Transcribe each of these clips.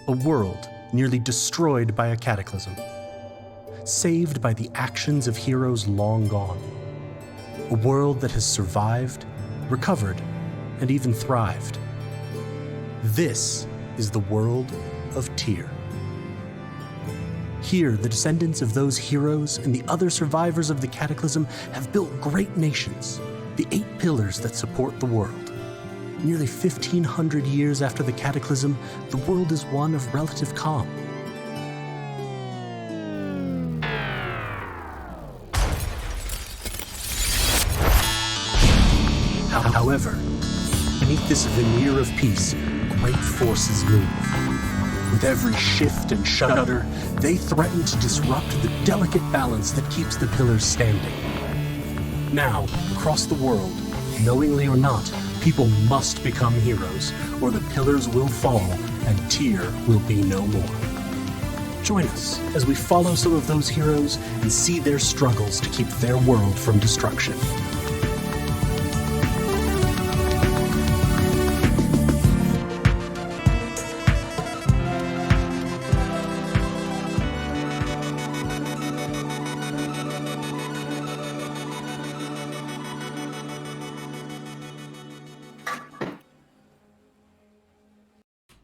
A world nearly destroyed by a cataclysm, saved by the actions of heroes long gone. A world that has survived, recovered, and even thrived. This is the world of Tyr. Here, the descendants of those heroes and the other survivors of the cataclysm have built great nations, the 8 pillars that support the world. Nearly 1,500 years after the cataclysm, the world is one of relative calm. However, beneath this veneer of peace, great forces move. With every shift and shudder, they threaten to disrupt the delicate balance that keeps the pillars standing. Now, across the world, knowingly or not, people must become heroes, or the pillars will fall and Tyr will be no more. Join us as we follow some of those heroes and see their struggles to keep their world from destruction.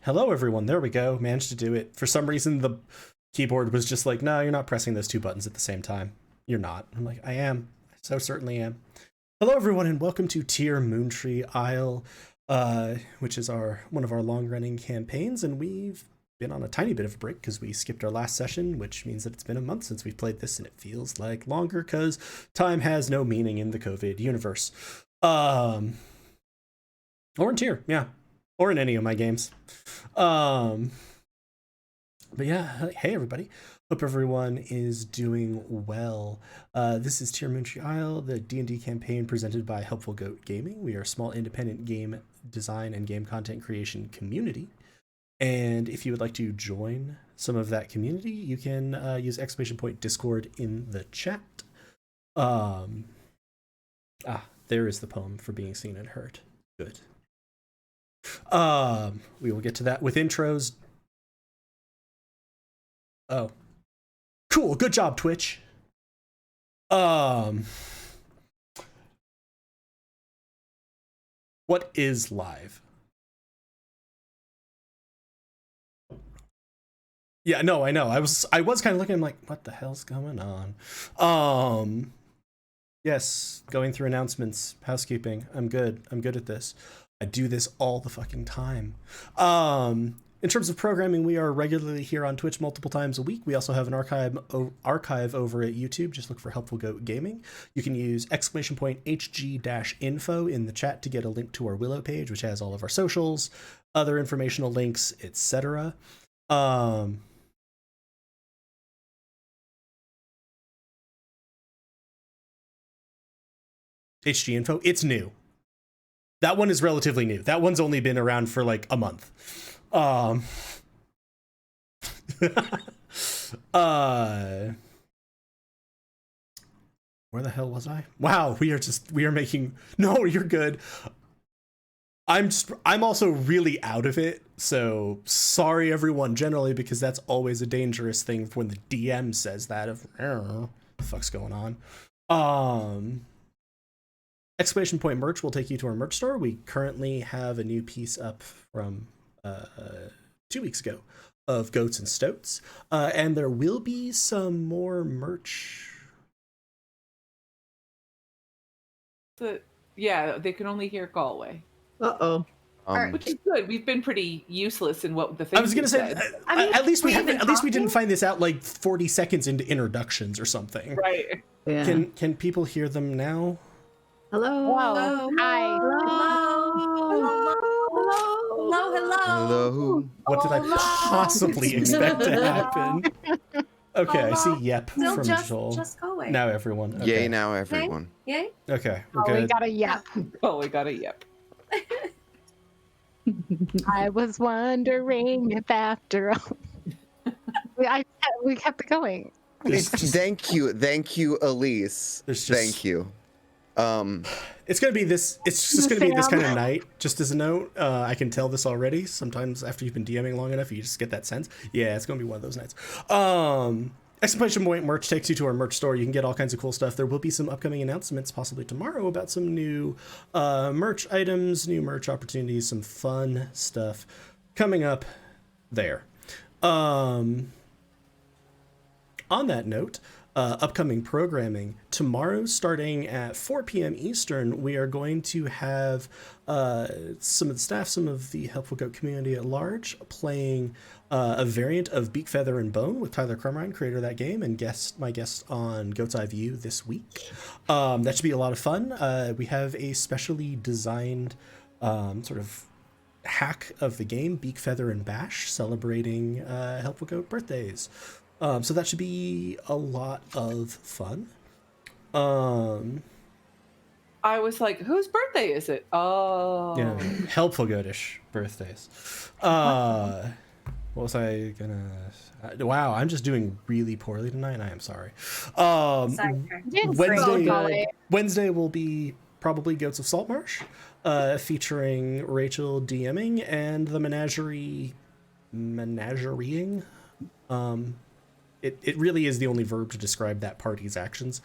Hello, everyone. There we go. Managed to do it. For some reason, the keyboard was just like, no, you're not pressing those two buttons at the same time. You're not. I'm like, I am. I so certainly am. Hello, everyone, and welcome to Tier Moontree Isle, which is one of our long-running campaigns, and we've been on a tiny bit of a break because we skipped our last session, which means that it's been a month since we've played this, and it feels like longer because time has no meaning in the COVID universe. Or in Tier, yeah. Or in any of my games. But yeah, hey everybody. Hope everyone is doing well. This is Tier Moontree Isle, the D&D campaign presented by Helpful Goat Gaming. We are a small independent game design and game content creation community. And if you would like to join some of that community, you can use !Discord in the chat. There is the poem for being seen and heard. Good. We will get to that with intros. Oh, cool. Good job, Twitch. What is live? Yeah, no, I know. I was kind of looking, I'm like, what the hell's going on? Yes, going through announcements, housekeeping. I'm good at this. I do this all the fucking time. In terms of programming, we are regularly here on Twitch multiple times a week. We also have an archive over at YouTube. Just look for Helpful Goat Gaming. You can use !HG-info in the chat to get a link to our Willow page, which has all of our socials, other informational links, etc. HG-info, it's new. That one is relatively new. That one's only been around for like a month. Where the hell was I? Wow, we are making, no, you're good. I'm also really out of it, so sorry everyone generally, because that's always a dangerous thing when the DM says that of what the fuck's going on. Exclamation point merch will take you to our merch store. We currently have a new piece up from 2 weeks ago of Goats and Stoats, and there will be some more merch. Yeah, they can only hear Galway. Uh-oh. Which is good. We've been pretty useless in what the things I was gonna say, at least we didn't find this out like 40 seconds into introductions or something. Right. Yeah. Can people hear them now? Hello. Hello. Hi. Hello. What did I possibly expect to happen? Okay, I see yep Still from Joel. Just go away. Now everyone. Okay. Yay, now everyone. Yay. Okay, we're Oh, good. we got a yep. Oh, we got a yep. I was wondering if after all... we kept it going. Thank you, Elise. Thank you. It's gonna be this. It's just gonna be this kind of night. Just as a note, I can tell this already. Sometimes after you've been DMing long enough, you just get that sense. Yeah, it's gonna be one of those nights. Exclamation point merch takes you to our merch store. You can get all kinds of cool stuff. There will be some upcoming announcements, possibly tomorrow, about some new merch items, new merch opportunities, some fun stuff coming up there. On that note, upcoming programming tomorrow, starting at 4 p.m. Eastern, we are going to have some of the staff, some of the Helpful Goat community at large, playing a variant of Beak, Feather, and Bone with Tyler Crumrine, creator of that game, and my guest on Goat's Eye View this week. That should be a lot of fun. We have a specially designed sort of hack of the game, Beak, Feather, and Bash, celebrating Helpful Goat birthdays. So that should be a lot of fun. I was like, whose birthday is it? Oh. Yeah, Helpful Goatish birthdays. What was I gonna... wow, I'm just doing really poorly tonight. I am sorry. Wednesday will be probably Goats of Saltmarsh, featuring Rachel DMing and the menagerying. It really is the only verb to describe that party's actions.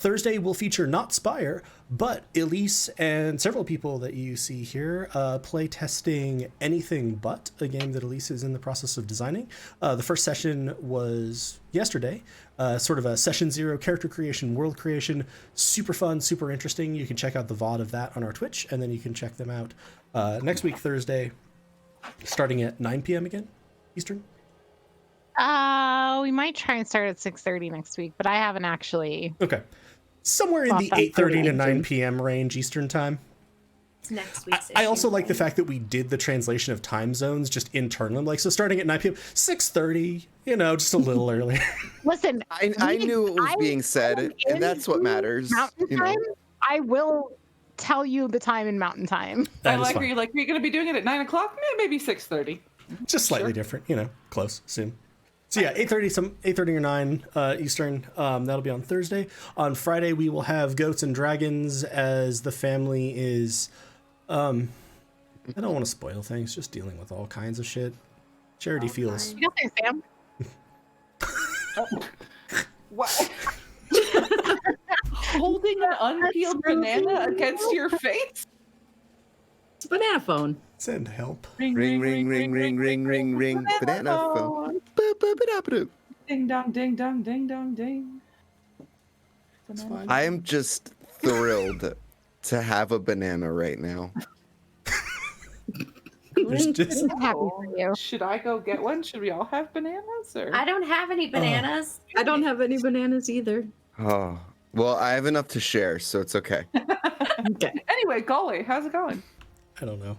Thursday will feature not Spire, but Elise and several people that you see here play testing Anything But, a game that Elise is in the process of designing. The first session was yesterday, sort of a session 0 character creation, world creation, super fun, super interesting. You can check out the VOD of that on our Twitch, and then you can check them out next week, Thursday, starting at 9 p.m. again, Eastern. We might try and start at 6:30 next week, but I haven't actually. Okay. Somewhere in the 8:30 to 9 p.m. range Eastern time. It's next week's I also like the fact that we did the translation of time zones just internally. Like, so starting at 9 p.m., 6:30, just a little earlier. Listen, I knew what was being said, and that's what matters. Mountain time, I will tell you the time in Mountain Time. I like where you're like, you're going to be doing it at 9 o'clock? Maybe 6:30. Just slightly different, close, soon. So yeah, 8:30 or 9 Eastern. That'll be on Thursday. On Friday, we will have Goats and Dragons as the family is. I don't want to spoil things. Just dealing with all kinds of shit. Charity feels. You got there, Sam. What? Holding an unpeeled banana against your face? It's a banana phone. Send help. Ring, ring, ring, ring, ring, ring, ring. Banana phone. Ding dong, ding dong, ding dong, ding. I am just thrilled to have a banana right now. I'm happy for you. Should I go get one? Should we all have bananas? Or? I don't have any bananas. I don't have any bananas either. Oh, well, I have enough to share, so it's okay. Okay. Anyway, Golly, how's it going? I don't know,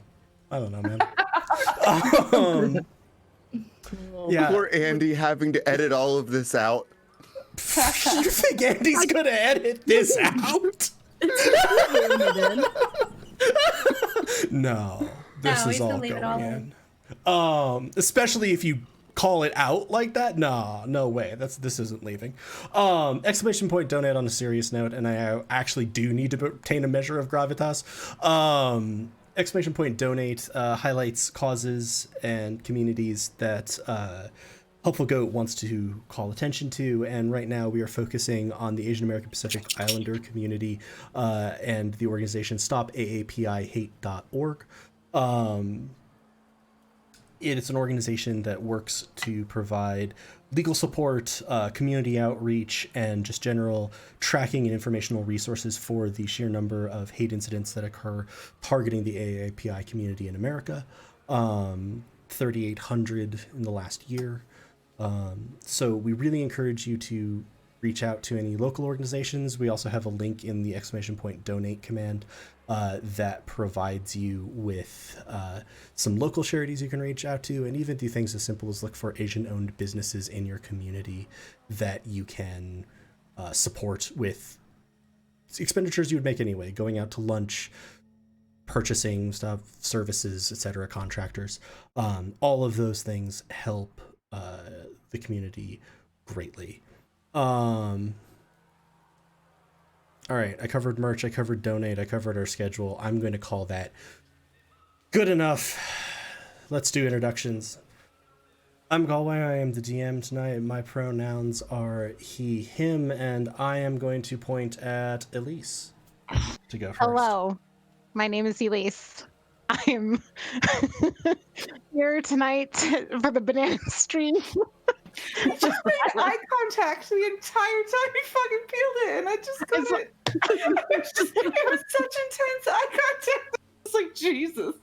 man. Yeah. Poor Andy having to edit all of this out. You think Andy's gonna edit this out? No, this is he's all gonna leave it all going in. Especially if you call it out like that. No way. This isn't leaving. Exclamation point donate on a serious note, and I actually do need to obtain a measure of gravitas. Exclamation point donate highlights causes and communities that Helpful Goat wants to call attention to, and right now we are focusing on the Asian American Pacific Islander community and the organization StopAAPIHate.org. It's an organization that works to provide legal support, community outreach, and just general tracking and informational resources for the sheer number of hate incidents that occur targeting the AAPI community in America. 3,800 in the last year. So we really encourage you to reach out to any local organizations. We also have a link in the exclamation point donate command that provides you with some local charities you can reach out to, and even do things as simple as look for Asian-owned businesses in your community that you can support with expenditures you would make anyway, going out to lunch, purchasing stuff, services, etc., contractors. All of those things help the community greatly. All right, I covered merch, I covered donate, I covered our schedule. I'm going to call that good enough. Let's do introductions. I'm Galway, I am the DM tonight. My pronouns are he, him, and I am going to point at Elise to go first. Hello, my name is Elise. I am here tonight for the banana stream. Just made eye contact the entire time he fucking peeled it, and I just couldn't. It was such intense eye contact. I was like, Jesus.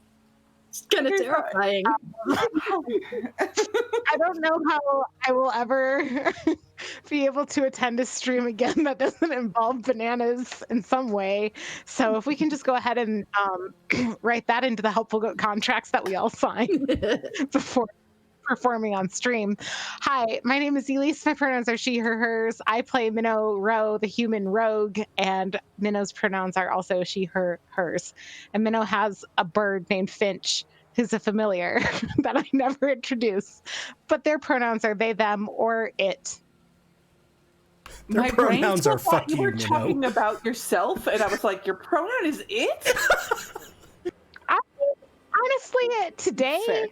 It's kind of terrifying. I don't know how I will ever be able to attend a stream again that doesn't involve bananas in some way. So if we can just go ahead and write that into the Helpful Goat contracts that we all sign before performing on stream. Hi, my name is Elise. My pronouns are she, her, hers. I play Minnow Rowe, the human rogue, and Minnow's pronouns are also she, her, hers. And Minnow has a bird named Finch, who's a familiar that I never introduce, but their pronouns are they, them, or it. Their pronouns are fuck you, you were Minnow. talking about yourself, and I was like, your pronoun is it? Honestly, today, Fair.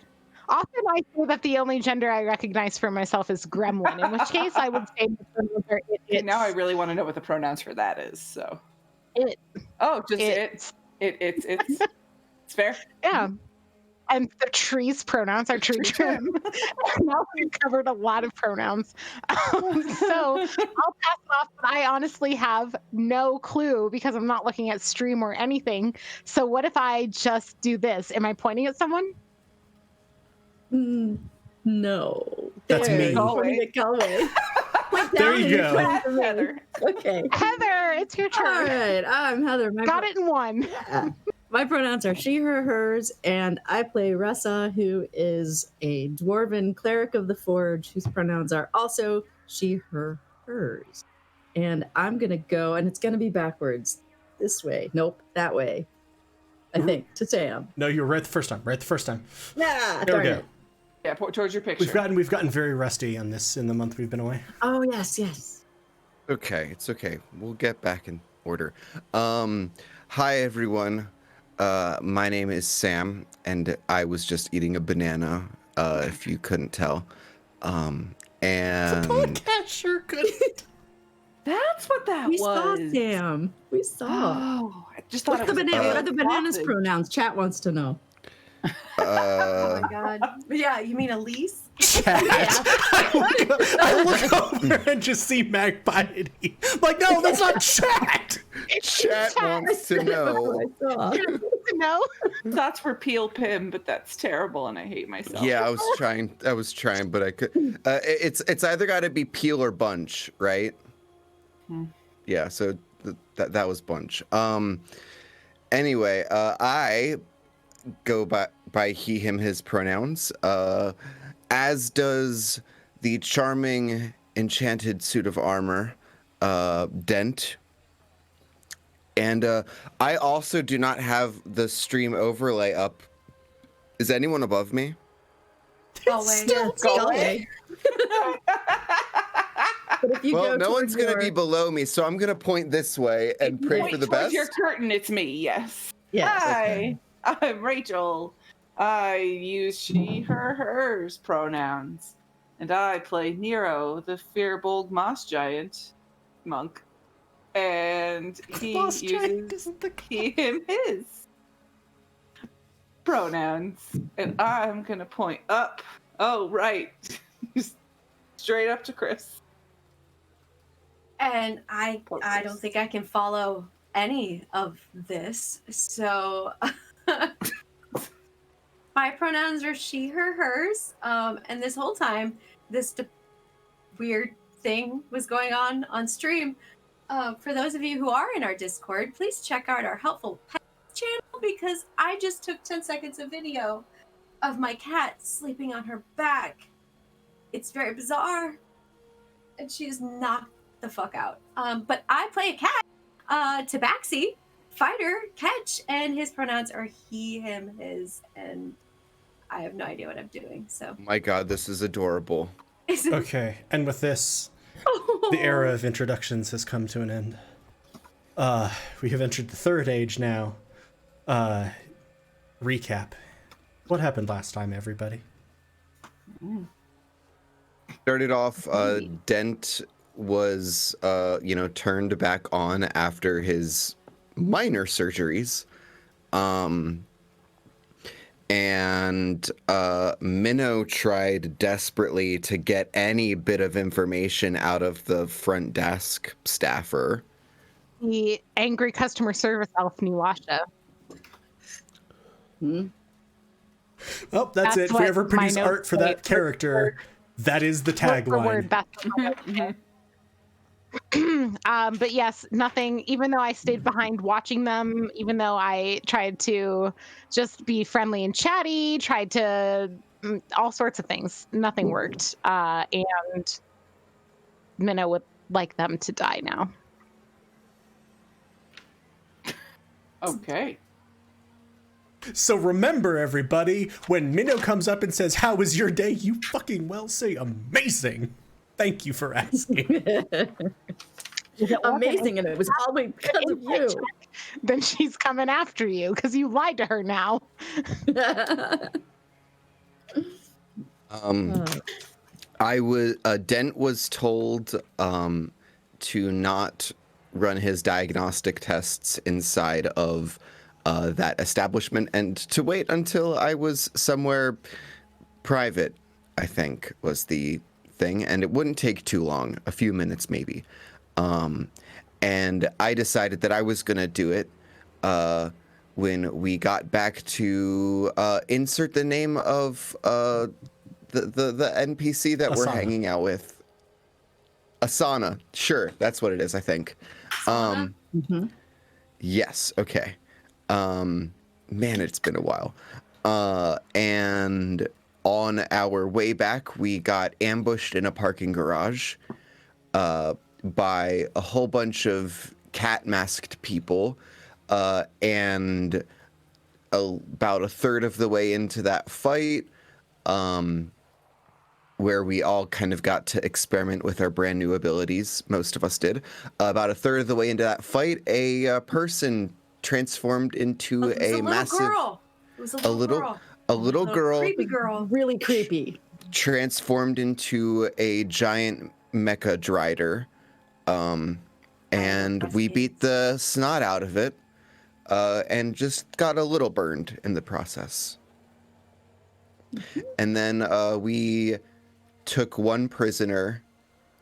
often I say that the only gender I recognize for myself is gremlin, in which case I would say the pronouns are Okay, now I really want to know what the pronouns for that is. So. It. Oh, just It's. it's it's fair. Yeah. And the tree's pronouns are tree trim. Now we've covered a lot of pronouns. So I'll pass it off, but I honestly have no clue because I'm not looking at stream or anything. So what if I just do this? Am I pointing at someone? No. That's There, me. you're pointing at Galway. Point There down you and go. point at me. Heather. Okay. Heather, it's your All turn. right. I'm Heather. Got it in one. My pronouns are she, her, hers, and I play Ressa, who is a dwarven cleric of the Forge, whose pronouns are also she, her, hers. And I'm going to go, and it's going to be backwards. This way. Nope, that way. I think, to Sam. No, you were right the first time. Right the first time. Yeah, There we darn go. it. Yeah, towards your picture. We've gotten very rusty on this in the month we've been away. Oh, yes. Okay, it's okay. We'll get back in order. Hi everyone. My name is Sam, and I was just eating a banana. If you couldn't tell. And Podcast sure couldn't. That's what that We was. saw Sam. We saw. Oh, I just thought What's it the was banana? What are the sausage. bananas pronouns? Chat wants to know. Oh my god. Yeah, you mean Elise? Chat. I look over and just see Magpie. Like, no, that's not chat. chat wants to know. I saw. No. Thoughts were peel pim, but that's terrible, and I hate myself. Yeah, I was trying, but I could. It's either got to be peel or bunch, right? Yeah, so that was bunch. Anyway, I go by he, him, his pronouns, as does the charming enchanted suit of armor, Dent. And I also do not have the stream overlay up. Is anyone above me? Galway. Galway. But if you Well, go no toward one's going to your- be below me, so I'm going to point this way and pray Point for the towards best. your curtain, it's me, yes. Yes. Hi, I'm Rachel. I use she, her, hers pronouns. And I play Nero, the fearbold moss giant monk. And he Moss giant uses isn't the he, him, his pronouns. And I'm going to point up. Oh, right. Straight up to Chris. And I don't think I can follow any of this. So my pronouns are she, her, hers. And this whole time, this weird thing was going on stream. For those of you who are in our Discord, please check out our Helpful Pets channel because I just took 10 seconds of video of my cat sleeping on her back. It's very bizarre. And she is knocked the fuck out. But I play a cat, Tabaxi, fighter, catch, and his pronouns are he, him, his, and I have no idea what I'm doing. So My God, this is adorable. Okay, and with this, the era of introductions has come to an end. We have entered the third age now. Recap. What happened last time, everybody? Started off, Dent was, turned back on after his minor surgeries. And Minnow tried desperately to get any bit of information out of the front desk staffer. The angry customer service elf, Nuasha. Oh, that's it. If we what ever my produce notes art for say. that character, that is the Word for word, tagline. that's what I would say. But yes, nothing, even though I stayed behind watching them, even though I tried to just be friendly and chatty, tried to all sorts of things, nothing worked. And Minnow would like them to die now. Okay. So remember, everybody, when Minnow comes up and says, "How was your day?" you fucking well say, "Amazing." Thank you for asking. Amazing, and it was always because of you. Then she's coming after you because you lied to her now. Dent was told to not run his diagnostic tests inside of that establishment and to wait until I was somewhere private, I think was the thing, and it wouldn't take too long, a few minutes maybe. And I decided that I was gonna do it when we got back to insert the name of the NPC that we're Asana. hanging out with. Asana, sure, that's what it is, I think. Yes, okay. Man, it's been a while. And on our way back, we got ambushed in a parking garage by a whole bunch of cat-masked people, and about a third of the way into that fight, where we all kind of got to experiment with our brand new abilities. Most of us did. About a third of the way into that fight, a person transformed into a massive girl. It was a little girl. a little girl Creepy girl. Really creepy. transformed into a giant mecha drider, and we beat the snot out of it, and just got a little burned in the process. And then we took one prisoner,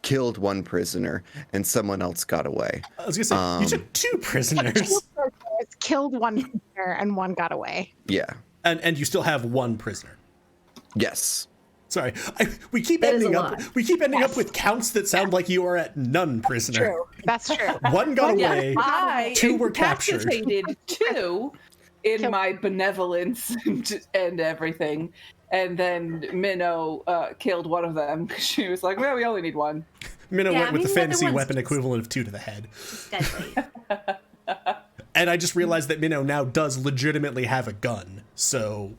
killed one prisoner, and someone else got away. I was gonna say, you took 2 prisoners. Killed one prisoner and one got away. Yeah. And you still have 1 prisoner. Yes. Sorry, we keep That is ending a up. lot. We keep ending up with counts that sound like you are at none prisoner. True. That's true. 1 got away. I 2 were captured. incapacitated 2 in my benevolence and everything. And then Minnow killed one of them because she was like, well, we only need 1. Minnow Yeah, went I with mean, the the other fantasy one's weapon just- equivalent of 2 to the head. Deadly. And I just realized that Minnow now does legitimately have a gun, so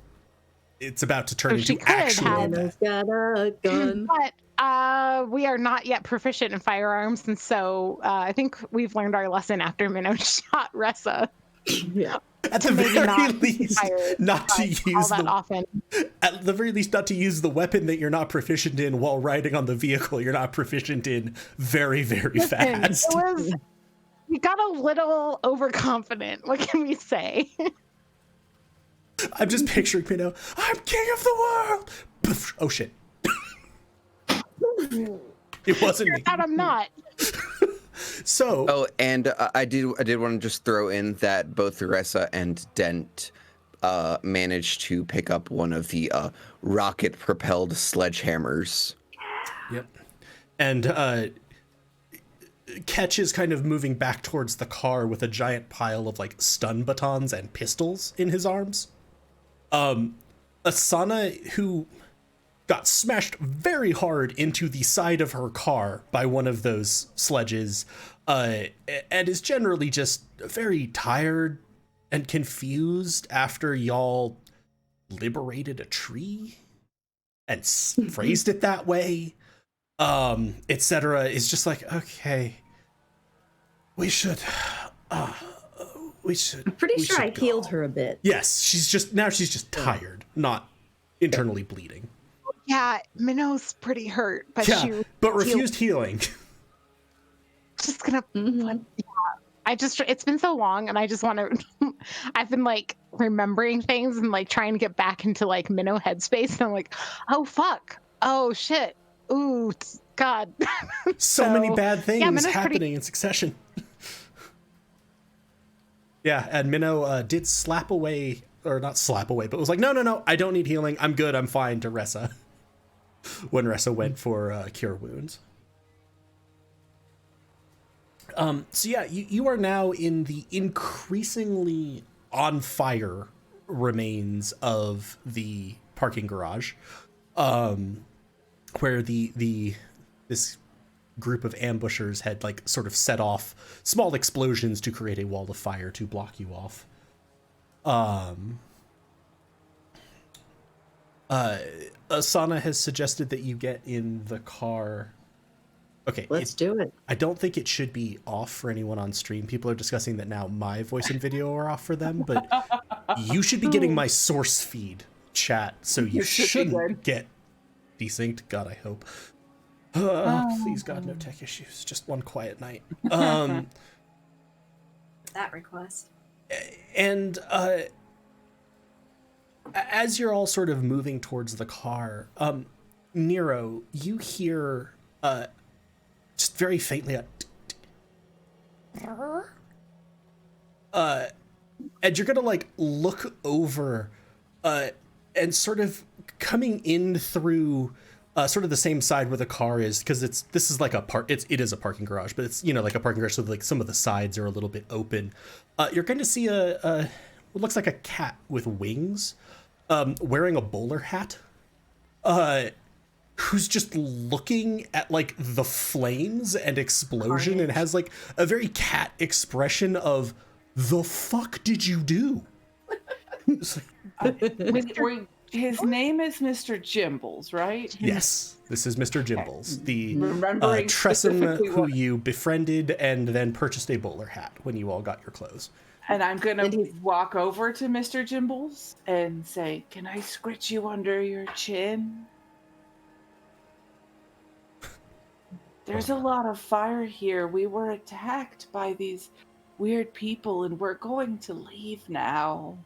it's about to turn So she into could actual have- death. Got a gun. But we are not yet proficient in firearms, and so I think we've learned our lesson after Minnow shot Ressa. Yeah. At the maybe very not least, fire not to all use that the often. at the very least not to use the weapon that you're not proficient in while riding on the vehicle you're not proficient in very, very Listen, fast. it was. We got a little overconfident. What can we say? I'm just picturing Minnow. I'm king of the world. Poof. Oh shit. It wasn't me. And I'm not. So Oh, and I did want to just throw in that both Ressa and Dent managed to pick up one of the rocket-propelled sledgehammers. Yep. And Ketch is kind of moving back towards the car with a giant pile of like stun batons and pistols in his arms. Asana, who got smashed very hard into the side of her car by one of those sledges, and is generally just very tired and confused after y'all liberated a tree and phrased it that way, etc., is just like, okay, we should I'm pretty we sure should I go. healed her a bit. Yes, she's just tired, not internally bleeding. Yeah, Minnow's pretty hurt, but Yeah, she but refused healing. just gonna. Mhm. It's been so long, and I just want to. I've been like remembering things and like trying to get back into like Minnow headspace, and I'm like, oh fuck, oh shit, ooh, God. So many bad things Minnow's happening in succession. Yeah, and Minnow did slap away, or not slap away, but was like, no, I don't need healing. I'm good. I'm fine to Ressa. When Ressa went for Cure Wounds. So yeah, you are now in the increasingly on fire remains of the parking garage, where this group of ambushers had like sort of set off small explosions to create a wall of fire to block you off. Asana has suggested that you get in the car. Okay, Let's do it. I don't think it should be off for anyone on stream. People are discussing that now my voice and video are off for them, but you should be getting my source feed chat, so you It should be shouldn't good. get desynced. God, I hope. Please, God, no tech issues. Just one quiet night. That request. And as you're all sort of moving towards the car, Nero, you hear just very faintly and you're gonna like look over and sort of coming in through sort of the same side where the car is, because this is like it is a parking garage, but it's, you know, like a parking garage, so like some of the sides are a little bit open. You're going to see what looks like a cat with wings, wearing a bowler hat, who's just looking at like the flames and explosion and has like a very cat expression of, the fuck did you do? It's like, his name is Mr. Jimbles, right? yes, this is Mr. Jimbles, the Remembering Tressum specifically who what- you befriended and then purchased a bowler hat when you all got your clothes. And I'm gonna walk over to Mr. Jimbles and say, "Can I scratch you under your chin? There's a lot of fire here. We were attacked by these weird people, and we're going to leave now.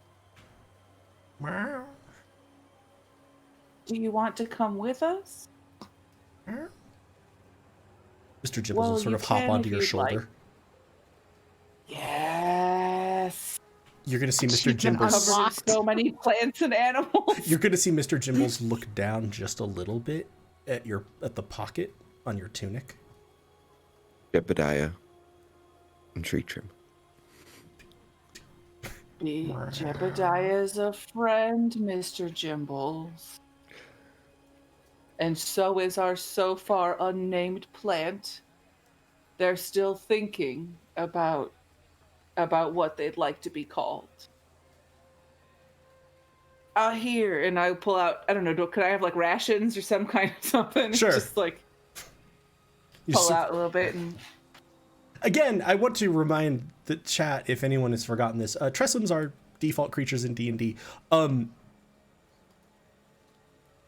Do you want to come with us?" Mr. Jibbles Well, will sort you of hop can onto if your you'd shoulder. like. Yes. You're going to see Mr. Achievement Jimbles. Covered in so many plants and animals. You're going to see Mr. Jimbles look down just a little bit at the pocket on your tunic. Jebediah and tree trim. Jebediah is a friend, Mr. Jimbles. And so is our so far unnamed plant. They're still thinking about what they'd like to be called. Here, and I pull out, I don't know, could I have like rations or some kind of something? Sure. Just like You pull see- out a little bit and Again, I want to remind the chat, if anyone has forgotten this, Tressums are default creatures in D&D.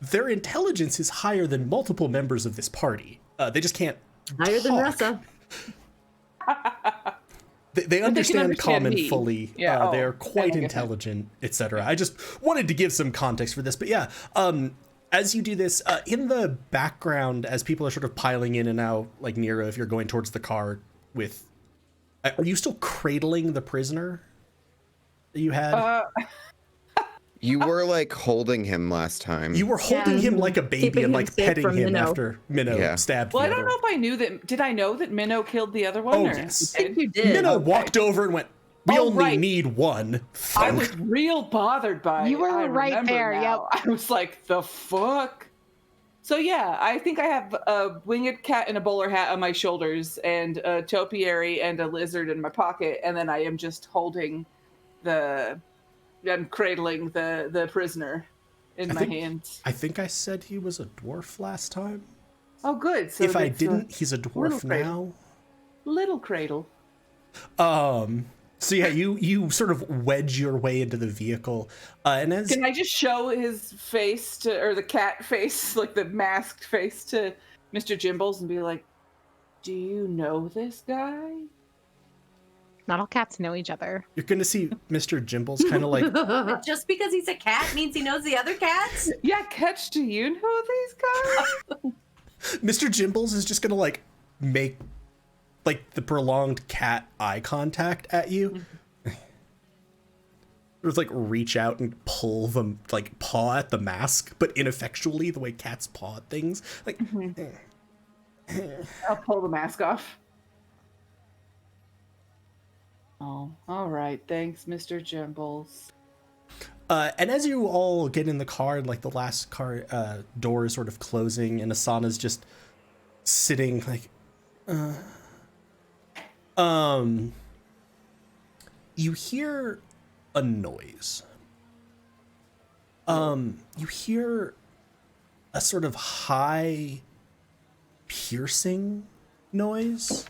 Their intelligence is higher than multiple members of this party. They just can't Higher than talk. Ressa. They understand understand common me. fully. Yeah, They're then quite I get that. intelligent, etc. I just wanted to give some context for this, but yeah. As you do this, in the background, as people are sort of piling in and out, like Nero, if you're going towards the car with, are you still cradling the prisoner that you had? You were like holding him last time. You were holding him like a baby Keeping and him like safe petting from him Minnow. after Minnow Yeah. stabbed well, the I don't other know if I knew that. Did I know that Minnow killed the other one? Oh, or- yes. I think you did. Minnow walked over and went, we Oh, only right. need one. I Thunk. was real bothered by You were I right remember there, now. I was like, the fuck? So yeah, I think I have a winged cat and a bowler hat on my shoulders and a topiary and a lizard in my pocket, and then I am just holding I'm cradling the prisoner in my hands. I think I said he was a dwarf last time. Oh, good. So If I that's didn't, he's a dwarf little cradle. now. Little cradle. So yeah, you sort of wedge your way into the vehicle, and as Can I just show his face or the cat face, like the masked face to Mr. Jimbles and be like, do you know this guy? Not all cats know each other. you're gonna see Mr. Jimbles kind of like, Just because he's a cat means he knows the other cats? Yeah, Catch, do you know these guys? Mr. Jimbles is just gonna like make like the prolonged cat eye contact at you. Or like reach out and pull them, like paw at the mask, but ineffectually the way cats paw at things. Like, I'll pull the mask off. Oh, all right. Thanks, Mr. Jimbles. and as you all get in the car, and like the last car door is sort of closing, and Asana's just sitting like, you hear a noise. You hear a sort of high, piercing noise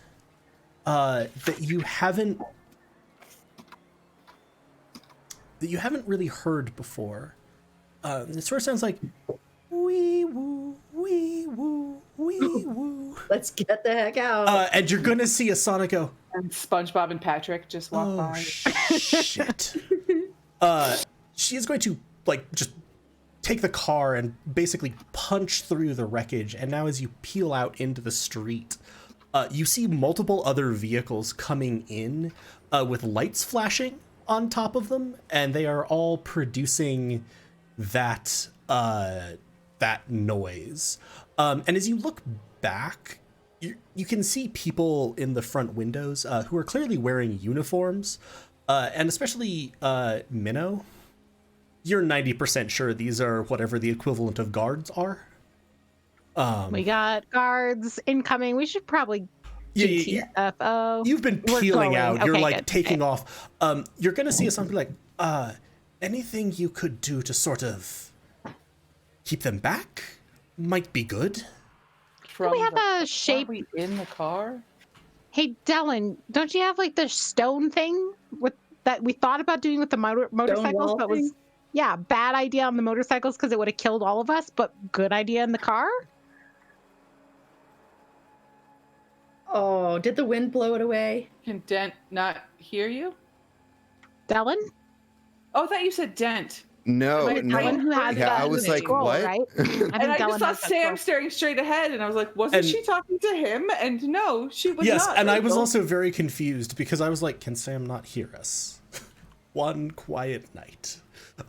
that you haven't really heard before. It sort of sounds like wee woo, wee woo, wee woo. Let's get the heck out. And you're gonna see Asana go, And SpongeBob and Patrick just walk oh by. shit. She is going to like just take the car and basically punch through the wreckage. And now as you peel out into the street, you see multiple other vehicles coming in with lights flashing on top of them, and they are all producing that that noise. And as you look back, you can see people in the front windows who are clearly wearing uniforms, and especially Minnow. You're 90% sure these are whatever the equivalent of guards are. We got guards incoming. We should probably Yeah, GTFO. you've been We're peeling going. out. You're Okay, like good. taking Okay. off. You're gonna see something like, anything you could do to sort of keep them back might be good. From we have the- a shape. Are we in the car? Hey, Dylan, don't you have like the stone thing with that we thought about doing with the motorcycles? wall That was, thing? yeah, bad idea on the motorcycles because it would have killed all of us, but good idea in the car? Oh, did the wind blow it away? Can Dent not hear you? Dylan? Oh, I thought you said Dent. No, Like, no. Dylan who has Yeah, that I was like, scroll, what? right? I think And I Dylan just saw has that Sam scroll. staring straight ahead, and I was like, wasn't And- she talking to him? And no, she was Yes, not. and I was Rachel. also very confused because I was like, can Sam not hear us? One quiet night.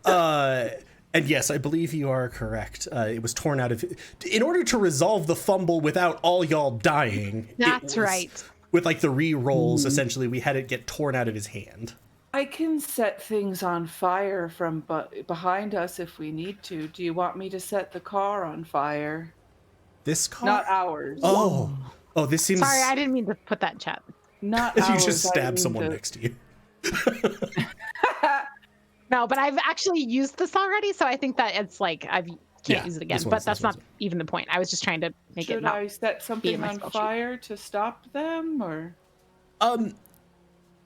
And yes, I believe you are correct. It was torn out of. In order to resolve the fumble without all y'all dying. it That's was- right. With like the re-rolls, essentially, we had it get torn out of his hand. I can set things on fire from behind us if we need to. Do you want me to set the car on fire? This car? Not ours. Oh, this seems. Sorry, I didn't mean to put that in chat. Not You ours. just I stab mean someone the- next to you. No, but I've actually used this already, so I think that it's like I can't Yeah, use it again. this But one's- that's this not one's- even the point. I was just trying to make it Should not. I set something my on spell sheet. fire to stop them, or?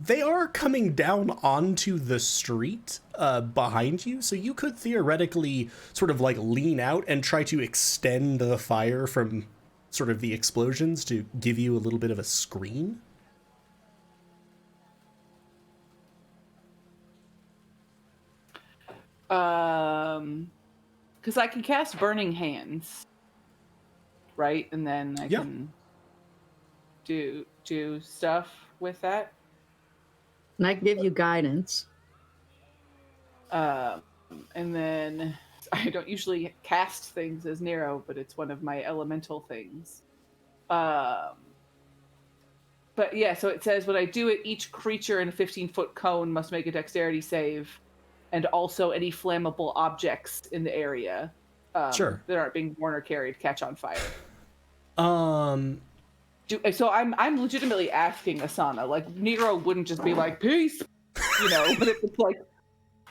They are coming down onto the street behind you, so you could theoretically sort of like lean out and try to extend the fire from sort of the explosions to give you a little bit of a screen. Because I can cast Burning Hands, right? And then I Yeah. can do stuff with that. And I can give you guidance. And then I don't usually cast things as Nero, but it's one of my elemental things. But yeah, so it says when I do it, each creature in a 15-foot cone must make a dexterity save, and also any flammable objects in the area Sure. that aren't being worn or carried catch on fire. So I'm legitimately asking Asana, like Nero wouldn't just be like peace, but if it's like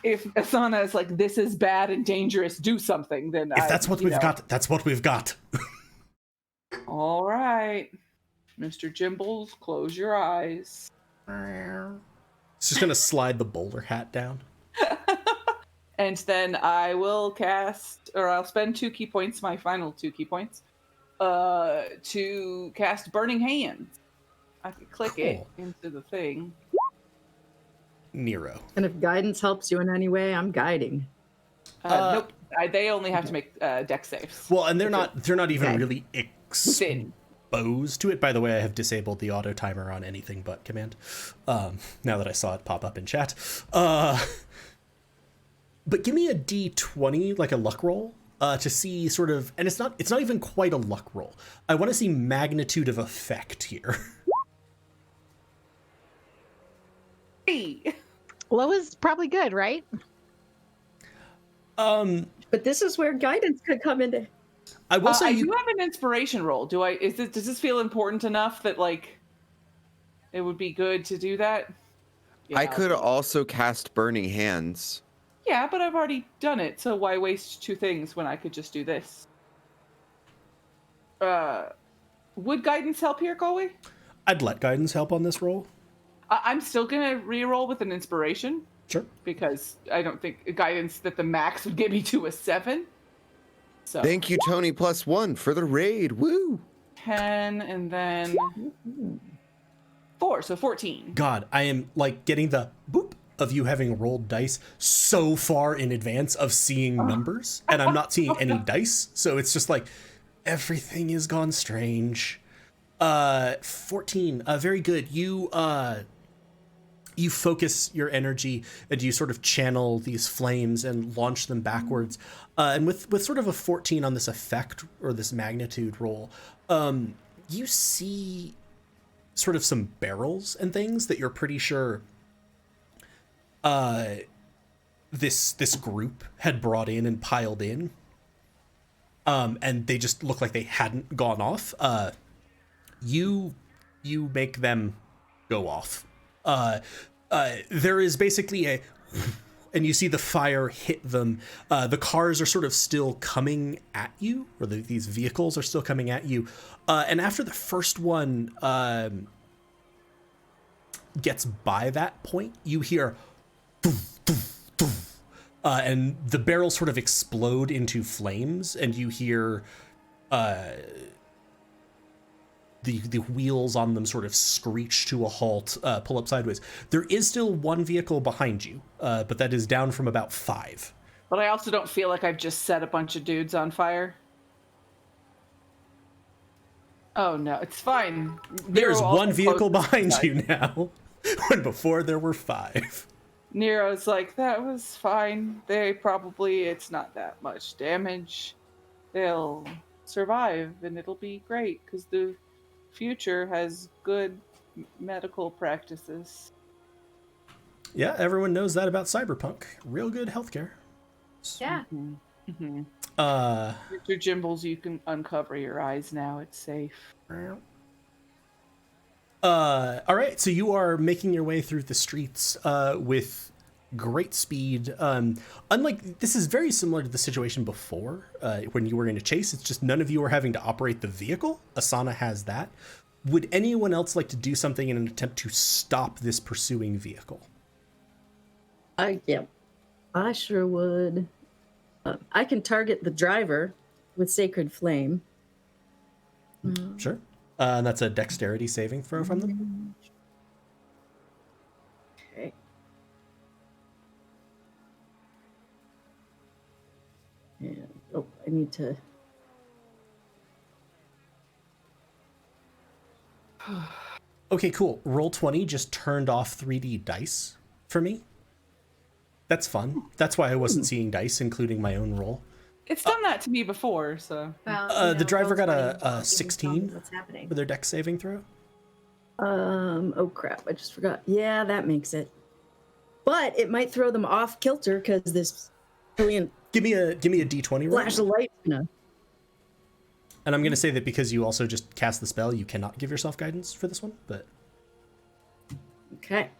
if Asana is like this is bad and dangerous, do something, then If that's what we've got, that's what we've got. All right, Mr. Jimbles, close your eyes. It's just gonna slide the bowler hat down. And then I will cast, or I'll spend 2 key points, my final 2 key points, to cast Burning Hands. I can click it Cool. into the thing. Nero. And if guidance helps you in any way, I'm guiding. Nope, they only have to make dex saves. Well, and they're not even Okay. really Within. exposed to it. By the way, I have disabled the auto timer on anything but command. Now that I saw it pop up in chat. But give me a D20, like a luck roll, to see sort of, and it's not even quite a luck roll. I want to see magnitude of effect here. Low is probably good, right? But this is where guidance could come into. I will say I you. do have an inspiration roll. Does this feel important enough that like it would be good to do that? I Yeah, could also cast Burning Hands. Yeah, but I've already done it, so why waste 2 things when I could just do this? Would guidance help here, Galway? I'd let guidance help on this roll. I'm still gonna re-roll with an inspiration Sure. because I don't think guidance that the max would get me to a 7. So Thank you, Tony +1 for the raid. Woo! 10 and then 4, so 14. God, I am like getting the boop of you having rolled dice so far in advance of seeing numbers, and I'm not seeing any dice, so it's just like everything is gone strange. 14, very good. You focus your energy and you sort of channel these flames and launch them backwards. And with sort of a 14 on this effect or this magnitude roll, you see sort of some barrels and things that you're pretty sure this group had brought in and piled in. And they just look like they hadn't gone off. You make them go off. There is basically and you see the fire hit them. The cars are sort of still coming at you, or these vehicles are still coming at you. And after the first one gets by that point, you hear and the barrels sort of explode into flames, and you hear the wheels on them sort of screech to a halt, pull up sideways. There is still one vehicle behind you, but that is down from about 5. But I also don't feel like I've just set a bunch of dudes on fire. Oh no, it's fine. There's Nero one also vehicle closed behind the you now, when before there were 5. Nero's like, that was fine. It's not that much damage. They'll survive and it'll be great because the future has good medical practices. Yeah, everyone knows that about Cyberpunk. Real good healthcare. Yeah. Mm-hmm. Mr. Jimbles, you can uncover your eyes now. It's safe. All right, so you are making your way through the streets with great speed. Unlike, this is very similar to the situation before when you were in a chase. It's just none of you are having to operate the vehicle. Asana has that. Would anyone else like to do something in an attempt to stop this pursuing vehicle? Yeah, I sure would. I can target the driver with Sacred Flame. Sure. And that's a dexterity saving throw from them. Okay. And, I need to... Okay, cool. Roll 20 just turned off 3D dice for me. That's fun. That's why I wasn't seeing dice, including my own roll. It's done that to me before, so. Well, The driver got roll a 20, you can 16 tell me what's happening. for their dex saving throw. Oh crap, I just forgot. Yeah, that makes it. But it might throw them off kilter because this brilliant Give me a d20 roll. flash of light. And I'm going to say that because you also just cast the spell, you cannot give yourself guidance for this one, but... Okay.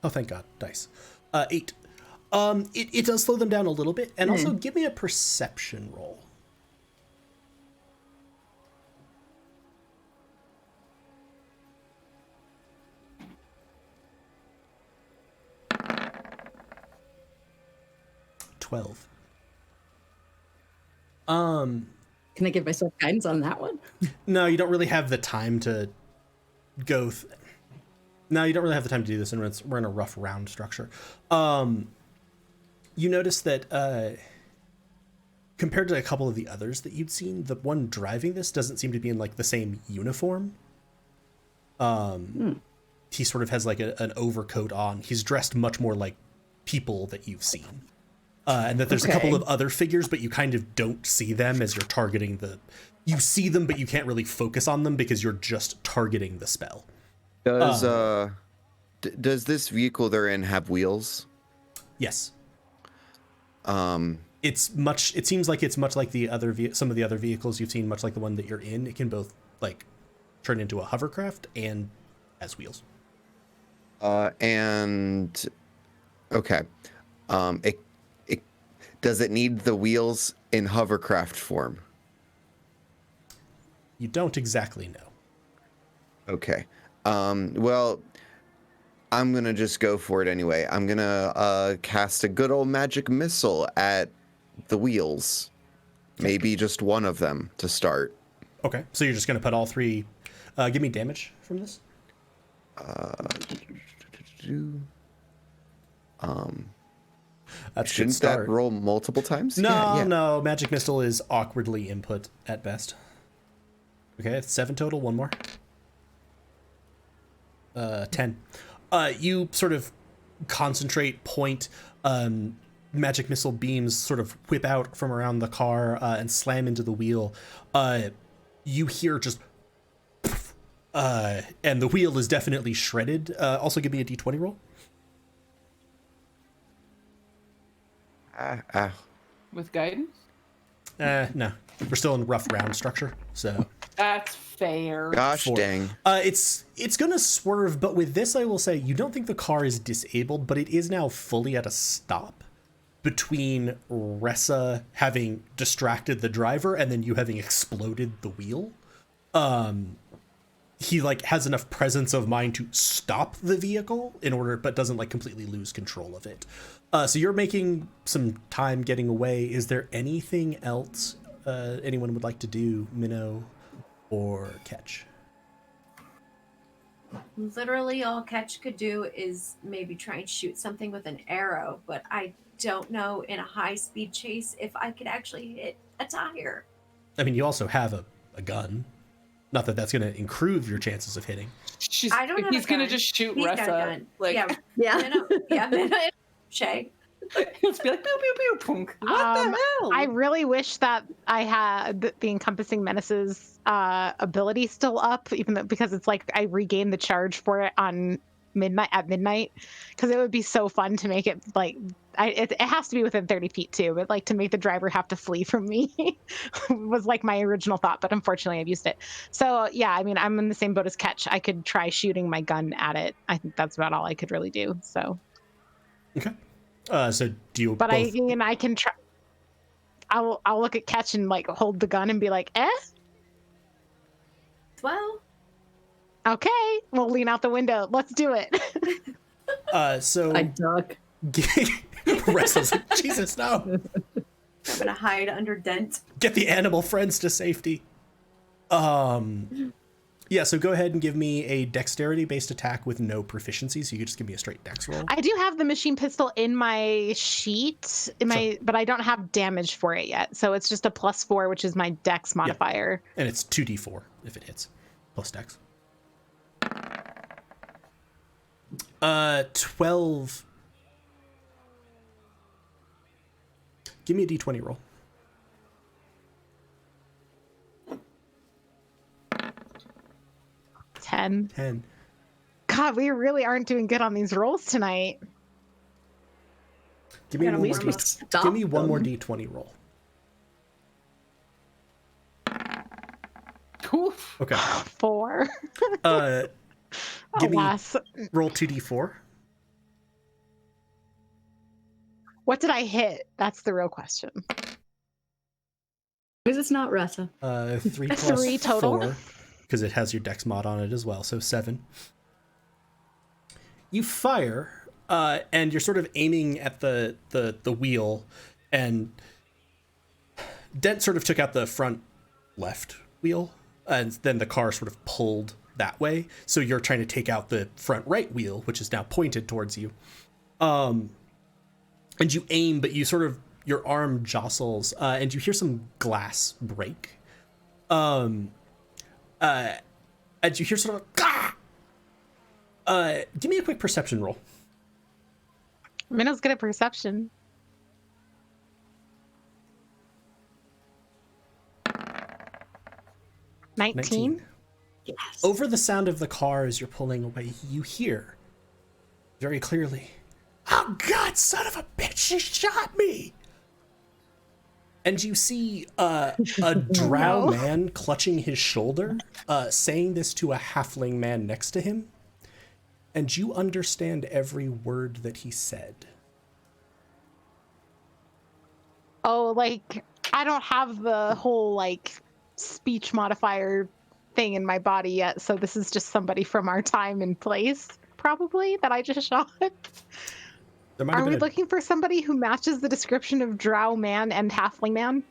Oh, thank God. Dice. 8. It does slow them down a little bit. And also, give me a perception roll. $12. Can I give myself guidance on that one? No, you don't really have the time to go... No, you don't really have the time to do this, and we're in a rough round structure. You notice that compared to a couple of the others that you'd seen, the one driving this doesn't seem to be in like the same uniform. He sort of has like an overcoat on. He's dressed much more like people that you've seen. And that there's a couple of other figures, but you kind of don't see them as you're targeting the... You see them, but you can't really focus on them because you're just targeting the spell. Does this vehicle they're in have wheels? Yes. It seems like it's much like the other some of the other vehicles you've seen, much like the one that you're in. It can both like turn into a hovercraft and has wheels. And okay. Does it need the wheels in hovercraft form? You don't exactly know. Okay. Well, I'm gonna just go for it anyway. I'm gonna cast a good old magic missile at the wheels. Maybe just one of them to start. Okay, so you're just going to put all three. Give me damage from this. That's a good Shouldn't start. that roll multiple times? No, Yeah. no. Magic Missile is awkwardly input at best. Okay, it's 7 total. One more. 10. You sort of concentrate, point. Magic Missile beams sort of whip out from around the car and slam into the wheel. You hear just. And the wheel is definitely shredded. Also, give me a d20 roll. With guidance? No, we're still in rough round structure, so That's fair. Gosh dang. it's gonna swerve, but with this, I will say you don't think the car is disabled, but it is now fully at a stop between Ressa having distracted the driver and then you having exploded the wheel. He like has enough presence of mind to stop the vehicle in order, but doesn't like completely lose control of it. So you're making some time getting away. Is there anything else anyone would like to do, Minnow or Catch? Literally all Catch could do is maybe try and shoot something with an arrow, but I don't know in a high-speed chase if I could actually hit a tire. I mean, you also have a gun. Not that that's going to improve your chances of hitting. I don't have He's a gonna gun. just shoot He's got a Ressa. gun. Like, yeah, Yeah. Minnow, Shay. he'll just be like, pew, pew, pew, punk. What the hell? I really wish that I had the Encompassing Menaces ability still up, even though, because it's like I regained the charge for it on midnight, because it would be so fun to make it like it has to be within 30 feet too, but like to make the driver have to flee from me was like my original thought, but unfortunately I've used it. So yeah, I mean, I'm in the same boat as Catch. I could try shooting my gun at it. I think that's about all I could really do. So Okay. So do you but both... I can try. I'll look at Catch and like hold the gun and be like, Well, okay, we'll lean out the window. Let's do it. So I duck. Ressa's like, Jesus, no. I'm gonna hide under Dent. Get the animal friends to safety. Yeah, so go ahead and give me a dexterity-based attack with no proficiency, so you could just give me a straight dex roll. I do have the machine pistol in my sheet, but I don't have damage for it yet. So it's just a +4, which is my dex modifier. And it's 2d4 if it hits, plus dex. 12. Give me a d20 roll. 10. 10. God, we really aren't doing good on these rolls tonight. Give me At one least more we d- stop Give me one them. more d20 roll. Oof. Okay. 4. Give me Alas. roll 2d4. What did I hit? That's the real question. Because it's not Ressa. 3 plus 3 total? 4, because it has your dex mod on it as well, so 7. You fire, and you're sort of aiming at the wheel, and Dent sort of took out the front left wheel, and then the car sort of pulled that way, so you're trying to take out the front right wheel, which is now pointed towards you. And you aim, but you sort of, your arm jostles, and you hear some glass break. And you hear sort of, "Gah!" Give me a quick perception roll. Minnow's good at perception. 19. Yes. Over the sound of the car as you're pulling away, you hear very clearly, "Oh God, son of a bitch, she shot me!" And you see a drow man clutching his shoulder, saying this to a halfling man next to him. And you understand every word that he said. Oh, like, I don't have the whole, like, speech modifier thing in my body yet, so this is just somebody from our time and place, probably, that I just shot. There might Are have we been looking for somebody who matches the description of Drow man and Halfling man?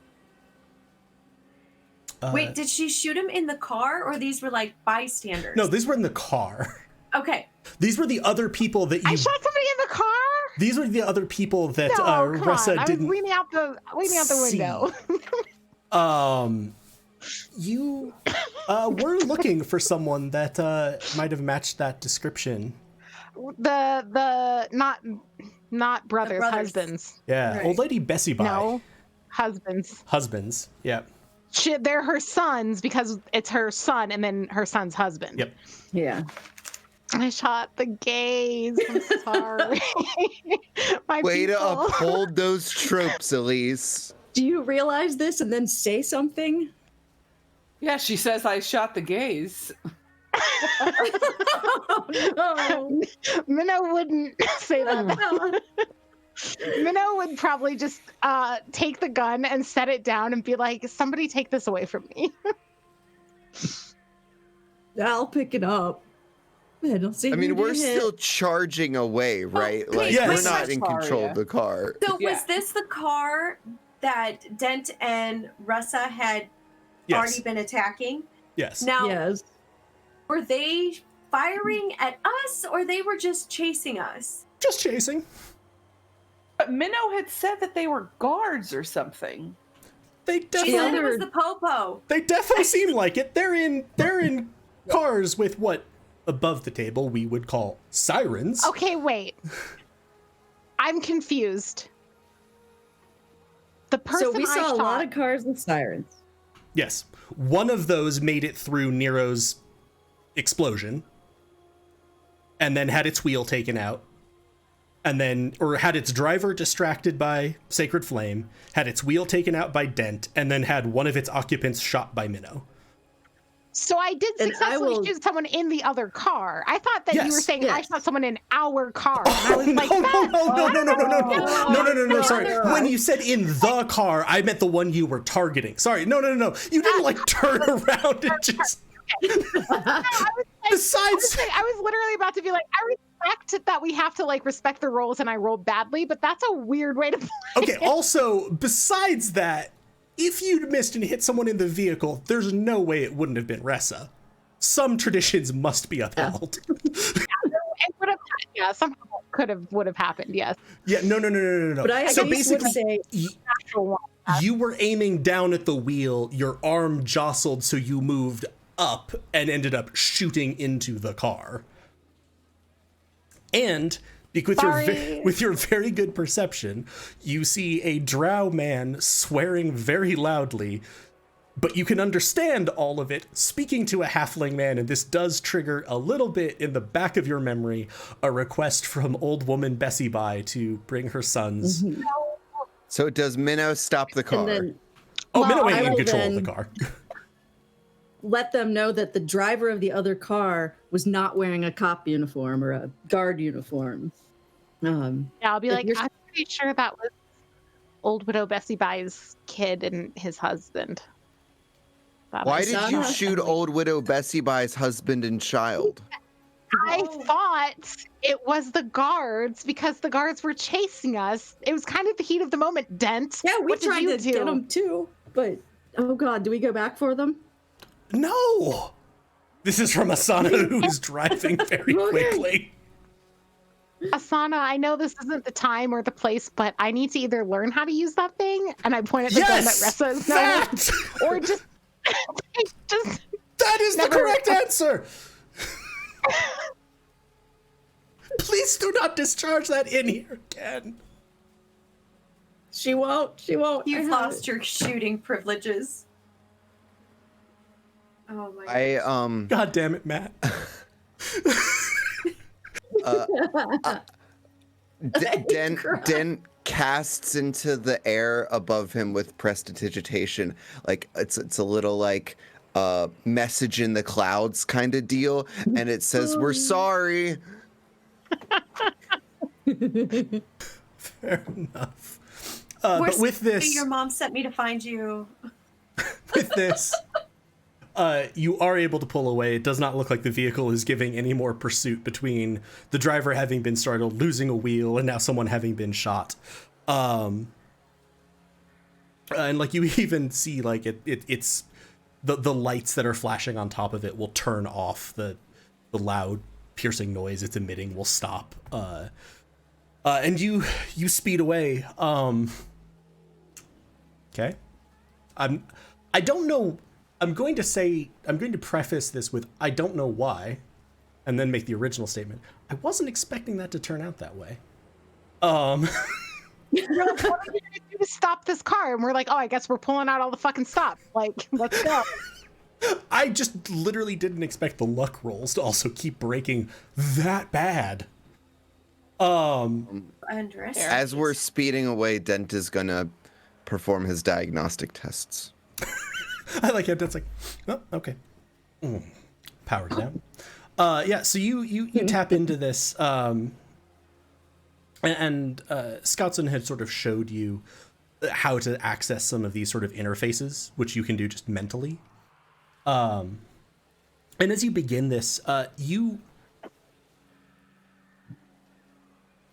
Wait, did she shoot him in the car, or these were like bystanders? No, these were in the car. Okay. These were the other people that you. I shot somebody in the car. These were the other people that No, come Ressa on. I was didn't. leaning out the see. window. You were looking for someone that might have matched that description. the not brothers, brothers. husbands. Yeah, Right. old lady Bessie Bye. No, husbands. Husbands. Yeah. They're her sons because it's her son and then her son's husband. Yep. Yeah. I shot the gays. I'm sorry. My Way to people. uphold those tropes, Elise. Do you realize this and then say something? Yeah, she says I shot the gays. Oh, Minnow wouldn't say that. no. Minnow would probably just take the gun and set it down and be like, somebody take this away from me. I'll pick it up. I don't see. I mean, who we're did it. still charging away, right? wait, Like, Yes. we're not wait, in sorry, control yeah. of the car. So Yeah. was this the car that Dent and Ressa had Yes. already been attacking? Yes. Now, Yes. were they firing at us, or they were just chasing us? Just chasing. But Minnow had said that they were guards or something. They She definitely. said it was other- the Popo. They definitely seem like it. They're in cars with what above the table we would call sirens. Okay, wait. I'm confused. The person So we I saw shot, a lot of cars with sirens. Yes. One of those made it through Nero's explosion and then had its wheel taken out. And then, or had its driver distracted by Sacred Flame, had its wheel taken out by Dent, and then had one of its occupants shot by Minnow. So I did And I successfully will- shoot someone in the other car. I thought that you were Yes. saying I Yes. shot someone in our car. And I was like, no, "That's- no, sorry. When you said in the car, I meant the one you were targeting. Sorry, no. You didn't like turn around and just. Besides, I was literally about to be like, I respect that we have to like respect the roles, and I rolled badly, but that's a weird way to play. okay, also, besides that, if you'd missed and hit someone in the vehicle, there's no way it wouldn't have been Ressa. Some traditions must be upheld. It would have, yeah, somehow would have happened. Yes, Yeah, no. But I So at least would basically, say actual one. you were aiming down at the wheel, your arm jostled, so you moved up and ended up shooting into the car. And Sorry. with your very good perception, you see a drow man swearing very loudly, but you can understand all of it speaking to a halfling man, and this does trigger a little bit in the back of your memory a request from old woman Bessie Bye to bring her sons. So does Minnow stop the car? and then Oh, Well, Minnow I ain't in will control of the then- car. let them know that the driver of the other car was not wearing a cop uniform or a guard uniform. Yeah, I'll be If like, you're- I'm pretty sure that was Old Widow Bessie Bye's kid and his husband. That Why was- did you Sana. shoot old widow Bessie Bye's husband and child? I thought it was the guards because the guards were chasing us. It was kind of the heat of the moment, Dent. Yeah, we What did tried you to do? get them too, but oh god, do we go back for them? No! This is from Asana, who's driving very Okay. quickly. Asana, I know this isn't the time or the place, but I need to either learn how to use that thing, and I point at the gun that Yes! Ressa is now, That! or just That is the Never- correct answer! Please do not discharge that in here again. She won't. She won't. You've I have lost it. your shooting privileges. Oh my god. I God damn it, Matt. Den casts into the air above him with prestidigitation, like it's a little like message in the clouds kind of deal, and it says, "We're sorry." Fair enough. We're But with sorry this, your mom sent me to find you. with this, You are able to pull away. It does not look like the vehicle is giving any more pursuit between the driver having been startled, losing a wheel, and now someone having been shot. And like you even see like it's the lights that are flashing on top of it will turn off. The loud piercing noise it's emitting will stop. And you speed away. Okay. I don't know. I'm going to preface this with I don't know why, and then make the original statement. I wasn't expecting that to turn out that way. You're like, what are we gonna do to stop this car? And we're like, oh, I guess we're pulling out all the fucking stops. Like, let's go. I just literally didn't expect the luck rolls to also keep breaking that bad. As we're speeding away, Dent is gonna perform his diagnostic tests. I like it. That's like, oh, okay. Power down. Yeah. So you tap into this, and Scoutson had sort of showed you how to access some of these sort of interfaces, which you can do just mentally. And as you begin this,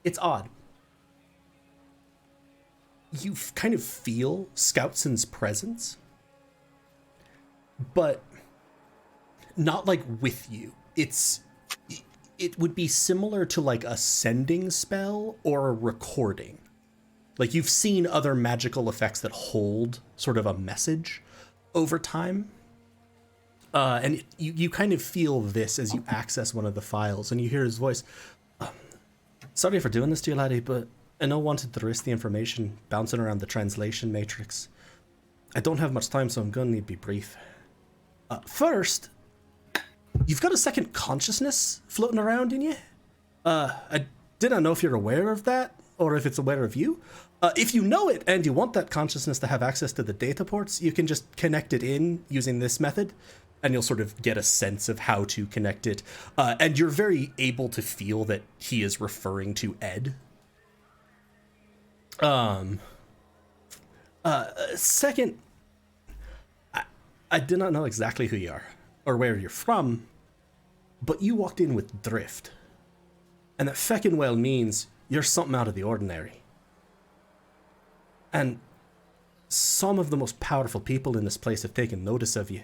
it's odd. You kind of feel Scoutson's presence, but not like with you. It would be similar to like a sending spell or a recording. Like you've seen other magical effects that hold sort of a message over time. And you kind of feel this as you access one of the files and you hear his voice. Sorry for doing this to you, laddie, but I no wanted to risk the information bouncing around the translation matrix. I don't have much time, so I'm gonna need to be brief. First, you've got a second consciousness floating around in you. I didn't know if you're aware of that, or if it's aware of you. If you know it, and you want that consciousness to have access to the data ports, you can just connect it in using this method, and you'll sort of get a sense of how to connect it. And you're very able to feel that he is referring to Ed. Second, I did not know exactly who you are or where you're from, but you walked in with drift. And that feckin' well means you're something out of the ordinary. And some of the most powerful people in this place have taken notice of you.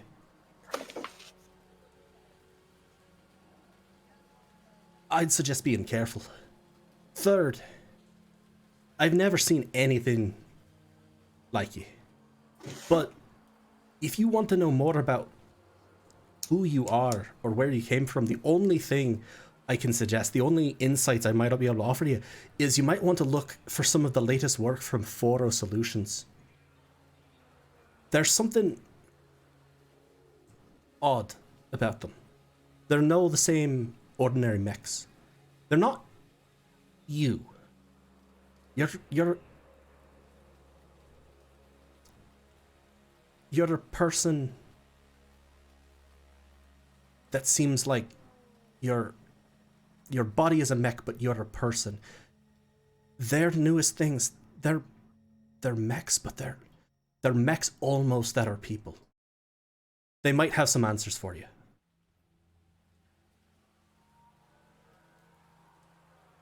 I'd suggest being careful. Third, I've never seen anything like you. But if you want to know more about who you are or where you came from, the only thing I can suggest, the only insights I might be able to offer you, is you might want to look for some of the latest work from Foro Solutions. There's something odd about them. They're no the same ordinary mechs. They're not you. You're a person that seems like your body is a mech, but you're a person. Their newest things, they're mechs, but they're mechs almost that are people. They might have some answers for you.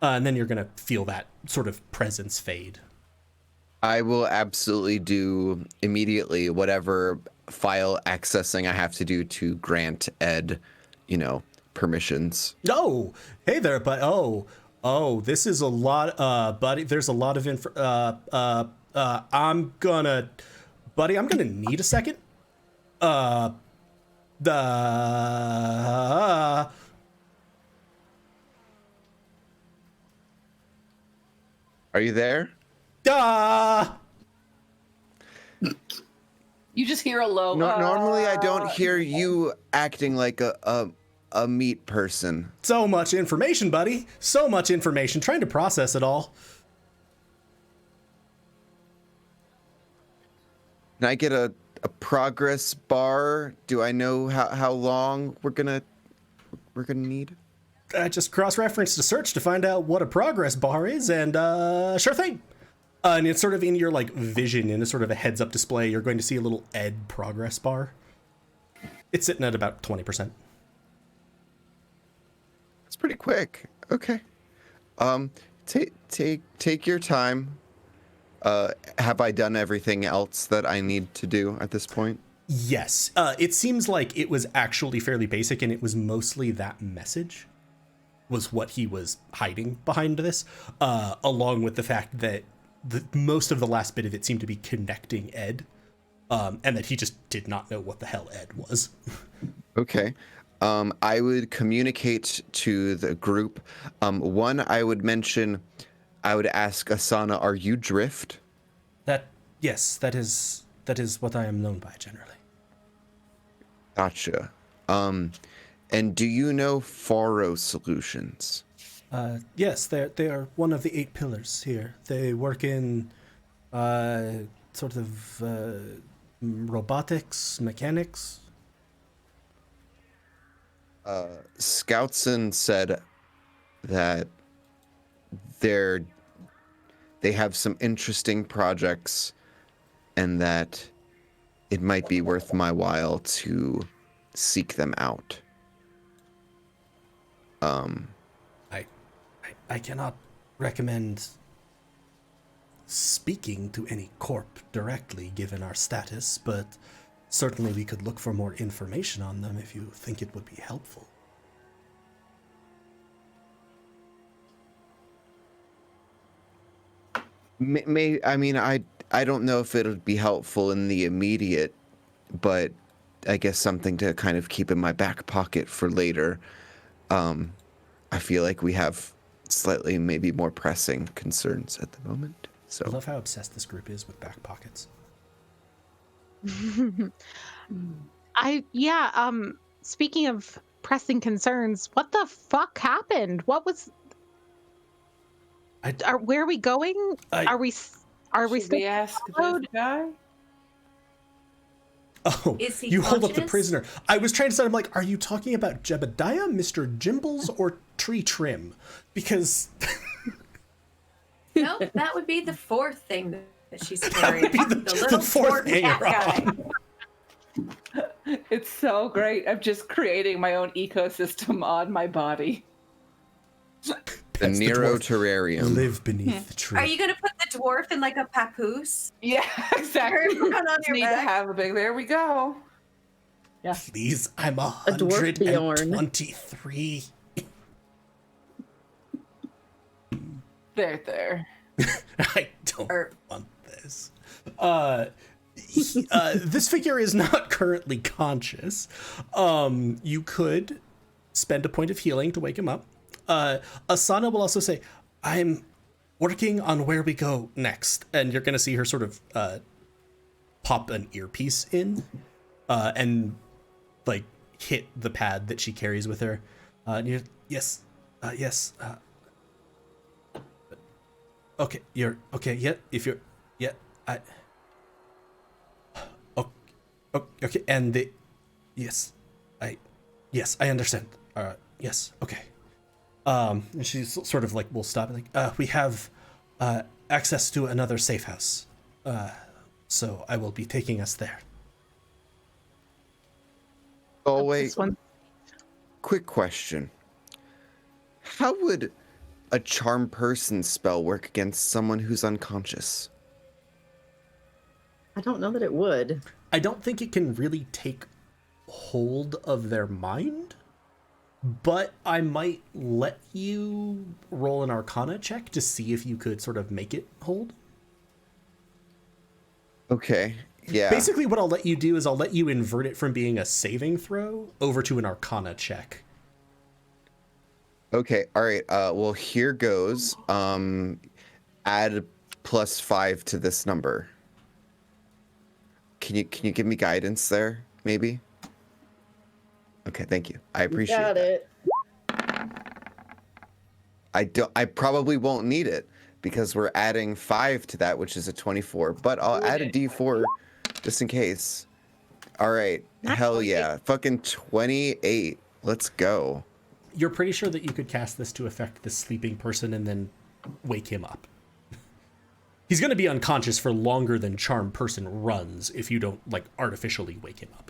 And then you're gonna feel that sort of presence fade. I will absolutely do immediately whatever file accessing I have to do to grant Ed, permissions. Oh, hey there, but this is a lot, buddy. There's a lot of I'm gonna need a second. Are you there? You just hear a low. Normally, I don't hear you acting like a meat person. So much information, buddy. So much information. Trying to process it all. Can I get a progress bar? Do I know how long we're gonna need? Just cross-reference to search to find out what a progress bar is, and sure thing. And it's sort of in your vision, in a sort of a heads-up display. You're going to see a little Ed progress bar. It's sitting at about 20%. That's pretty quick. Okay. Take your time. Have I done everything else that I need to do at this point? Yes. It seems like it was actually fairly basic, and it was mostly that message was what he was hiding behind this, along with the fact that most of the last bit of it seemed to be connecting Ed, and that he just did not know what the hell Ed was. Okay. I would communicate to the group. One, I would ask Asana, are you Drift? Yes, that is what I am known by generally. Gotcha. And do you know Faro Solutions? Yes, they are one of the 8 pillars here. They work in sort of robotics, mechanics. Scoutson said that they have some interesting projects and that it might be worth my while to seek them out. I cannot recommend speaking to any corp directly given our status, but certainly we could look for more information on them if you think it would be helpful. I don't know if it'll be helpful in the immediate, but I guess something to kind of keep in my back pocket for later. I feel like we have slightly maybe more pressing concerns at the moment. So I love how obsessed this group is with back pockets. Speaking of pressing concerns, what the fuck happened? What was where are we going? Are we Should still we ask this guy? Oh, Is he you hold up the conscious? prisoner. I was trying to say, I'm like, are you talking about Jebediah, Mr. Jimbles, or Tree Trim? Because No, that would be the 4th thing that she's that carrying. would be the little 4th cat guy. Aaron. It's so great. I'm just creating my own ecosystem on my body. the That's the Nero dwarf. terrarium. Live beneath the tree. Are you gonna put the dwarf in like a papoose? Yeah, exactly. Turn around on Just your need to back. have a big. There we go. Please, I'm dwarf Bjorn. 123. There. I don't Or- want this. This figure is not currently conscious. You could spend a point of healing to wake him up. Asana will also say, I'm working on where we go next. And you're going to see her sort of pop an earpiece in and like hit the pad that she carries with her. And you're, yes. Okay, you're okay. Yeah, if you're, yeah, okay, and the, yes, I understand. Yes, okay. And she's sort of like, we'll stop. Like, we have access to another safe house, so I will be taking us there. Oh wait, this one? quick question. How would a charm person spell work against someone who's unconscious? I don't know that it would. I don't think it can really take hold of their mind, but I might let you roll an Arcana check to see if you could sort of make it hold. Okay, yeah. Basically, what I'll let you do is I'll let you invert it from being a saving throw over to an Arcana check. Okay, all right. Well, here goes. Add +5 to this number. Can you give me guidance there, maybe? Okay, thank you. I appreciate Got that. it. I probably won't need it because we're adding 5 to that, which is a 24. But I'll add a D4 just in case. All right. Hell yeah. Fucking 28. Let's go. You're pretty sure that you could cast this to affect the sleeping person and then wake him up. He's going to be unconscious for longer than charm person runs if you don't like artificially wake him up.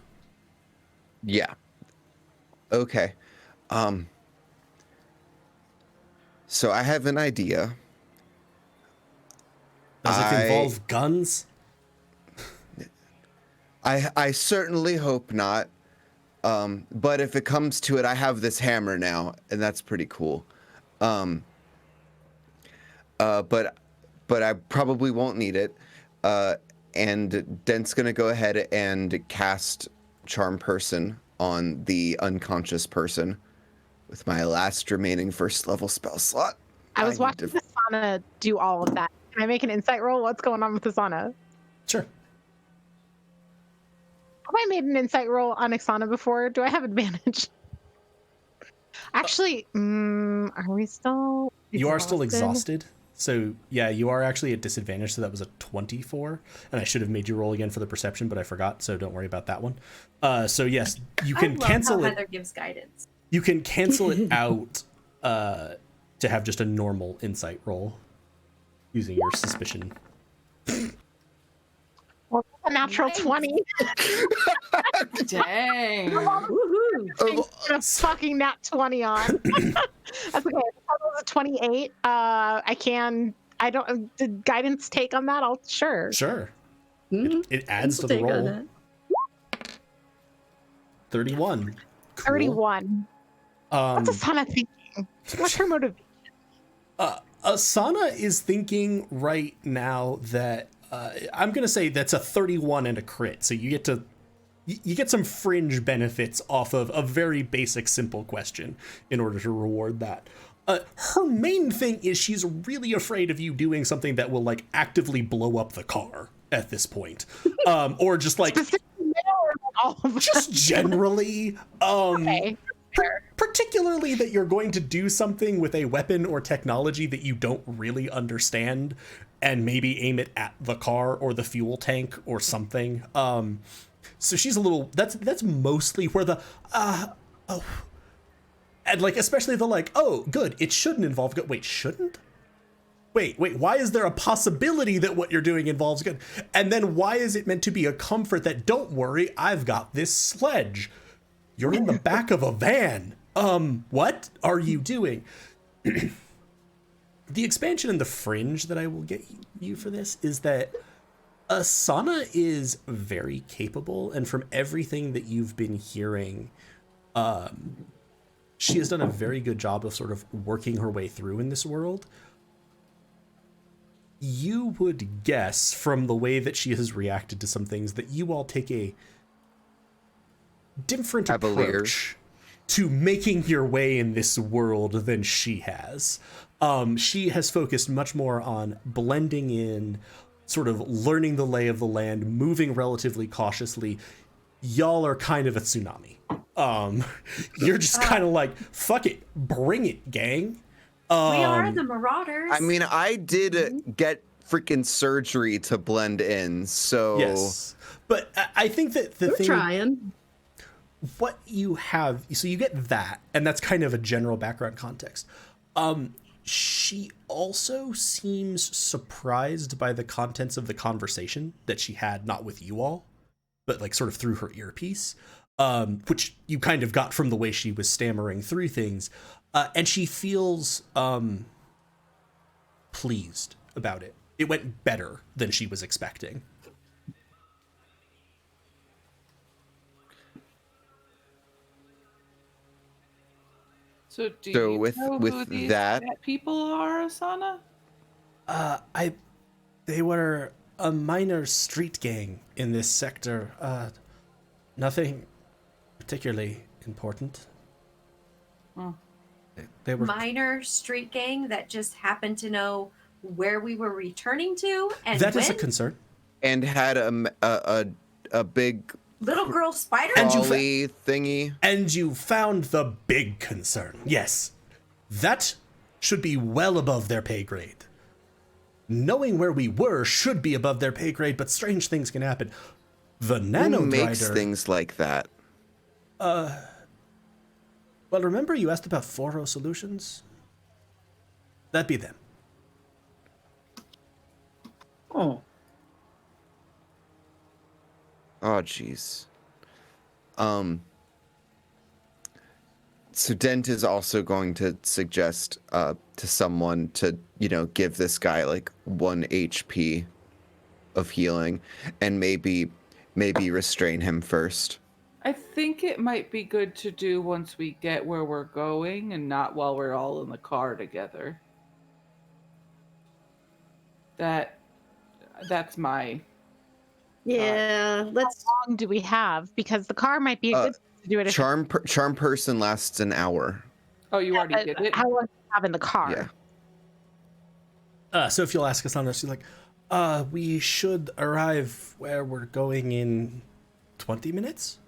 Yeah. Okay. So I have an idea. Does it involve guns? I certainly hope not. But if it comes to it, I have this hammer now, and that's pretty cool. But I probably won't need it. And Dent's gonna go ahead and cast Charm Person on the unconscious person with my last remaining first level spell slot. I was watching Asana do all of that. Can I make an insight roll? What's going on with Asana? Sure. Have I made an insight roll on Asana before? Do I have advantage? Actually, are we still? You are still exhausted. So yeah, you are actually at disadvantage. So that was a 24, and I should have made you roll again for the perception, but I forgot. So don't worry about that one. So yes, you can cancel it. Heather gives guidance. You can cancel it out to have just a normal insight roll using your suspicion. Well, a natural 20. Dang. Woohoo! A fucking nat 20 on. That's okay. That was a 28. I don't. Did guidance take on that? Sure. It adds to the Take on roll. it. 31. Cool. 31. What's Asana thinking? What's her motivation? Asana is thinking right now that I'm gonna say that's a 31 and a crit, so you get some fringe benefits off of a very basic, simple question in order to reward that. Her main thing is she's really afraid of you doing something that will like actively blow up the car at this point, or just like just generally. Okay. Particularly that you're going to do something with a weapon or technology that you don't really understand and maybe aim it at the car or the fuel tank or something. So she's a little, that's mostly where the, and like, especially the like, oh, good, it shouldn't involve good. Wait, shouldn't? Wait, why is there a possibility that what you're doing involves good? And then why is it meant to be a comfort that, don't worry, I've got this sledge. You're in the back of a van. What are you doing? The expansion and the fringe that I will get you for this is that Asana is very capable, and from everything that you've been hearing, she has done a very good job of sort of working her way through in this world. You would guess from the way that she has reacted to some things that you all take a different approach to making your way in this world than she has. She has focused much more on blending in, sort of learning the lay of the land, moving relatively cautiously. Y'all are kind of a tsunami. You're just kind of like, fuck it, bring it, gang. We are the Marauders. I mean, I did get freaking surgery to blend in, so yes. But I think that the We're thing, trying. what you have, so you get that, and that's kind of a general background context. She also seems surprised by the contents of the conversation that she had, not with you all, but like sort of through her earpiece, which you kind of got from the way she was stammering through things. And she feels pleased about it. It went better than she was expecting. So do So you with- know with who these that- cat people are, Asana? They were a minor street gang in this sector. Nothing particularly important. They were minor street gang that just happened to know where we were returning to, and that is a when? concern. and had a big Little girl spider. And you trolley thingy. And you found the big concern. Yes, that should be well above their pay grade. Knowing where we were should be above their pay grade, but strange things can happen. The nano Who makes Drider- things like that? Well, remember you asked about Foro Solutions? That'd be them. Oh. Oh, jeez. So Dent is also going to suggest to someone to, give this guy like 1 HP of healing and maybe restrain him first. I think it might be good to do once we get where we're going and not while we're all in the car together. That's my let's. How long do we have? Because the car might be a good to do it. Charm person lasts an hour. Oh, you already did it? How long do we have in the car? Yeah. So if you'll ask us on this, you're like, we should arrive where we're going in 20 minutes?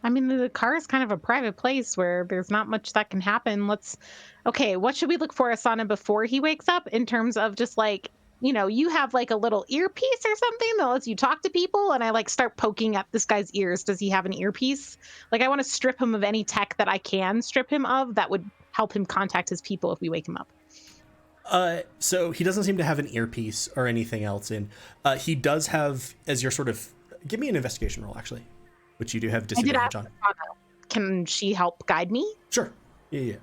I mean, the car is kind of a private place where there's not much that can happen. Okay, what should we look for Asana before he wakes up in terms of just like, you have like a little earpiece or something that lets you talk to people, and I like start poking at this guy's ears. Does he have an earpiece? Like, I want to strip him of any tech that I can strip him of that would help him contact his people if we wake him up. So he doesn't seem to have an earpiece or anything else in. He does have, as your sort of, give me an investigation roll, actually, which you do have disadvantage on. Can she help guide me? Sure. Yeah.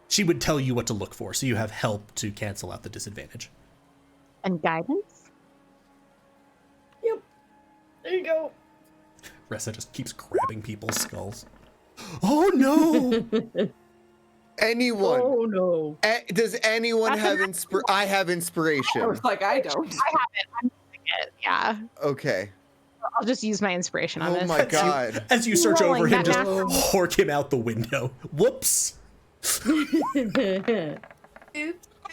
She would tell you what to look for, so you have help to cancel out the disadvantage. And guidance? Yep. There you go. Ressa just keeps grabbing people's skulls. Oh no! Anyone? Oh no! Does anyone have I have inspiration. I was like, I don't. I have it. I'm using it. Yeah. Okay. I'll just use my inspiration on this. Oh my god. As you search over Rolling him, that just natural. hork him out the window. Whoops! Oops.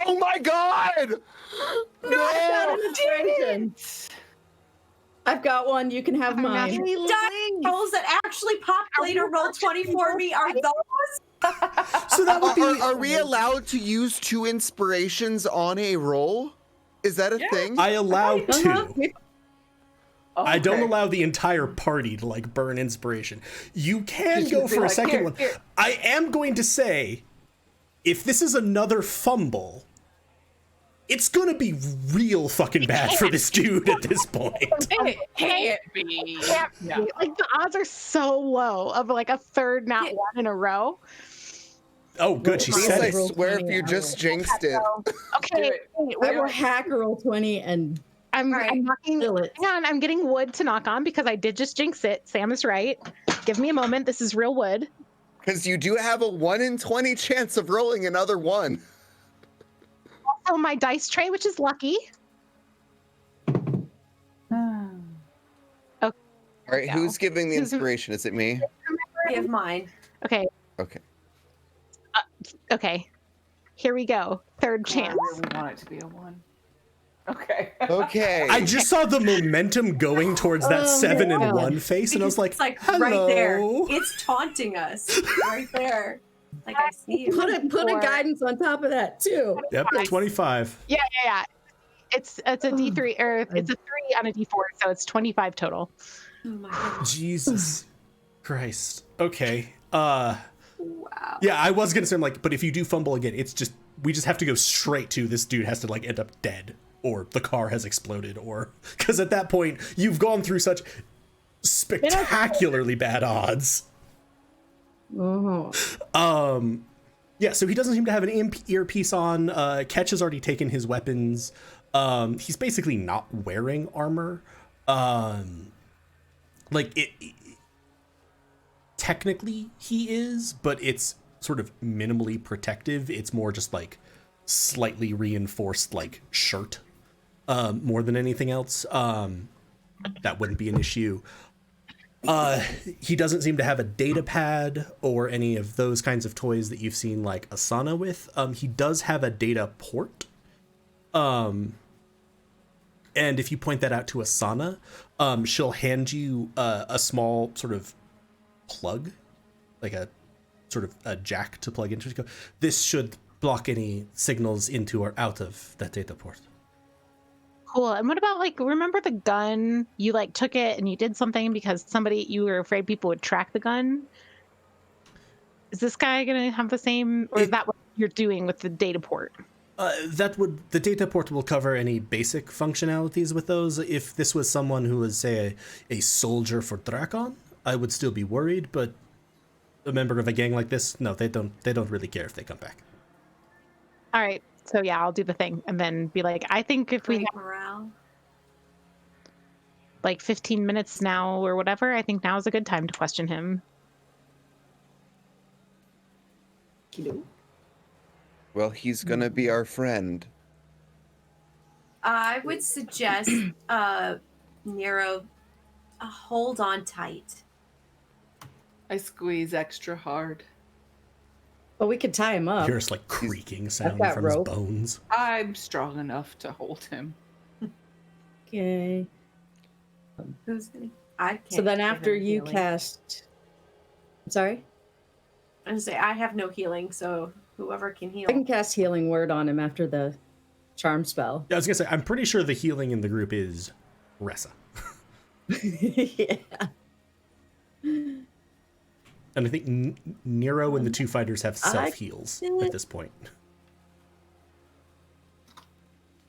Oh my god! No! I've got one. You can have mine. Any die rolls that actually populate or roll 20 for me are those? So that would be. Are we allowed to use 2 inspirations on a roll? Is that a thing? I allow 2. I don't Okay. allow the entire party to like burn inspiration. You can Just go be for a like, second "Here, one. here." I am going to say, if this is another fumble, it's gonna be real fucking bad for this dude at this point. It can't be. Yeah. Like, the odds are so low of like a third not one in a row. Oh, good, she Please, said I it. swear if you just jinxed it. Okay, it. wait, I will hack roll 20 and I'm knocking. kill it. Hang on, I'm getting wood to knock on because I did just jinx it. Sam is right. Give me a moment. This is real wood. Because you do have a 1 in 20 chance of rolling another 1. Also, my dice tray, which is lucky. All right, No. who's giving the inspiration? Is it me? Give mine. Okay, Okay. okay. Here we go. Third I chance. really want it to be a 1. Okay. Okay. I just saw the momentum going towards that Oh, 7 and God. 1 face, and I was like, It's like hello. right there. It's taunting us right there. Like I see you. Put a guidance on top of that too. Yep, 25. Yeah. It's a D3 or it's a 3 on a D4, so it's 25 total. Oh my goodness. Jesus Christ. Okay. Wow. Yeah, I was gonna say, I'm like, but if you do fumble again, we just have to go straight to this dude has to like end up dead, or the car has exploded, or because at that point you've gone through such spectacularly bad odds. Oh. Yeah, so he doesn't seem to have an earpiece on. Ketch has already taken his weapons. He's basically not wearing armor. Technically he is, but it's sort of minimally protective. It's more just like slightly reinforced like shirt, more than anything else. That wouldn't be an issue. He doesn't seem to have a data pad or any of those kinds of toys that you've seen like Asana with. He does have a data port. And if you point that out to Asana, she'll hand you a small sort of plug, like a sort of a jack to plug into. This should block any signals into or out of that data port. Cool. And what about like, remember the gun? You like took it and you did something because you were afraid people would track the gun. Is this guy gonna have the same, or is that what you're doing with the data port? The data port will cover any basic functionalities with those. If this was someone who was, say, a soldier for Drakon, I would still be worried, but a member of a gang like this, no, they don't really care if they come back. All right. So yeah, I'll do the thing and then be like, I think if we Great have morale. like 15 minutes now or whatever, I think now is a good time to question him. Well, he's gonna be our friend. I would suggest, Nero, hold on tight. I squeeze extra hard. Well, we could tie him up. Here's like creaking sound got from rope. his bones. I'm strong enough to hold him. Okay. Who's gonna? I can't. So then give after him you healing. cast... Sorry? I'm gonna say I have no healing, so whoever can heal. I can cast Healing Word on him after the charm spell. Yeah, I was gonna say, I'm pretty sure the healing in the group is Ressa. Yeah. And I think Nero and the two fighters have self-heals at this point.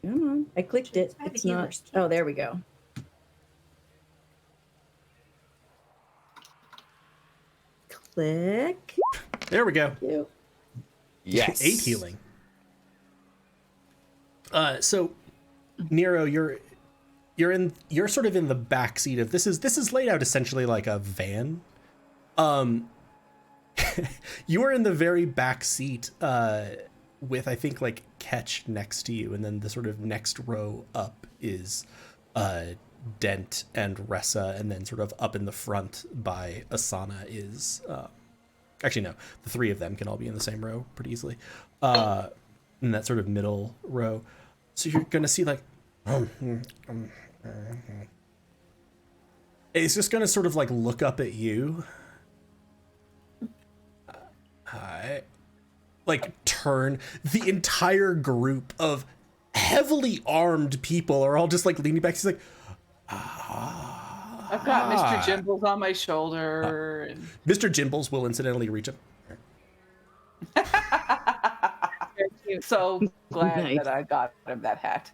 Come on. I clicked it. Try the It's not... healer's kit. Oh, there we go. Click. There we go. Ew. Yes. 8 healing. So Nero, you're sort of in the back seat of this is laid out essentially like a van. You are in the very back seat with, I think, like Ketch next to you, and then the sort of next row up is Dent and Ressa, and then sort of up in the front by Asana is actually no, the three of them can all be in the same row pretty easily. In that sort of middle row. So you're gonna see like it's just gonna sort of like look up at you. Hi. Like turn. The entire group of heavily armed people are all just like leaning back. He's like, I've got Mr. Jimbles on my shoulder. And... Mr. Jimbles will incidentally reach him. So glad Nice. that I got him that hat.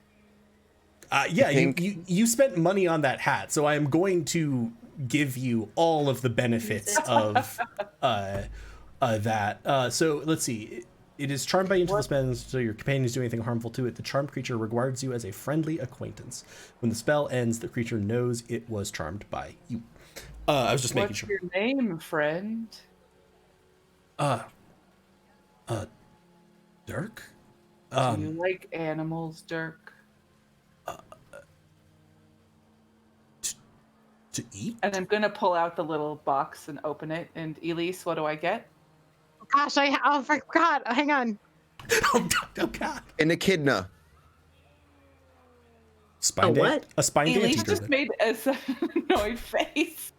Yeah, think- you spent money on that hat, so I am going to give you all of the benefits of that. So let's see. It is charmed by you until the spell ends, so your companions do anything harmful to it. The charmed creature regards you as a friendly acquaintance. When the spell ends, the creature knows it was charmed by you. I was just making What's sure. your name, friend? Dirk? Do you like animals, Dirk? To eat? And I'm gonna pull out the little box and open it. And Elise, what do I get? Gosh, I forgot. Hang on. Oh God. An echidna. Spine A what? A spine Elise dancing just made a annoyed face.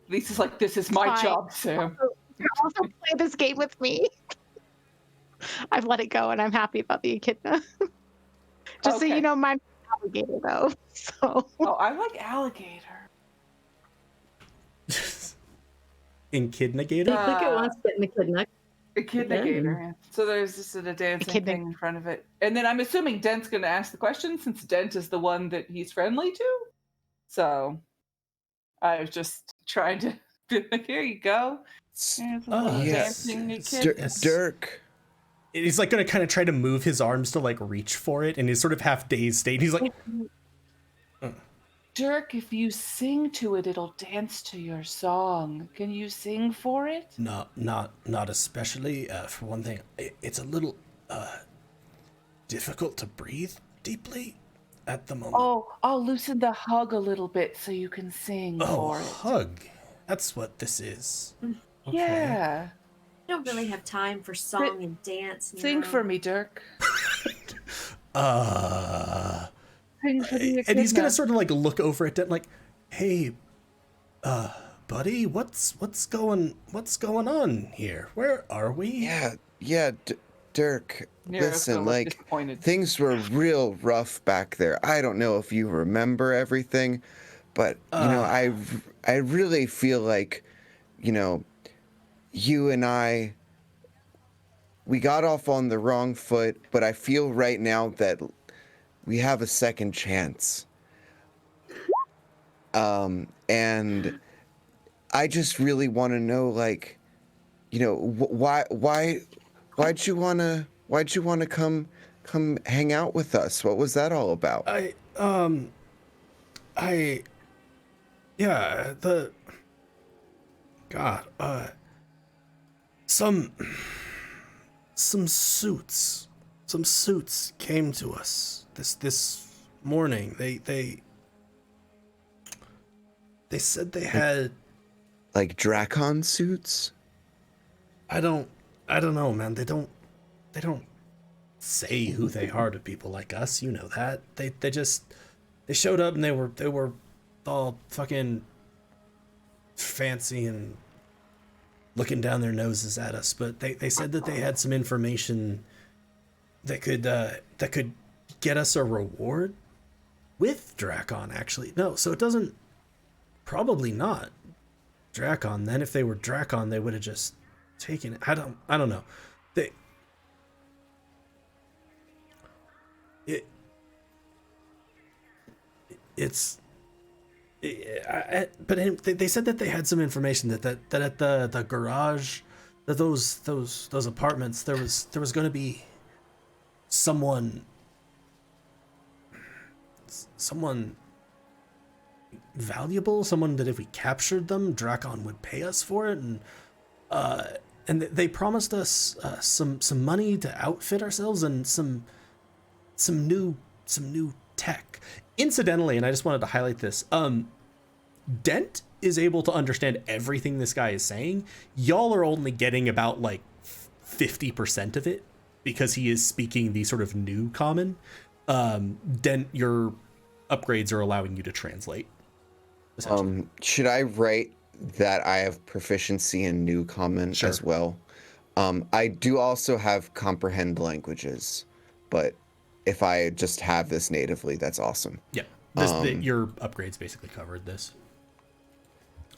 Elise is like, "This is my Fine. job, Sam." You can also play this game with me. I've let it go, and I'm happy about the echidna. Just so Okay. you know, mine's alligator though. So Oh, I like alligator. Echidna gator? I think it wants to get in the kidney. Echidna Yeah. gator. So there's just a dancing Echidna. thing in front of it. And then I'm assuming Dent's going to ask the question since Dent is the one that he's friendly to. So I was just trying to be like, here you go. Here's a little yes. dancing It's echidna. Dirk. He's like gonna kind of try to move his arms to like reach for it, and he's sort of half dazed state. He's like, Dirk, if you sing to it, it'll dance to your song. Can you sing for it? not especially. For one thing, it's a little difficult to breathe deeply at the moment. Oh, I'll loosen the hug a little bit so you can sing for it. Hug. That's what this is. Okay. Yeah. I don't really have time for song and dance. Sing Nero. for me, Dirk. Sing for the And he's gonna echidna. sort of like look over at Dent, like, "Hey, buddy, what's going on here? Where are we?" Yeah, Dirk. Nero's Listen, gonna look like disappointed. things were real rough back there. I don't know if you remember everything, but you know, I really feel like, you know, you and I, we got off on the wrong foot, but I feel right now that we have a second chance. And I just really want to know, like, you know, why'd you wanna come hang out with us? What was that all about? Yeah, some suits came to us this morning. They said they had like Dracon suits. I don't know, man. They don't say who they are to people like us. You know that. They showed up and they were all fucking fancy and looking down their noses at us, but they said that they had some information that could get us a reward with Dracon, actually. No, so it doesn't, probably not Dracon. Then if they were Dracon, they would have just taken it. I don't know. But they said that they had some information that at the garage, that those apartments, there was going to be someone valuable, someone that if we captured them, Dracon would pay us for it, and they promised us some money to outfit ourselves and some new tech. Incidentally, and I just wanted to highlight this, Dent is able to understand everything this guy is saying. Y'all are only getting about like 50% of it because he is speaking the sort of new common. Dent, your upgrades are allowing you to translate. Should I write that I have proficiency in new common as well? I do also have comprehend languages, but if I just have this natively, that's awesome. Yeah, your upgrades basically covered this.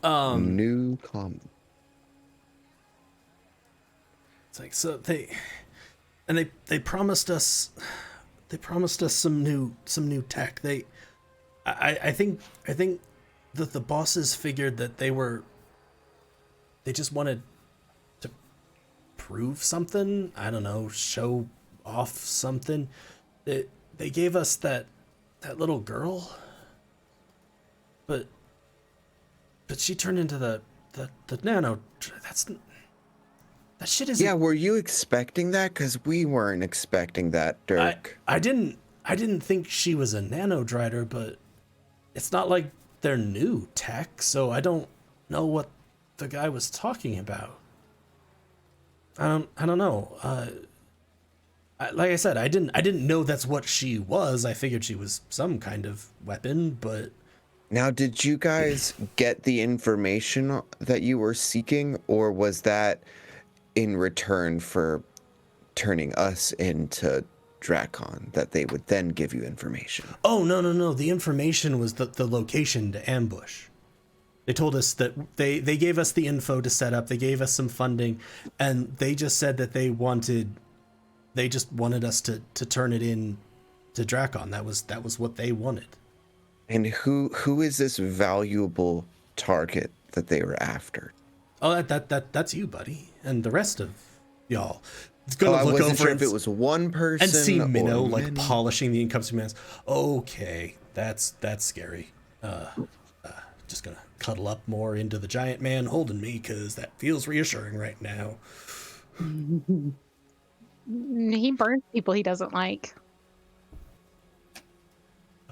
New common. It's like, so they promised us some new tech. I think that the bosses figured that they just wanted to prove something. I don't know, show off something. They gave us that little girl, but she turned into the nano. That shit is. Yeah, were you expecting that? Because we weren't expecting that, Dirk. I didn't think she was a nanodrider, but it's not like they're new tech, so I don't know what the guy was talking about. I don't know. Like I said, I didn't know that's what she was. I figured she was some kind of weapon, but... Now, did you guys get the information that you were seeking, or was that in return for turning us into Dracon, that they would then give you information? Oh, no. The information was the location to ambush. They told us that they gave us the info to set up, they gave us some funding, and they just said that they just wanted us to turn it in to Dracon. That was what they wanted. And who is this valuable target that they were after? Oh, that's you, buddy, and the rest of y'all. It's gonna I look wasn't over sure if it was one person and see Minnow like many. polishing the incoming mask. Okay, that's scary. Just gonna cuddle up more into the giant man holding me, because that feels reassuring right now. He burns people he doesn't like.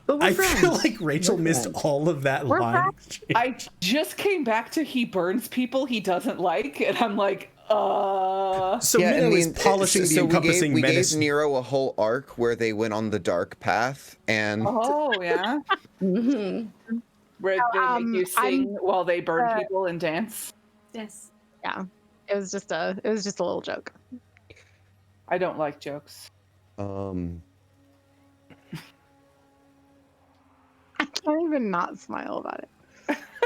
But we're I friends. feel like Rachel We're missed friends. all of that We're line. I just came back to he burns people he doesn't like, and I'm like, So Yeah, Minnow is polishing the encompassing we gave medicine. Nero a whole arc where they went on the dark path, and oh yeah, Mhm. where they make you sing while they burn uh, people and dance. Yes. Yeah, it was just a little joke. I don't like jokes. I can't even not smile about it.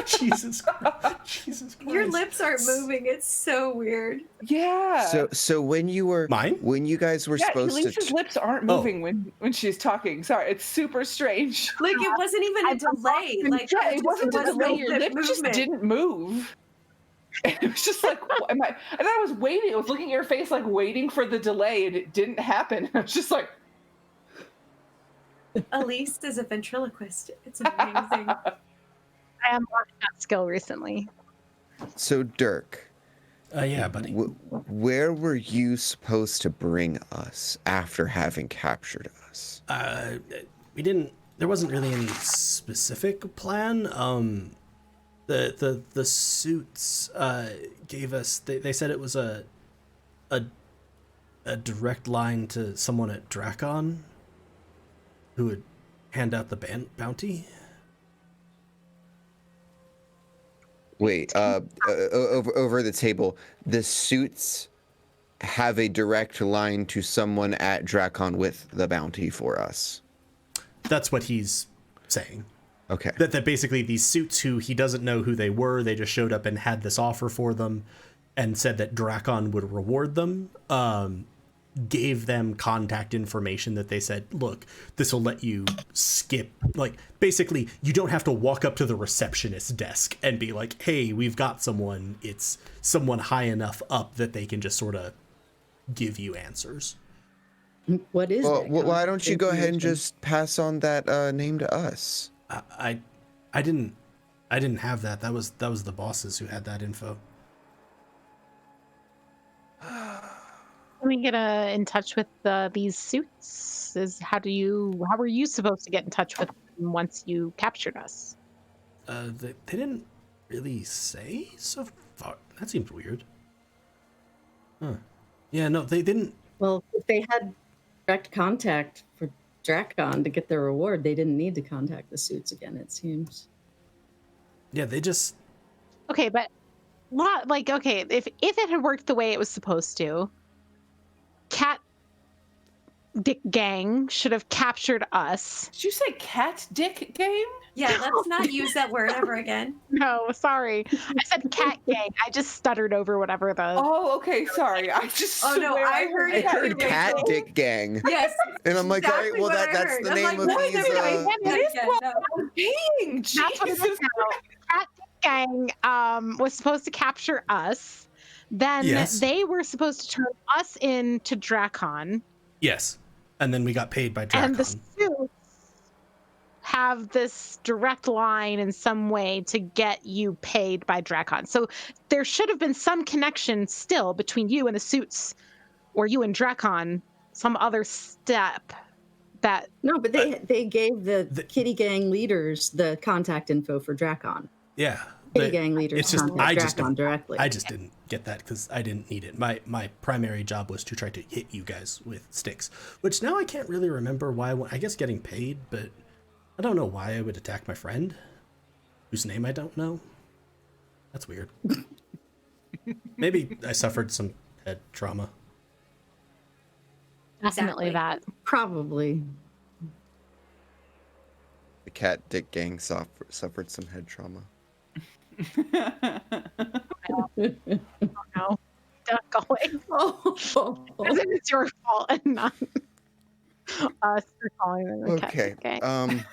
Jesus Christ. Your lips aren't moving. It's so weird. Yeah. so when you were Mine? when you guys were yeah, supposed Elisa's to lips aren't moving when she's talking. Sorry, it's super strange. Like it wasn't even a delay. Like Yeah, it just wasn't a was delay. no Your lip lip just movement. didn't move. And it was just like, what am I? And I was waiting. I was looking at your face, like waiting for the delay, and it didn't happen. I was just like, Elise is a ventriloquist. It's amazing. I unlocked that skill recently. So, Dirk, Yeah, buddy. where were you supposed to bring us after having captured us? We didn't. There wasn't really any specific plan. The suits gave us. They said it was a direct line to someone at Drakon who would hand out the bounty. Wait, over the table, the suits have a direct line to someone at Drakon with the bounty for us. That's what he's saying. Okay. That basically these suits who he doesn't know who they were, they just showed up and had this offer for them and said that Drakon would reward them, gave them contact information that they said, look, this will let you skip. Like, basically, you don't have to walk up to the receptionist desk and be like, hey, we've got someone. It's someone high enough up that they can just sort of give you answers. What is Well, that why don't you go ahead and information? just pass on that name to us? I didn't have that. That was the bosses who had that info. Can we get in touch with these suits? How were you supposed to get in touch with them once you captured us? They didn't really say so far. That seems weird. Huh. Yeah, no, they didn't. Well, if they had direct contact for Drakon to get their reward, they didn't need to contact the suits again, it seems. Yeah, they just. Okay, but if it had worked the way it was supposed to, Cat Dick Gang should have captured us. did you say cat dick game? Yeah, let's not use that word ever again. No, sorry. I said Cat Gang. I just stuttered over whatever the. Oh, okay. Sorry. I just. Oh, no, swear I heard I Yeah, heard you're Cat right. Dick Gang. Yes. And I'm like, exactly all right, well, what I that's heard. the I'm name like, of what? these. Never again, no. Dang, That's what it is Jesus. now. Cat Dick Gang was supposed to capture us. Then Yes. they were supposed to turn us in to Drakon. Yes. And then we got paid by Drakon. And the suits have this direct line in some way to get you paid by Drakon. So there should have been some connection still between you and the suits, or you and Drakon, some other step that. No, but they gave the Kitty Gang leaders the contact info for Drakon. Yeah. Kitty but Gang leaders it's just contact I just Drakon don't, directly. I just didn't get that because I didn't need it. My primary job was to try to hit you guys with sticks, which now I can't really remember why. I guess getting paid, but I don't know why I would attack my friend, whose name I don't know. That's weird. Maybe I suffered some head trauma. Definitely that. Probably. The Cat Dick Gang suffered some head trauma. No. Duck going. Oh. It's your fault and not us for calling them the Cat Okay. Dick Gang.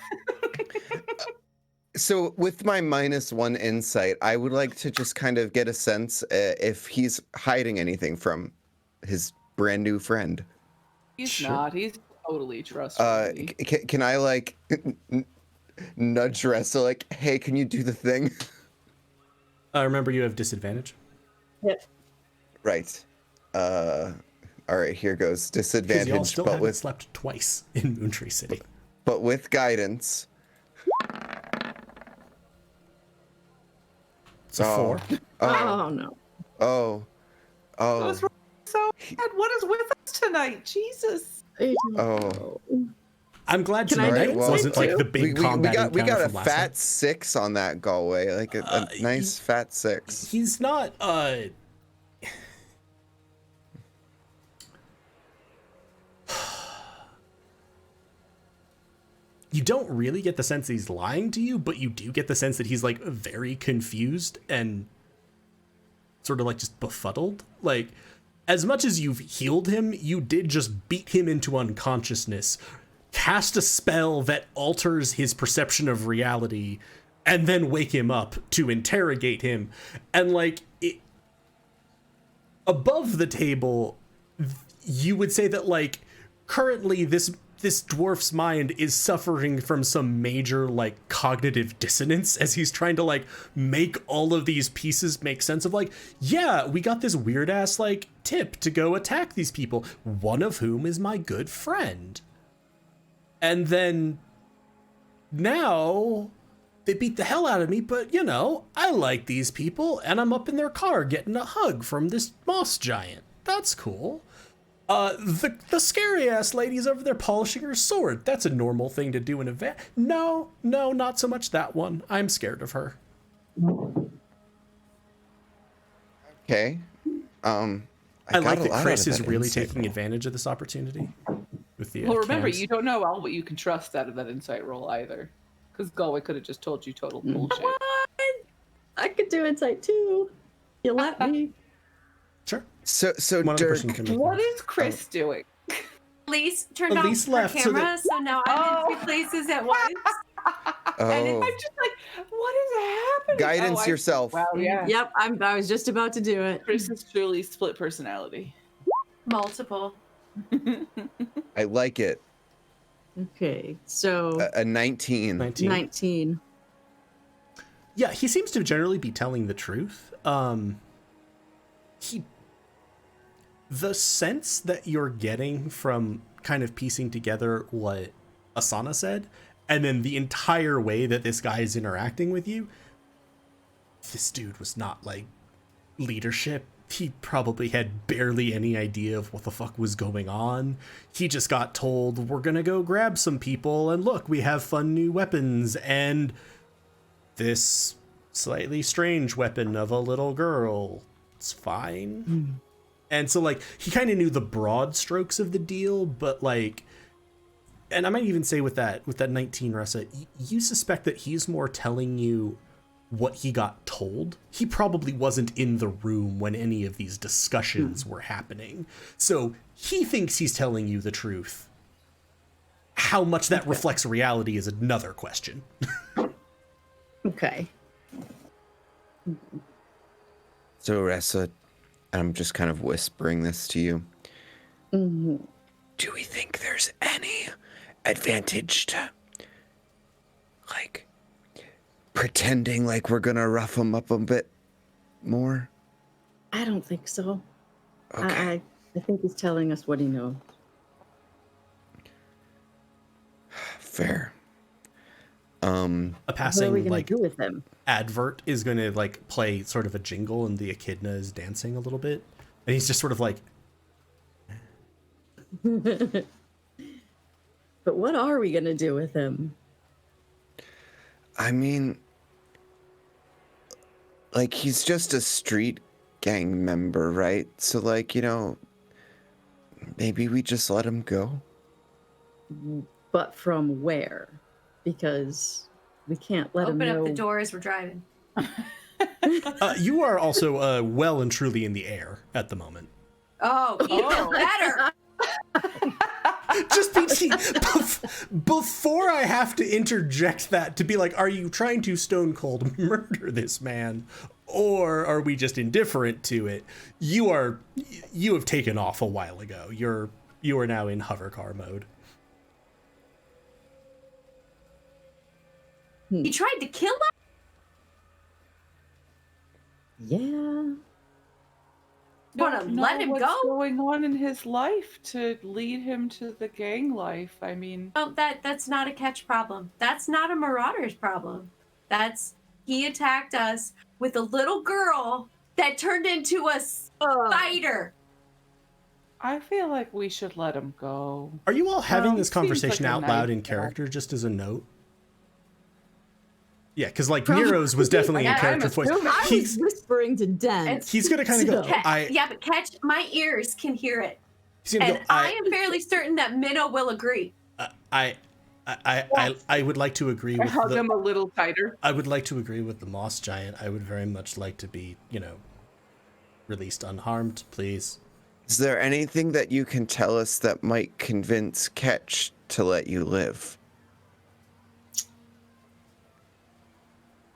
So with my -1 insight, I would like to just kind of get a sense if he's hiding anything from his brand new friend. He's Sure. not. He's totally trustworthy. Can I like nudge Ressa like, hey, can you do the thing? Remember, you have disadvantage. Yep. Right. All right, here goes Because y'all disadvantage, still but haven't with slept twice in Moontree City. guidance. It's a 4. Oh, no. Oh. That was so bad. What is with us tonight? Jesus. Oh. I'm glad Can I tonight do it wasn't like too? the big combat we got encounter a from last fat time. 6 on that Galway, like a nice fat 6. He's not you don't really get the sense that he's lying to you, but you do get the sense that he's like very confused and sort of like just befuddled. Like, as much as you've healed him, you did just beat him into unconsciousness, cast a spell that alters his perception of reality, and then wake him up to interrogate him. And like above the table, you would say that like currently this dwarf's mind is suffering from some major like cognitive dissonance as he's trying to like make all of these pieces make sense of like, yeah, we got this weird ass like tip to go attack these people, one of whom is my good friend. And then now they beat the hell out of me, but you know, I like these people and I'm up in their car getting a hug from this moss giant. That's cool. The scary ass lady's over there polishing her sword. That's a normal thing to do in a van. No, not so much that one. I'm scared of her. Okay. I like that Chris is really taking advantage of this opportunity. With the well, remember, cams. you don't know all what you can trust out of that insight roll either. Because Galway could have just told you total bullshit. I could do insight too. You let me. Sure. So One other Dirk, person can make What that. is Chris doing? Elise turned Elise off her left, so camera, so now I'm in two places at once. And oh, I'm just like, what is happening? guidance I- yourself. Wow, yeah. Yep, I was just about to do it. Chris is truly split personality. Multiple. I like it. Okay, so A 19. 19. Yeah, he seems to generally be telling the truth. The sense that you're getting from kind of piecing together what Asana said, and then the entire way that this guy is interacting with you, this dude was not like leadership. He probably had barely any idea of what the fuck was going on. He just got told, we're gonna go grab some people, and look, we have fun new weapons, and this slightly strange weapon of a little girl. It's fine. And so like he kind of knew the broad strokes of the deal, but like, and I might even say with that 19 Ressa, you suspect that he's more telling you what he got told. He probably wasn't in the room when any of these discussions were happening. So he thinks he's telling you the truth. How much that reflects reality is another question. Okay. So Ressa, I'm just kind of whispering this to you. Mm-hmm. Do we think there's any advantage to, like, pretending like we're gonna rough him up a bit more? I don't think so. Okay. I think he's telling us what he knows. Fair. A What are we passing gonna like do with him? advert is going to like play sort of a jingle, and the echidna is dancing a little bit, and he's just sort of like, But what are we gonna do with him? I mean, like, he's just a street gang member, right? So, like, you know, maybe we just let him go? But from where? Because we can't let him Open know. up the door as we're driving. you are also well and truly in the air at the moment. Oh, even better. Just before I have to interject that to be like, are you trying to stone cold murder this man, or are we just indifferent to it? You have taken off a while ago. You are now in hover car mode. He tried to kill us? Yeah. Want to let him what's go? going on in his life to lead him to the gang life? I mean, Oh, that's not a catch problem. That's not a marauder's problem. That's he attacked us with a little girl that turned into a spider. I feel like we should let him go. Are you all having Well, this seems conversation like a out loud nice in guy. character, just as a note? Yeah, because like Nero's was definitely in Yeah, character I'm voice. assuming. I was whispering to Dent. He's gonna kind of go. So- Yeah, but catch my ears can hear it. He's gonna And go. I am fairly certain that Minnow will agree. I would like to agree I with hug him a little tighter. I would like to agree with the moss giant. I would very much like to be, released unharmed, please. Is there anything that you can tell us that might convince Ketch to let you live?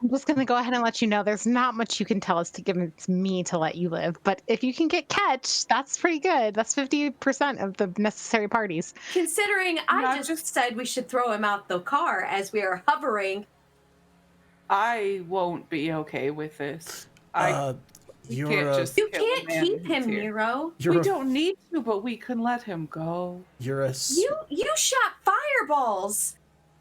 I'm just going to go ahead and let you know there's not much you can tell us to give me to let you live. But if you can get catch, that's pretty good. That's 50% of the necessary parties. Considering I just said we should throw him out the car as we are hovering. I won't be okay with this. You can't keep him, Nero. We don't need to, but we can let him go. You shot fireballs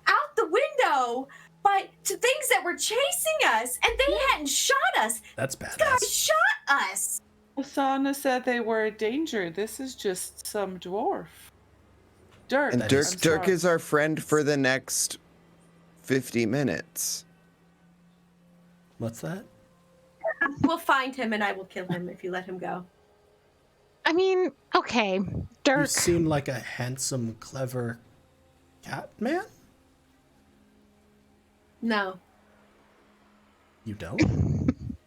out the window, but to things that were chasing us, and they hadn't shot us. That's badass. Guys shot us. Asana said they were a danger. This is just some dwarf. Dirk. And Dirk is our friend for the next 50 minutes. What's that? We'll find him and I will kill him if you let him go. I mean, okay, Dirk. You seem like a handsome, clever cat man? No. You don't?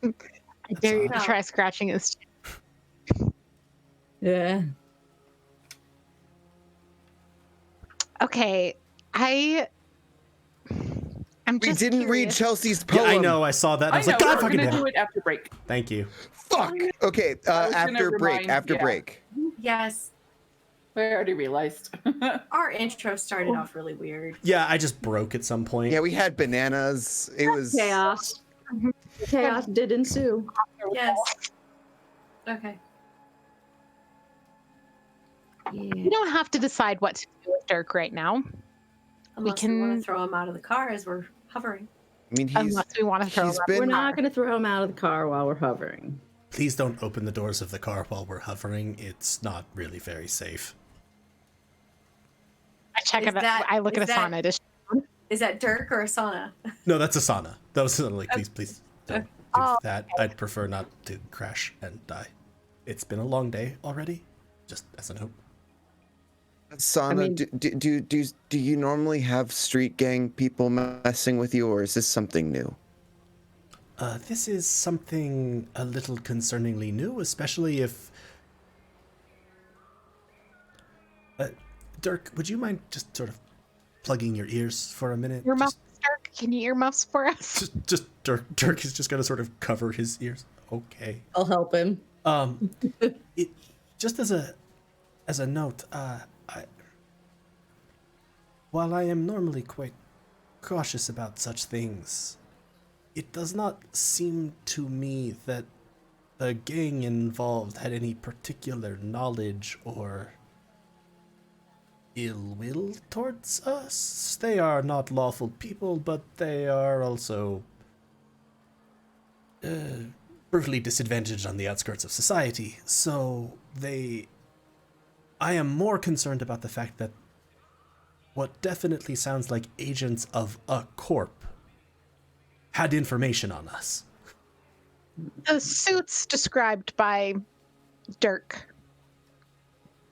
I dare you to try scratching his chin. Yeah. Okay, I'm just We didn't read curious. Chelsea's poem. Yeah, I know, I saw that. I was like, God fucking damn do it. it after break. Thank you. Fuck! Okay, after break. Yes. I already realized. Our intro started off really weird. Yeah, I just broke at some point. Yeah, we had bananas. It was... Chaos. Chaos did ensue. Yes. Okay. We don't have to decide what to do with Dirk right now. Unless we want to throw him out of the car as we're hovering. I mean, unless we want to throw him out. We're not going to throw him out of the car while we're hovering. Please don't open the doors of the car while we're hovering. It's not really very safe. I check it. I look at Asana. Is that Dirk or Asana? No, that's Asana. That was like, please don't do that. Okay. I'd prefer not to crash and die. It's been a long day already, just as a note. Sana, do you normally have street gang people messing with you, or is this something new? This is something a little concerningly new, especially if... Dirk, would you mind just sort of plugging your ears for a minute? Earmuffs, Dirk? Can you earmuffs for us? Just Dirk is just going to sort of cover his ears. Okay. I'll help him. It just as a note, while I am normally quite cautious about such things, it does not seem to me that the gang involved had any particular knowledge or ill will towards us. They are not lawful people, but they are also brutally disadvantaged on the outskirts of society. So I am more concerned about the fact that what definitely sounds like agents of a corp had information on us. The suits described by Dirk.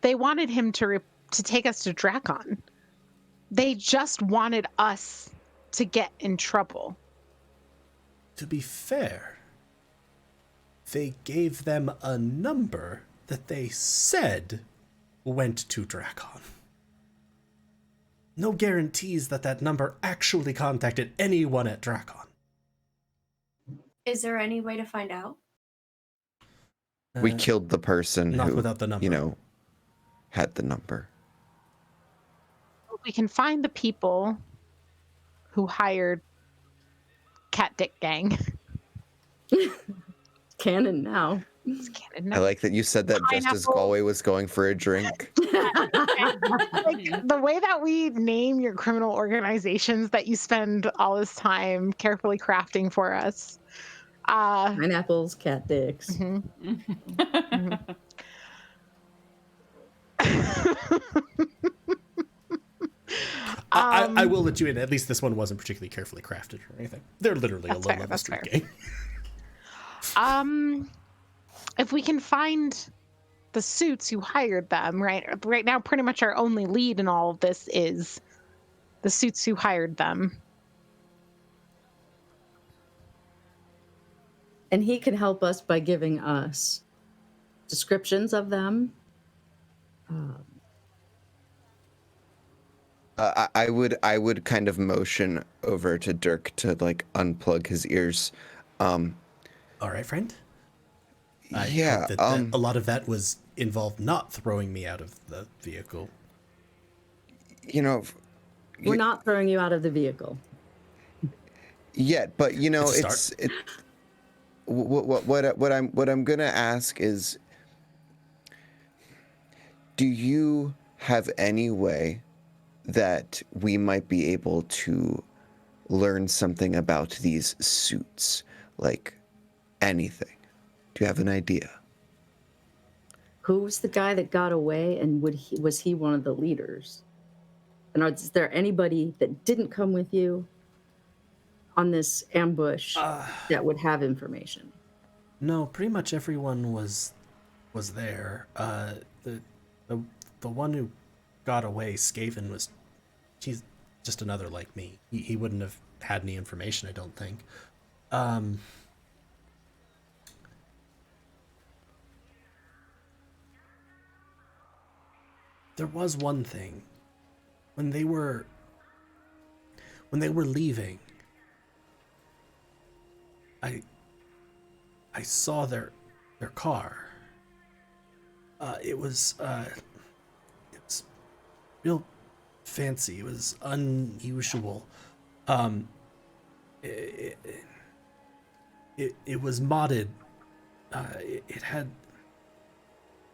They wanted him to take us to Drakon. They just wanted us to get in trouble. To be fair, they gave them a number that they said went to Drakon. No guarantees that that number actually contacted anyone at Drakon. Is there any way to find out? We killed the person not who, without the number. Had the number. We can find the people who hired Cat Dick Gang. Canon now. It's canon now. I like that you said that just as Galway was going for a drink. Like, the way that we name your criminal organizations that you spend all this time carefully crafting for us. Pineapples, cat dicks. I will let you in. At least this one wasn't particularly carefully crafted or anything. They're literally a low-level street gang. If we can find the suits who hired them, right now pretty much our only lead in all of this is the suits who hired them. And he can help us by giving us descriptions of them. I would kind of motion over to Dirk to like unplug his ears. All right, friend. I Yeah. hope that a lot of that was involved not throwing me out of the vehicle. You know, We're not throwing you out of the vehicle. yet, but you know, It's a what I'm gonna ask is, do you have any way that we might be able to learn something about these suits, like anything? Do you have an idea? Who was the guy that got away, and was he one of the leaders? And is there anybody that didn't come with you on this ambush that would have information? No, pretty much everyone was there. The one who got away, Skaven, she's just another like me. He wouldn't have had any information, I don't think. There was one thing. When they were leaving, I saw their car. It was real fancy. It was unusual. It was modded.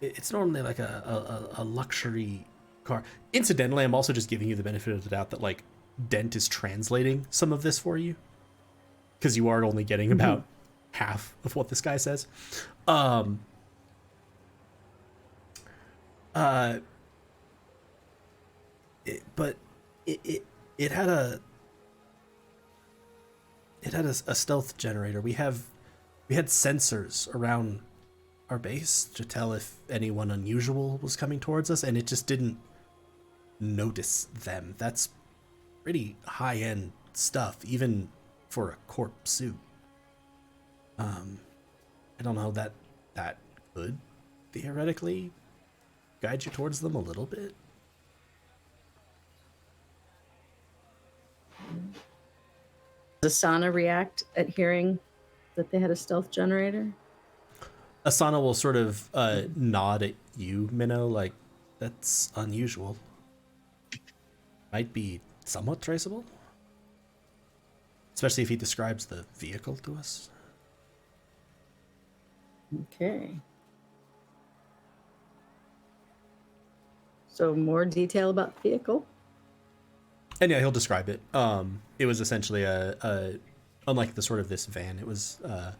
It's normally like a luxury car. Incidentally, I'm also just giving you the benefit of the doubt that like Dent is translating some of this for you, because you are only getting about half of what this guy says. It had a stealth generator. We had sensors around our base to tell if anyone unusual was coming towards us, and it just didn't notice them. That's pretty high-end stuff, even for a corp suit. I don't know, that could theoretically guide you towards them a little bit. Does Asana react at hearing that they had a stealth generator? Asana will sort of nod at you, Minnow, like, that's unusual. Might be somewhat traceable. Especially if he describes the vehicle to us. Okay. So more detail about the vehicle? And yeah, he'll describe it. It was essentially unlike the sort of this van, it was a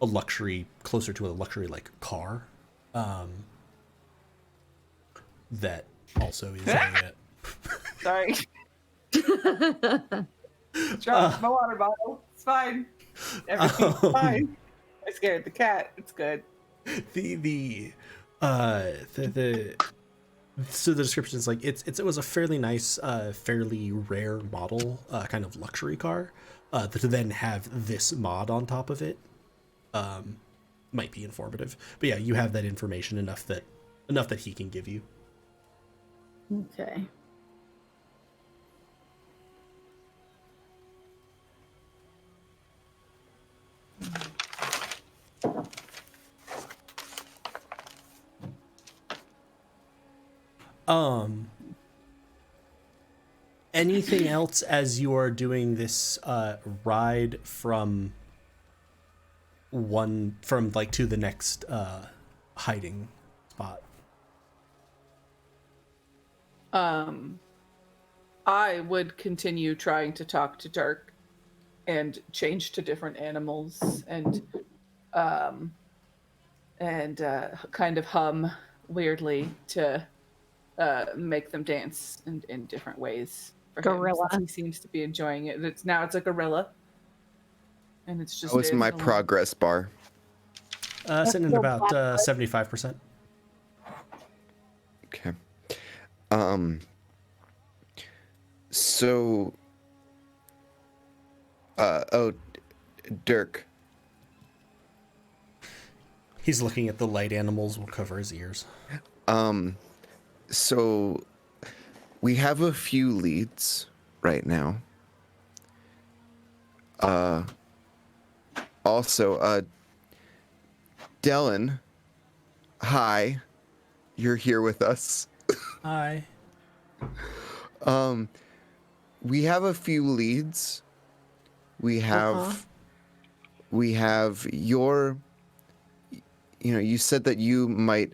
luxury, closer to a luxury like car. That also is a Sorry. Drop my water bottle. It's fine. Everything's fine. I scared the cat. It's good. So the description is like it was a fairly nice, fairly rare model, kind of luxury car. To then have this mod on top of it, might be informative. But yeah, you have that information enough that he can give you. Okay. Anything else as you are doing this ride from to the next hiding spot? I would continue trying to talk to Dirk and change to different animals and kind of hum weirdly to make them dance in different ways. Gorilla. He seems to be enjoying it. It's a gorilla, and it's just. That was my progress bar. Sitting at about 75%. Okay. So. Dirk. He's looking at the light animals. Will cover his ears. So, we have a few leads right now. Also, Dylan, hi, you're here with us. Hi. We have a few leads. We have your, you said that you might,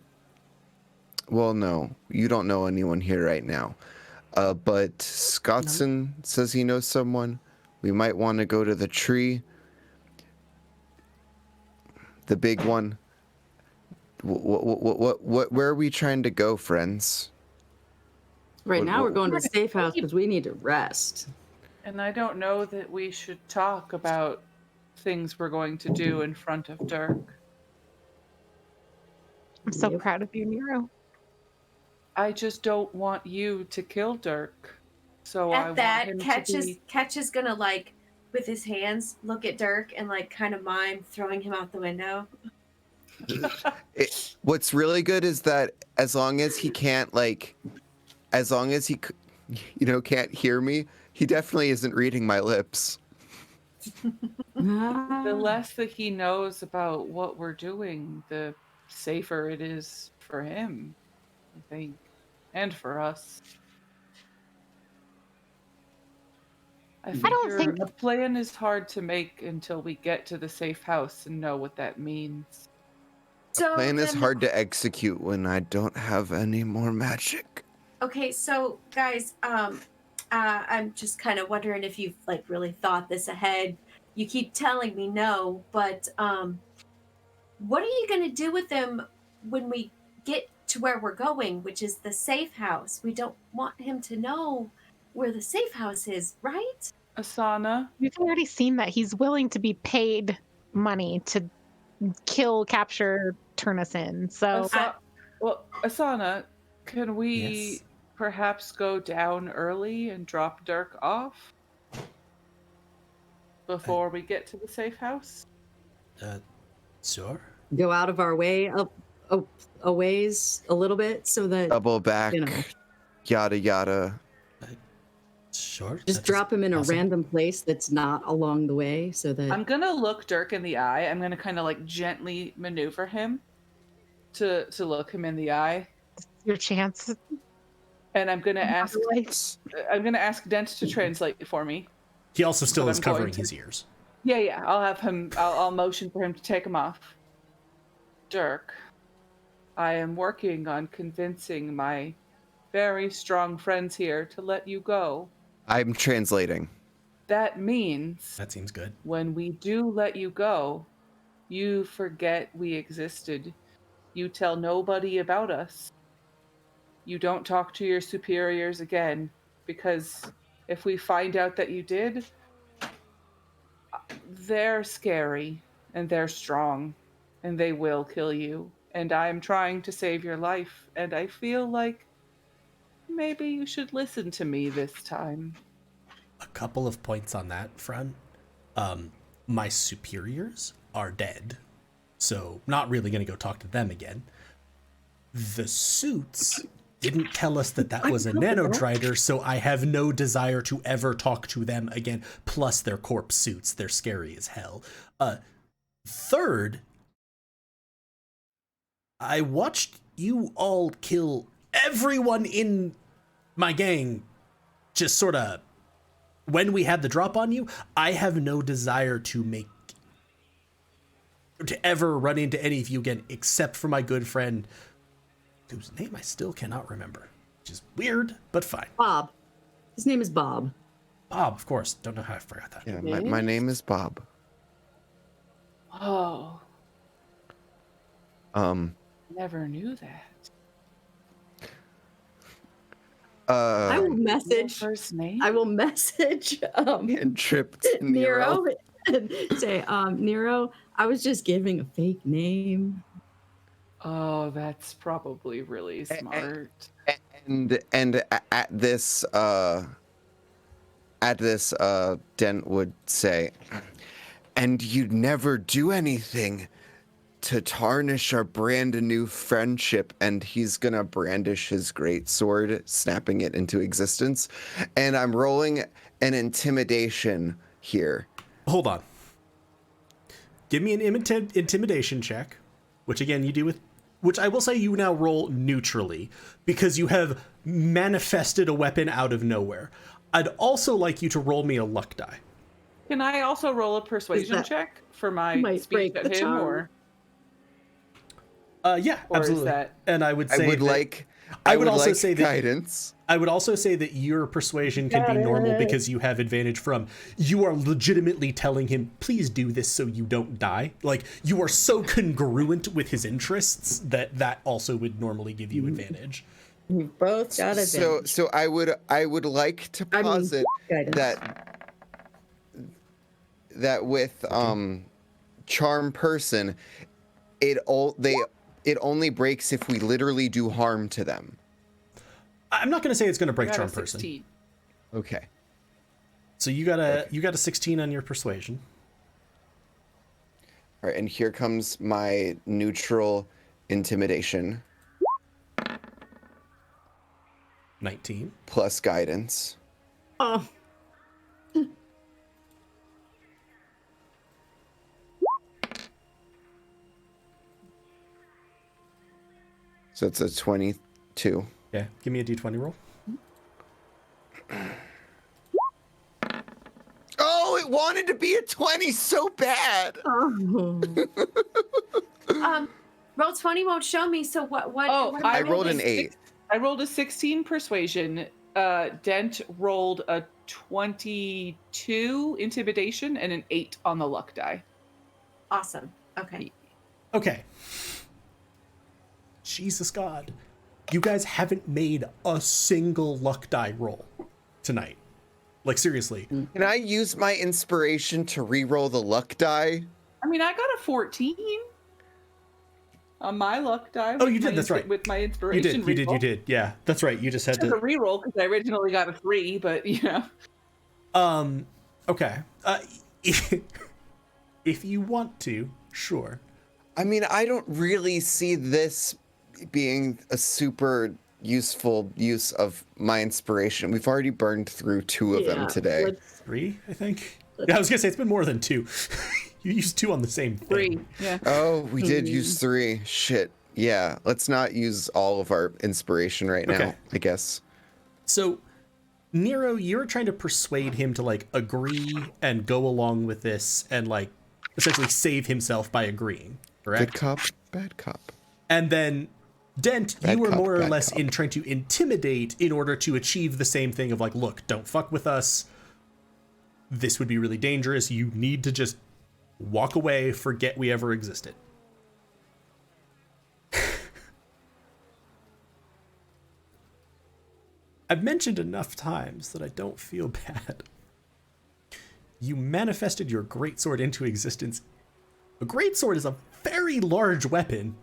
well, no, you don't know anyone here right now. But Scottson says he knows someone. We might want to go to the tree. The big one. Where are we trying to go, friends? Right now, we're going to the safe house because we need to rest. And I don't know that we should talk about things we're going to do in front of Dirk. I'm so proud of you, Nero. I just don't want you to kill Dirk. So At I that, want him Ketch is gonna like with his hands look at Dirk and like kind of mime throwing him out the window. What's really good is that as long as he can't as long as he can't hear me, he definitely isn't reading my lips. The less that he knows about what we're doing, the safer it is for him, I think, and for us. I don't think- the plan is hard to make until we get to the safe house and know what that means. So Plan is then- hard to execute when I don't have any more magic. Okay, so guys, I'm just kind of wondering if you've like really thought this ahead. You keep telling me no, but what are you gonna do with them when we get to where we're going, which is the safe house? We don't want him to know where the safe house is, right? Asana, We've already seen that he's willing to be paid money to kill, capture, turn us in. So Asana, can we Yes. perhaps go down early and drop Dirk off before we get to the safe house? Sure. Go out of our way a ways a little bit so that Double back, you know. yada yada. Sure. Just drop him in a random place that's not along the way so that I'm gonna look Dirk in the eye. I'm gonna kind of like gently maneuver him to look him in the eye, your chance. and I'm gonna ask Dent to translate for me. He also still But is I'm going covering to- his ears. Yeah. I'll have him. I'll motion for him to take him off. Dirk, I am working on convincing my very strong friends here to let you go. I'm translating. That means That seems good. when we do let you go, you forget we existed. You tell nobody about us. You don't talk to your superiors again, because if we find out that you did, they're scary and they're strong and they will kill you. And I'm trying to save your life, and I feel like maybe you should listen to me this time. A couple of points on that front. My superiors are dead, so not really going to go talk to them again. The suits didn't tell us that was a nanodrider, so I have no desire to ever talk to them again. Plus their corpse suits, they're scary as hell. Third, I watched you all kill everyone in my gang, just sort of when we had the drop on you. I have no desire to ever run into any of you again, except for my good friend, whose name I still cannot remember, which is weird, but fine. Bob. His name is Bob. Bob, of course. Don't know how I forgot that. Yeah, my name is Bob. Oh, never knew that. I will Your message. first name? I will message And tripped Nero Nero. and say, Nero, I was just giving a fake name. Oh, that's probably really smart. And at this Dent would say, and you'd never do anything to tarnish our brand new friendship, and he's gonna brandish his greatsword, snapping it into existence. And I'm rolling an intimidation here. Hold on. Give me an intimidation check, which again you do with, which I will say you now roll neutrally because you have manifested a weapon out of nowhere. I'd also like you to roll me a luck die. Can I also roll a persuasion check for my might speech break at the him, charm. Yeah, or absolutely. is that? And I would say I would also say that guidance. I would also say that your persuasion can be normal because you have advantage from you are legitimately telling him, please do this so you don't die. Like, you are so congruent with his interests that also would normally give you advantage. We both got advantage. So I would like to posit that with charm person, it only breaks if we literally do harm to them. I'm not going to say it's going to break I got a charm person. 16. Okay. So you got a 16 on your persuasion. All right, and here comes my neutral intimidation 19 plus guidance. Oh. So it's a 22. Yeah, give me a d20 roll. Oh, it wanted to be a 20 so bad. Oh. Roll 20 won't show me. So what? Oh, what am I rolled an 8. I rolled a 16 persuasion. Dent rolled a 22 intimidation and an 8 on the luck die. Awesome. Okay. Okay. Jesus God. You guys haven't made a single luck die roll tonight. Like, seriously. Can I use my inspiration to re-roll the luck die? I mean, I got a 14 on my luck die. Oh, you did. That's right. With my inspiration. You did. Yeah, that's right. You just had to to reroll because I originally got a 3, but you know. Okay. If you want to, sure. I mean, I don't really see this being a super useful use of my inspiration. We've already burned through 2 of them today. 3, I think. Yeah, I was gonna say it's been more than 2. You used 2 on the same thing. 3, yeah. Oh, we did use 3. Shit. Yeah, let's not use all of our inspiration right now, I guess. So, Nero, you're trying to persuade him to, like, agree and go along with this and, like, essentially save himself by agreeing, correct? Good cop, bad cop. And then, Dent, Bad you were cop, more or bad less cop. in trying to intimidate in order to achieve the same thing of, like, look, don't fuck with us. This would be really dangerous. You need to just walk away, forget we ever existed. I've mentioned enough times that I don't feel bad. You manifested your greatsword into existence. A greatsword is a very large weapon.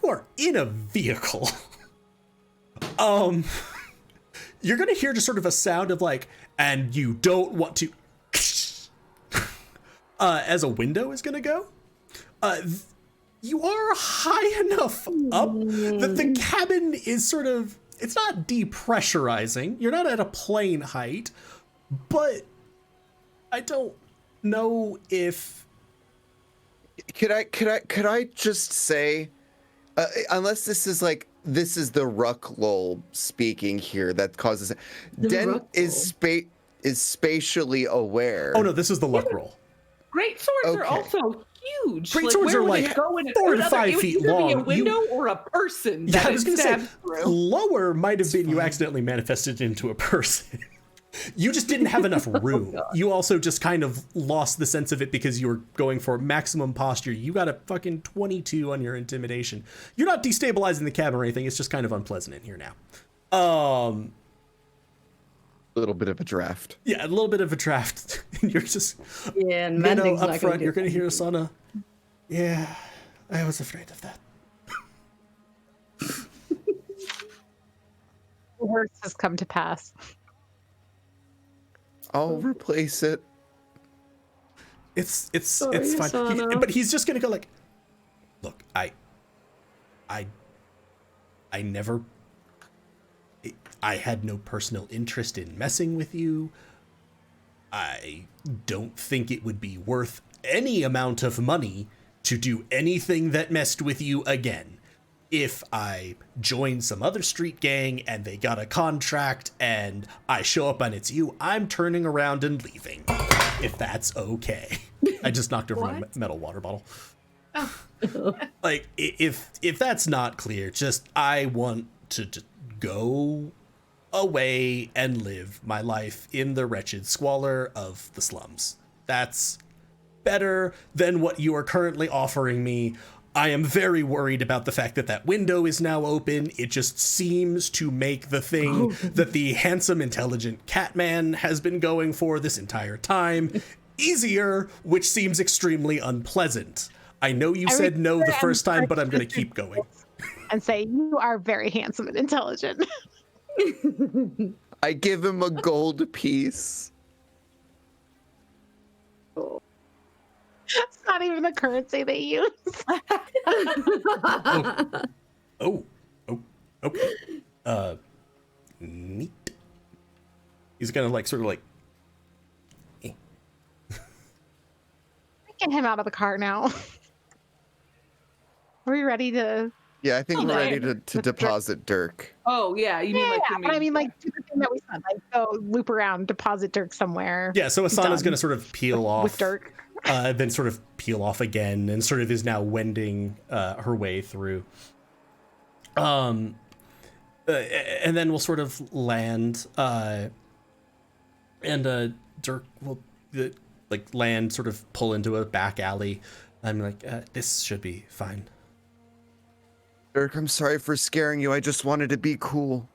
You are in a vehicle. You're gonna hear just sort of a sound of like, and you don't want to, as a window is gonna go. You are high enough up that the cabin is sort of, it's not depressurizing. You're not at a plane height, but I don't know if. Could I just say, unless this is like, this is the Rucklol speaking here that causes Den is spatially aware. Oh no, this is the luck roll. Great swords are also huge. Great swords are like 4 to 5 feet long. Be a window or a person. Yeah, I was going gonna to say lower might have been you accidentally manifested into a person. You just didn't have enough room. You also just kind of lost the sense of it because you were going for maximum posture. You got a fucking 22 on your intimidation. You're not destabilizing the cabin or anything. It's just kind of unpleasant in here now. A little bit of a draft. Yeah, a little bit of a draft. And you're just, and up front, you're going to hear Asana. Yeah, I was afraid of that. The worst has come to pass. I'll replace it. It's Sorry, fine. Asana. But he's just gonna go like, Look, I never... I had no personal interest in messing with you. I don't think it would be worth any amount of money to do anything that messed with you again. If I joined some other street gang and they got a contract and I show up and it's you, I'm turning around and leaving. If that's okay. I just knocked over my metal water bottle. Oh. Like, if that's not clear, just I want to just go away and live my life in the wretched squalor of the slums. That's better than what you are currently offering me. I am very worried about the fact that that window is now open. It just seems to make the thing that the handsome, intelligent Catman has been going for this entire time easier, which seems extremely unpleasant. I know you said no the first time, but I'm going to keep going. And say, you are very handsome and intelligent. I give him a gold piece. It's not even the currency they use. Oh, okay. Neat. He's gonna like sort of like. Get him out of the car now. Are we ready to? Yeah, I think we're ready to With deposit Dirk. Oh yeah, you mean Yeah, like but I mean, like, do the thing that we said, like, go loop around, deposit Dirk somewhere. Yeah, so Asana's Done. gonna sort of peel off With Dirk. then sort of peel off again, and sort of is now wending her way through. And then we'll sort of land, and Dirk will like land, sort of pull into a back alley. I'm like, this should be fine. Dirk, I'm sorry for scaring you. I just wanted to be cool.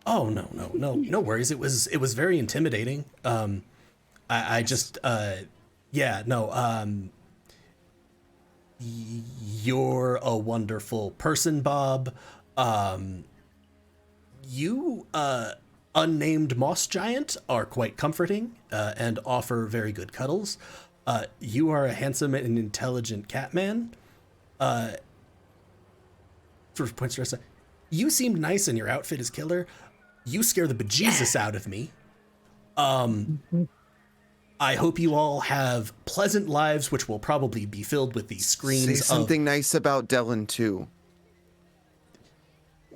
Oh no worries. It was very intimidating. I just you're a wonderful person, Bob. You unnamed moss giant are quite comforting and offer very good cuddles. You are a handsome and intelligent Catman. Sort of points to us. You seem nice and your outfit is killer. You scare the bejesus out of me. I hope you all have pleasant lives, which will probably be filled with these screams. Say something nice about Dylan too.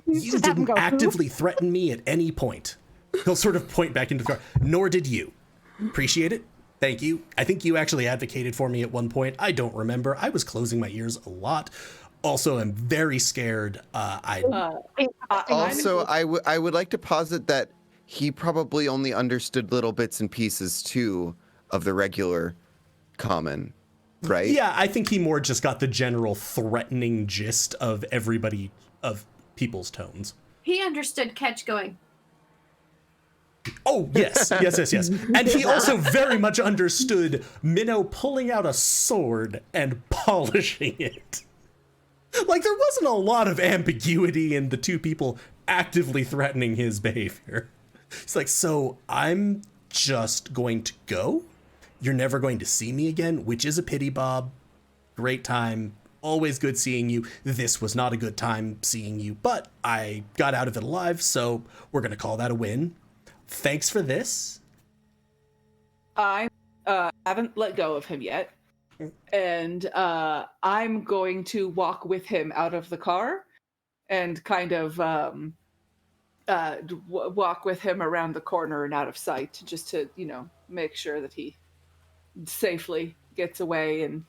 You didn't actively threaten me at any point. He'll sort of point back into the car. Nor did you. Appreciate it. Thank you. I think you actually advocated for me at one point. I don't remember. I was closing my ears a lot. Also, I'm very scared. Also, I would like to posit that he probably only understood little bits and pieces too of the regular common, right? Yeah, I think he more just got the general threatening gist of everybody, of people's tones. He understood Catch going. Oh, yes. And he also very much understood Minnow pulling out a sword and polishing it. Like, there wasn't a lot of ambiguity in the two people actively threatening his behavior. It's like, so I'm just going to go? You're never going to see me again, which is a pity, Bob. Great time. Always good seeing you. This was not a good time seeing you, but I got out of it alive, so we're going to call that a win. Thanks for this. I haven't let go of him yet. And I'm going to walk with him out of the car and kind of walk with him around the corner and out of sight, just to, make sure that he safely gets away and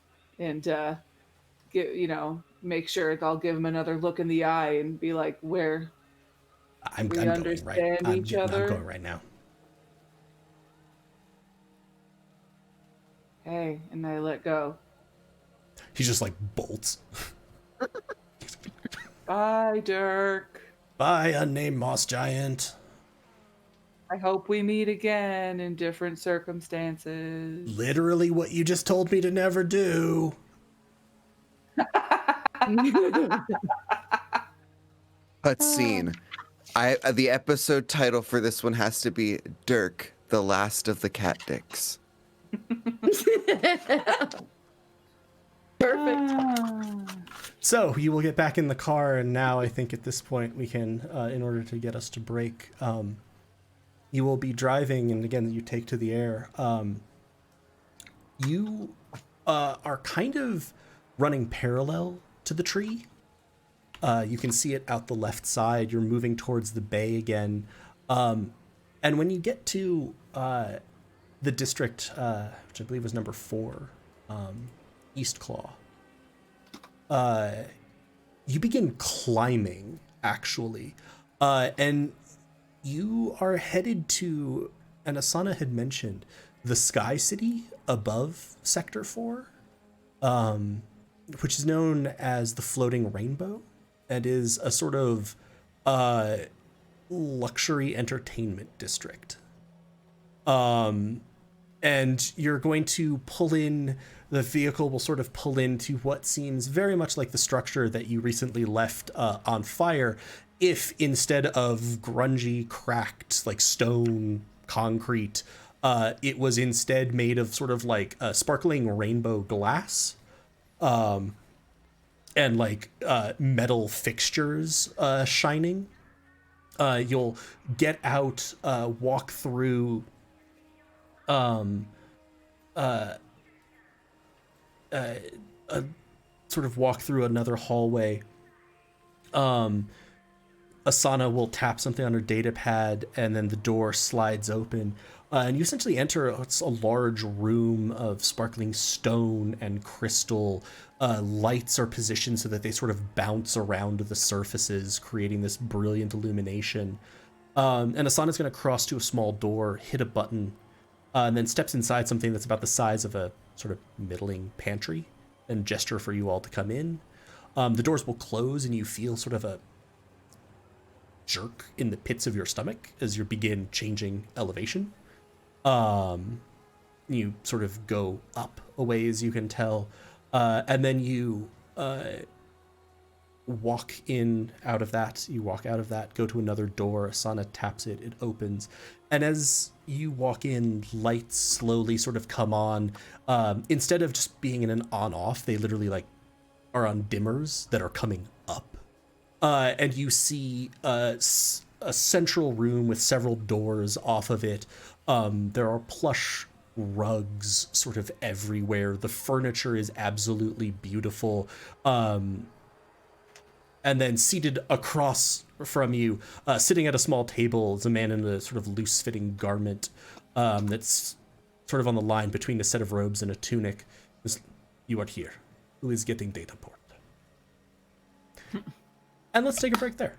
make sure I'll give him another look in the eye and be like, where I'm we going understand right. each other. I'm going right now. Hey, and I let go. He just like bolts. Bye, Dirk. Bye, unnamed moss giant. I hope we meet again in different circumstances. Literally what you just told me to never do. Cutscene. The episode title for this one has to be Dirk, the Last of the Cat Dicks. Perfect. Ah. So you will get back in the car, and now I think at this point we can, in order to get us to break, you will be driving, and again, you take to the air. You are kind of running parallel to the tree. You can see it out the left side. You're moving towards the bay again. And when you get to the district, which I believe was number 4, East Claw, you begin climbing, actually. And you are headed to, and Asana had mentioned, the Sky City above Sector 4, which is known as the Floating Rainbow, and is a sort of luxury entertainment district. And you're going to pull in, the vehicle will sort of pull into what seems very much like the structure that you recently left on fire, if instead of grungy, cracked, like stone, concrete, it was instead made of sort of like sparkling rainbow glass, and like metal fixtures shining. You'll get out, walk through sort of walk through another hallway. Asana will tap something on her data pad, and then the door slides open. And you essentially enter a large room of sparkling stone and crystal. Lights are positioned so that they sort of bounce around the surfaces, creating this brilliant illumination. And Asana's going to cross to a small door, hit a button, and then steps inside something that's about the size of a sort of middling pantry, and gesture for you all to come in. The doors will close, and you feel sort of a jerk in the pits of your stomach as you begin changing elevation. You sort of go up a ways, you can tell, and then you walk in out of that. You walk out of that, go to another door. Asana taps it, it opens, and as you walk in, lights slowly sort of come on. Instead of just being in an on-off, they literally like are on dimmers that are coming up. And you see a central room with several doors off of it. There are plush rugs sort of everywhere. The furniture is absolutely beautiful. And then seated across from you, sitting at a small table, is a man in a sort of loose-fitting garment that's sort of on the line between a set of robes and a tunic. You are here. Who is getting data port? And let's take a break there.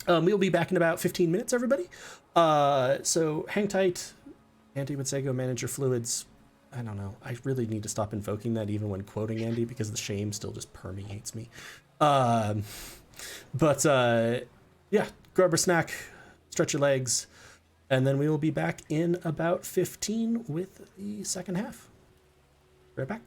We'll be back in about 15 minutes, everybody. So hang tight. Andy would say go manage your fluids. I don't know. I really need to stop invoking that even when quoting Andy, because the shame still just permeates me. Yeah, grab a snack, stretch your legs, and then we will be back in about 15 with the second half. Right back.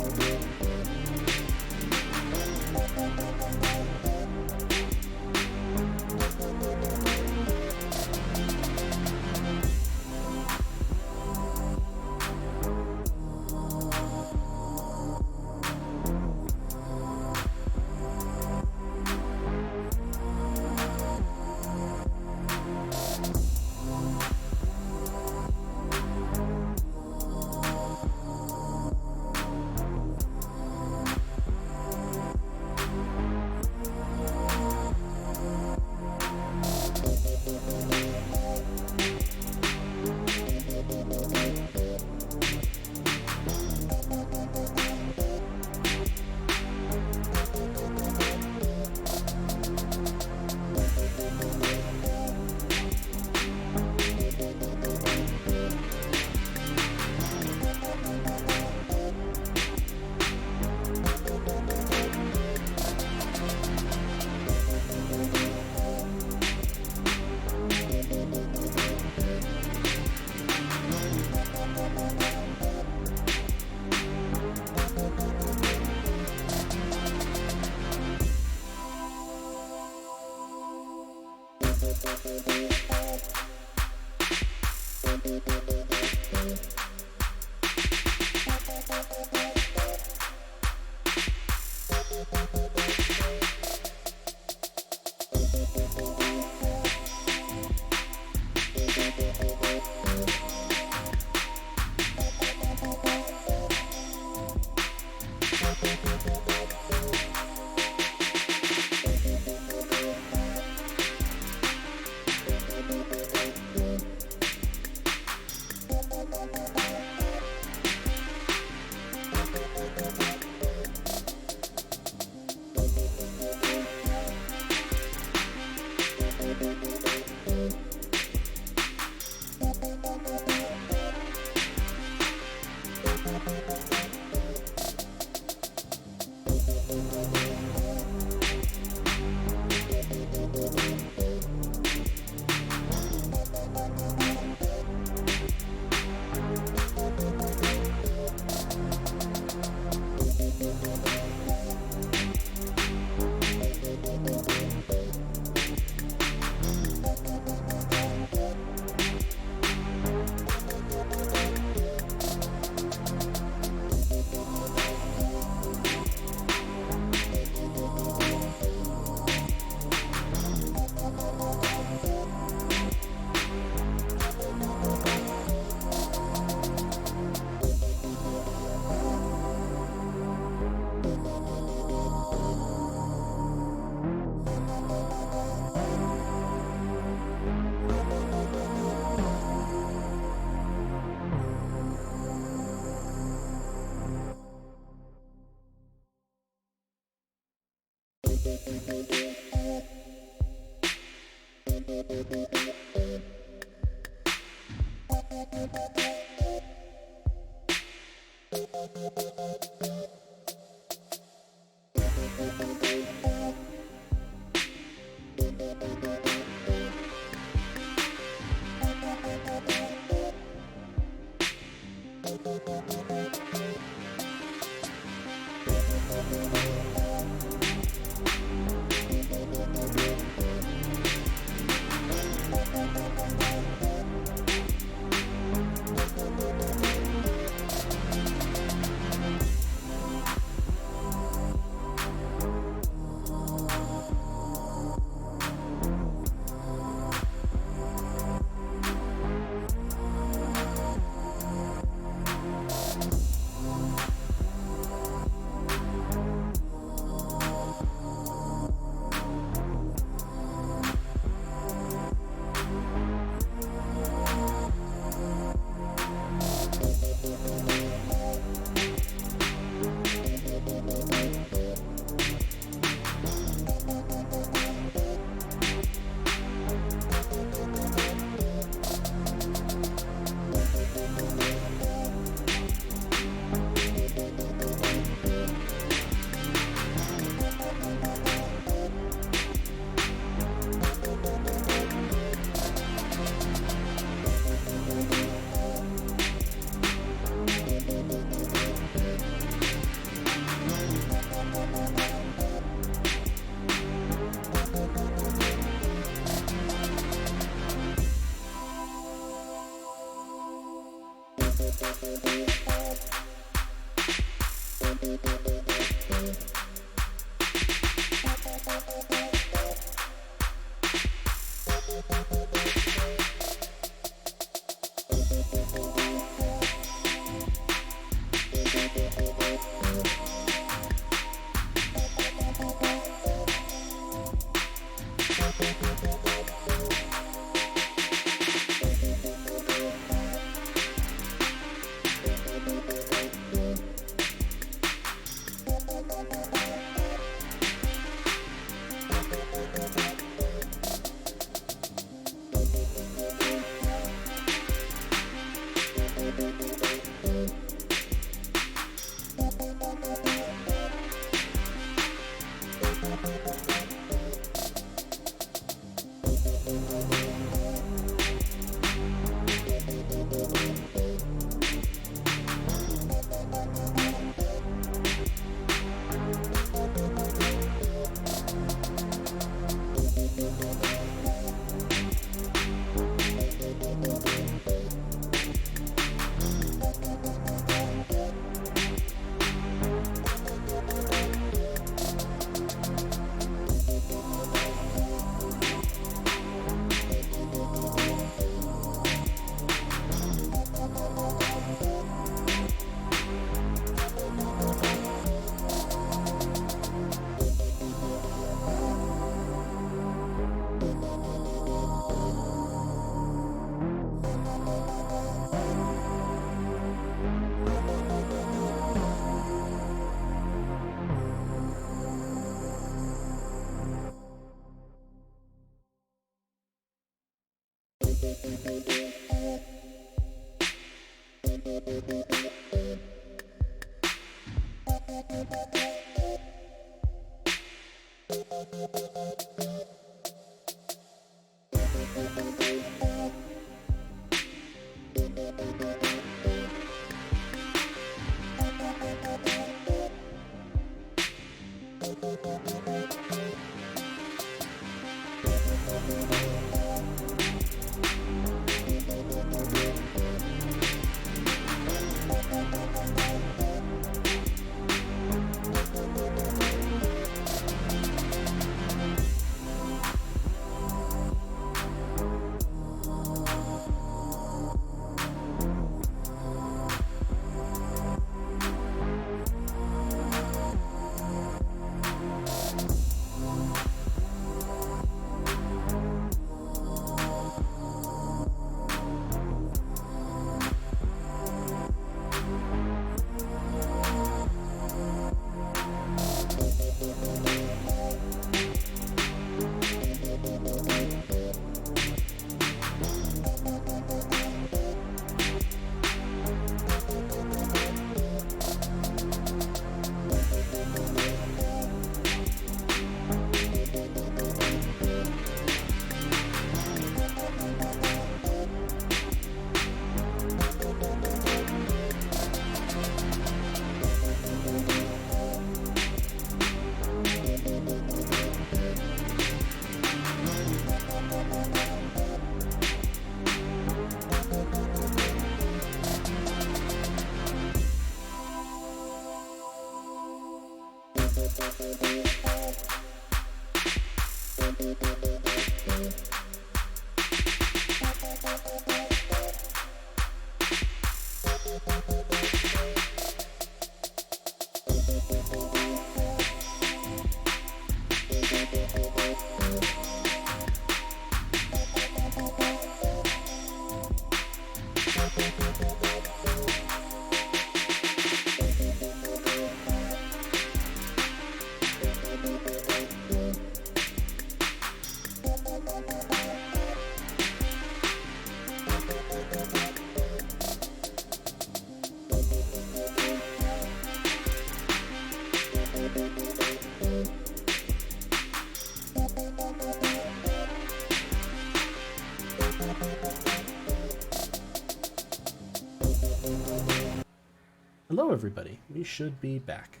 Hello, everybody. We should be back.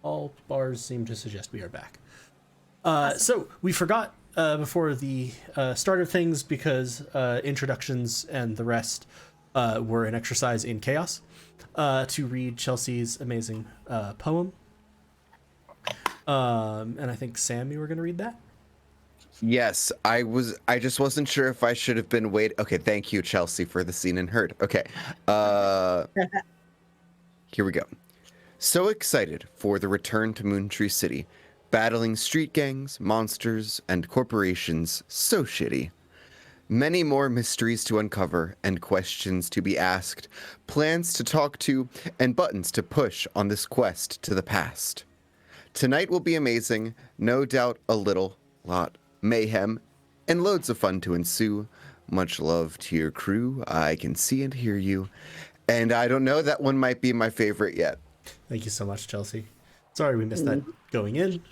All bars seem to suggest we are back. So we forgot before the start of things because introductions and the rest were an exercise in chaos to read Chelsea's amazing poem. And I think, Sam, you were going to read that? Yes, I just wasn't sure if I should have been waiting. Okay, thank you, Chelsea, for the scene and herd. Okay. Here we go. So excited for the return to Moontree City, battling street gangs, monsters, and corporations so shitty. Many more mysteries to uncover and questions to be asked, plans to talk to, and buttons to push on this quest to the past. Tonight will be amazing, no doubt a lot mayhem, and loads of fun to ensue. Much love to your crew. I can see and hear you. And I don't know, that one might be my favorite yet. Thank you so much, Chelsea. Sorry we missed that going in.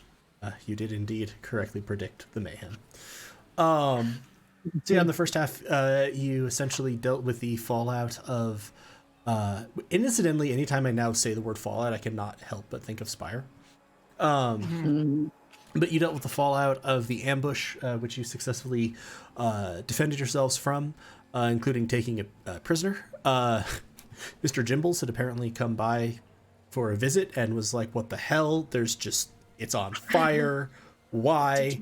You did indeed correctly predict the mayhem. So yeah, in the first half, you essentially dealt with the fallout of... incidentally, anytime I now say the word fallout, I cannot help but think of Spire. But you dealt with the fallout of the ambush, which you successfully defended yourselves from, including taking a prisoner. Mr. Jimbles had apparently come by for a visit and was like, what the hell? It's on fire. Why?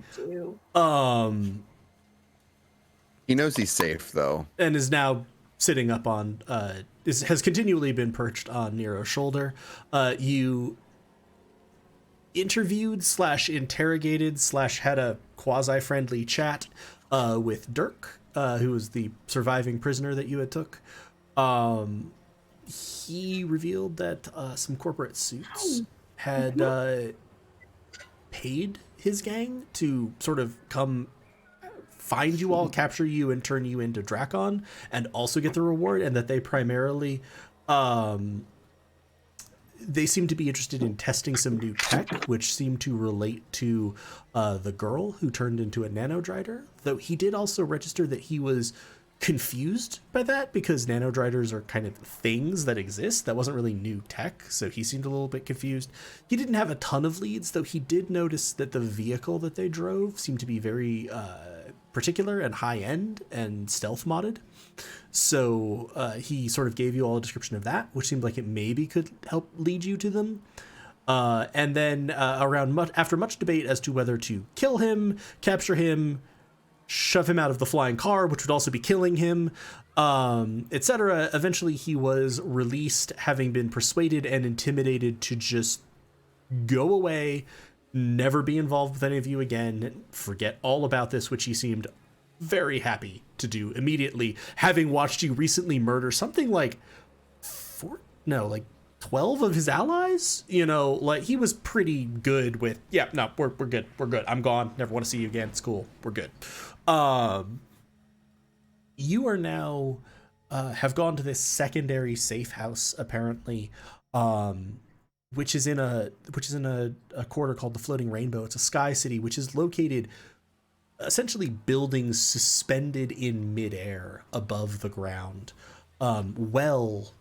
He knows he's safe, though. And is now sitting up on, has continually been perched on Nero's shoulder. You interviewed / interrogated / had a quasi-friendly chat with Dirk, who was the surviving prisoner that you had took. He revealed that some corporate suits had paid his gang to sort of come find you all, capture you, and turn you into Drakon, and also get the reward, and that they primarily They seem to be interested in testing some new tech, which seemed to relate to the girl who turned into a nanodrider, though he did also register that he was confused by that because nanodriders are kind of things that exist. That wasn't really new tech, so he seemed a little bit confused. He didn't have a ton of leads, though he did notice that the vehicle that they drove seemed to be very particular and high-end and stealth modded. So he sort of gave you all a description of that, which seemed like it maybe could help lead you to them. And then after much debate as to whether to kill him, capture him, shove him out of the flying car, which would also be killing him, etc., eventually he was released, having been persuaded and intimidated to just go away, never be involved with any of you again, forget all about this, which he seemed very happy to do immediately, having watched you recently murder something like 12 of his allies. You know, like, he was pretty good with, yeah, no, we're good, I'm gone, never want to see you again, it's cool, we're good. You are now have gone to this secondary safe house, apparently, which is in a quarter called the Floating Rainbow. It's a sky city, which is located essentially buildings suspended in midair above the ground, well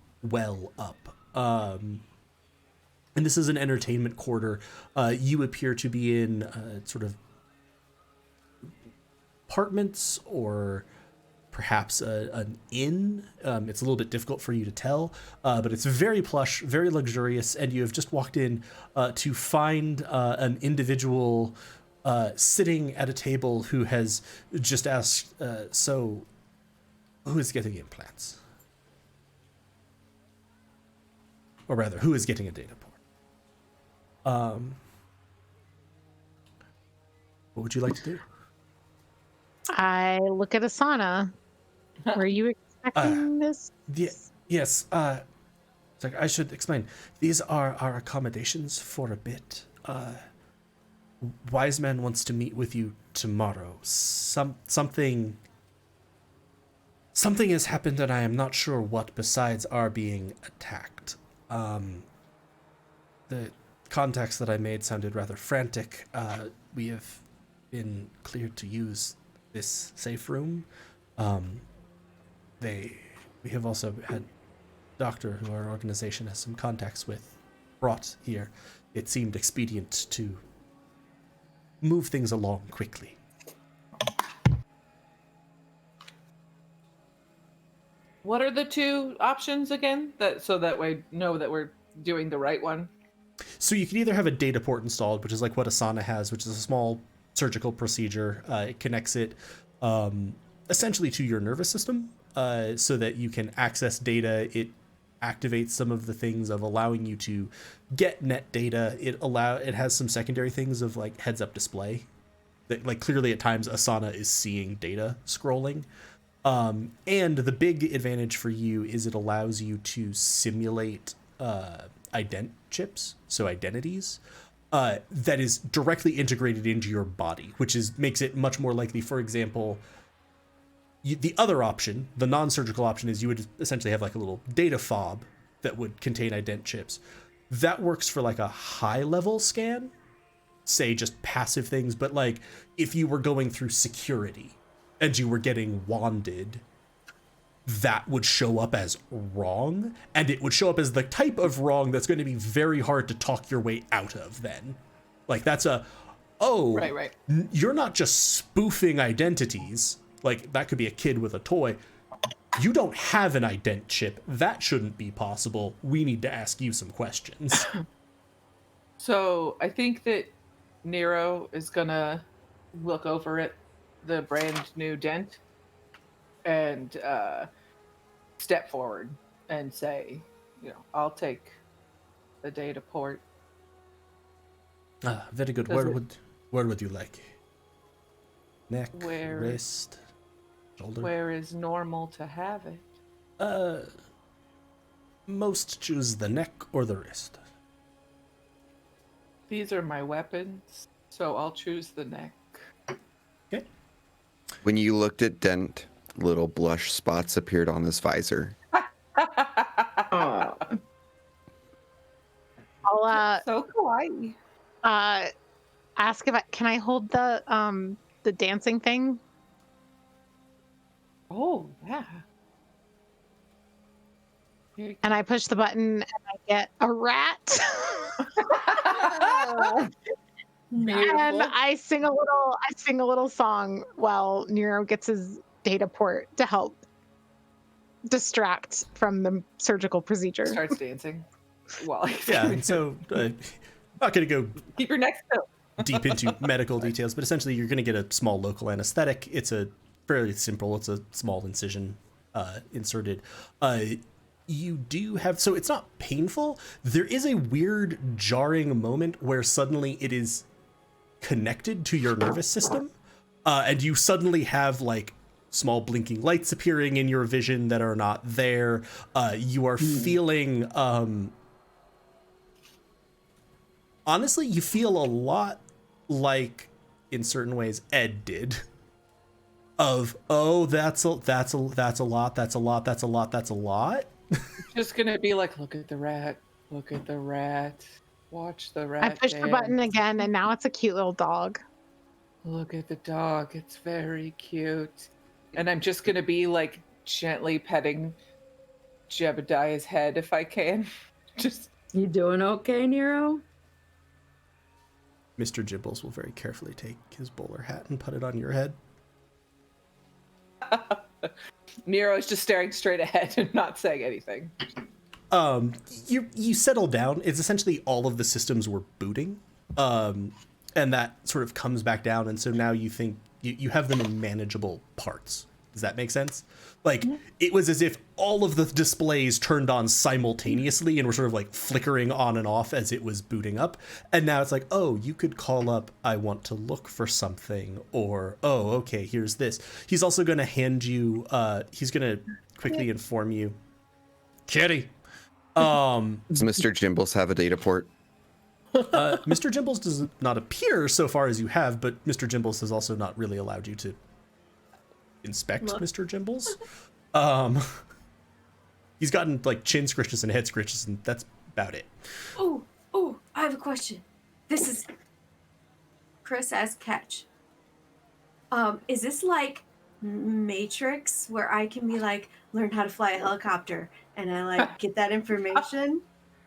up. And this is an entertainment quarter. You appear to be in sort of apartments or perhaps an inn. It's a little bit difficult for you to tell, but it's very plush, very luxurious, and you have just walked in to find an individual sitting at a table who has just asked, so who is getting implants? Or rather, who is getting a data port? What would you like to do? I look at Asana. Were you expecting this? Yes. It's like, I should explain. These are our accommodations for a bit. Wise Man wants to meet with you tomorrow. Something has happened, and I am not sure what, besides our being attacked. The contacts that I made sounded rather frantic. We have been cleared to use this safe room. We have also had doctor who our organization has some contacts with brought here. It seemed expedient to move things along quickly. What are the two options again? So that way know that we're doing the right one. So you can either have a data port installed, which is like what Asana has, which is a small surgical procedure. It connects it essentially to your nervous system, so that you can access data. It activates some of the things of allowing you to get net data. It has some secondary things of like heads up display that, like, clearly at times Asana is seeing data scrolling. And the big advantage for you is it allows you to simulate ident chips, so identities, that is directly integrated into your body, which makes it much more likely. For example, the other option, the non-surgical option, is you would essentially have like a little data fob that would contain ident chips. That works for like a high-level scan, say just passive things, but like if you were going through security and you were getting wanded, that would show up as wrong, and it would show up as the type of wrong that's going to be very hard to talk your way out of then. Like, that's right. You're not just spoofing identities. Like, that could be a kid with a toy. You don't have an ident chip. That shouldn't be possible. We need to ask you some questions. So I think that Nero is gonna look over at the brand new dent and step forward and say, I'll take the data port. Very good. Where would you like? Neck, wrist, shoulder? Where is normal to have it? Most choose the neck or the wrist. These are my weapons, so I'll choose the neck. Okay. When you looked at Dent, little blush spots appeared on his visor. Aww. Hi. Ask if can I hold the dancing thing? Oh, yeah. And I push the button and I get a rat. Beautiful. And I sing a little song while Nero gets his data port to help distract from the surgical procedure. Starts dancing. Well, Yeah, and so not going to go keep your neck still. deep into medical details, but essentially you're going to get a small local anesthetic. It's a fairly simple, it's a small incision inserted. You do have, so it's not painful. There is a weird jarring moment where suddenly it is connected to your nervous system, and you suddenly have like small blinking lights appearing in your vision that are not there. You are feeling, honestly, you feel a lot like, in certain ways, Ed did. Of, oh, that's a lot. Just gonna be like, look at the rat, watch the rat. I push the button again, and now it's a cute little dog. Look at the dog, it's very cute. And I'm just gonna be like gently petting Jebediah's head if I can. Just, You doing okay, Nero? Mr. Gibbles will very carefully take his bowler hat and put it on your head. Nero's just staring straight ahead and not saying anything. You settle down. It's essentially all of the systems were booting, and that sort of comes back down. And so now you think you have them in manageable parts. Does that make sense? Like, it was as if all of the displays turned on simultaneously and were sort of like flickering on and off as it was booting up. And now it's like, oh, you could call up, I want to look for something, or, oh, okay, here's this. He's also going to hand you, he's going to quickly inform you, Kitty. Does Mr. Jimbles have a data port? Mr. Jimbles does not appear so far as you have, but Mr. Jimbles has also not really allowed you to inspect Mr. Jimbles. He's gotten like chin scritches and head scritches, and that's about it. Oh, I have a question. This is Chris as Catch. Is this like Matrix, where I can be like, learn how to fly a helicopter, and I like get that information?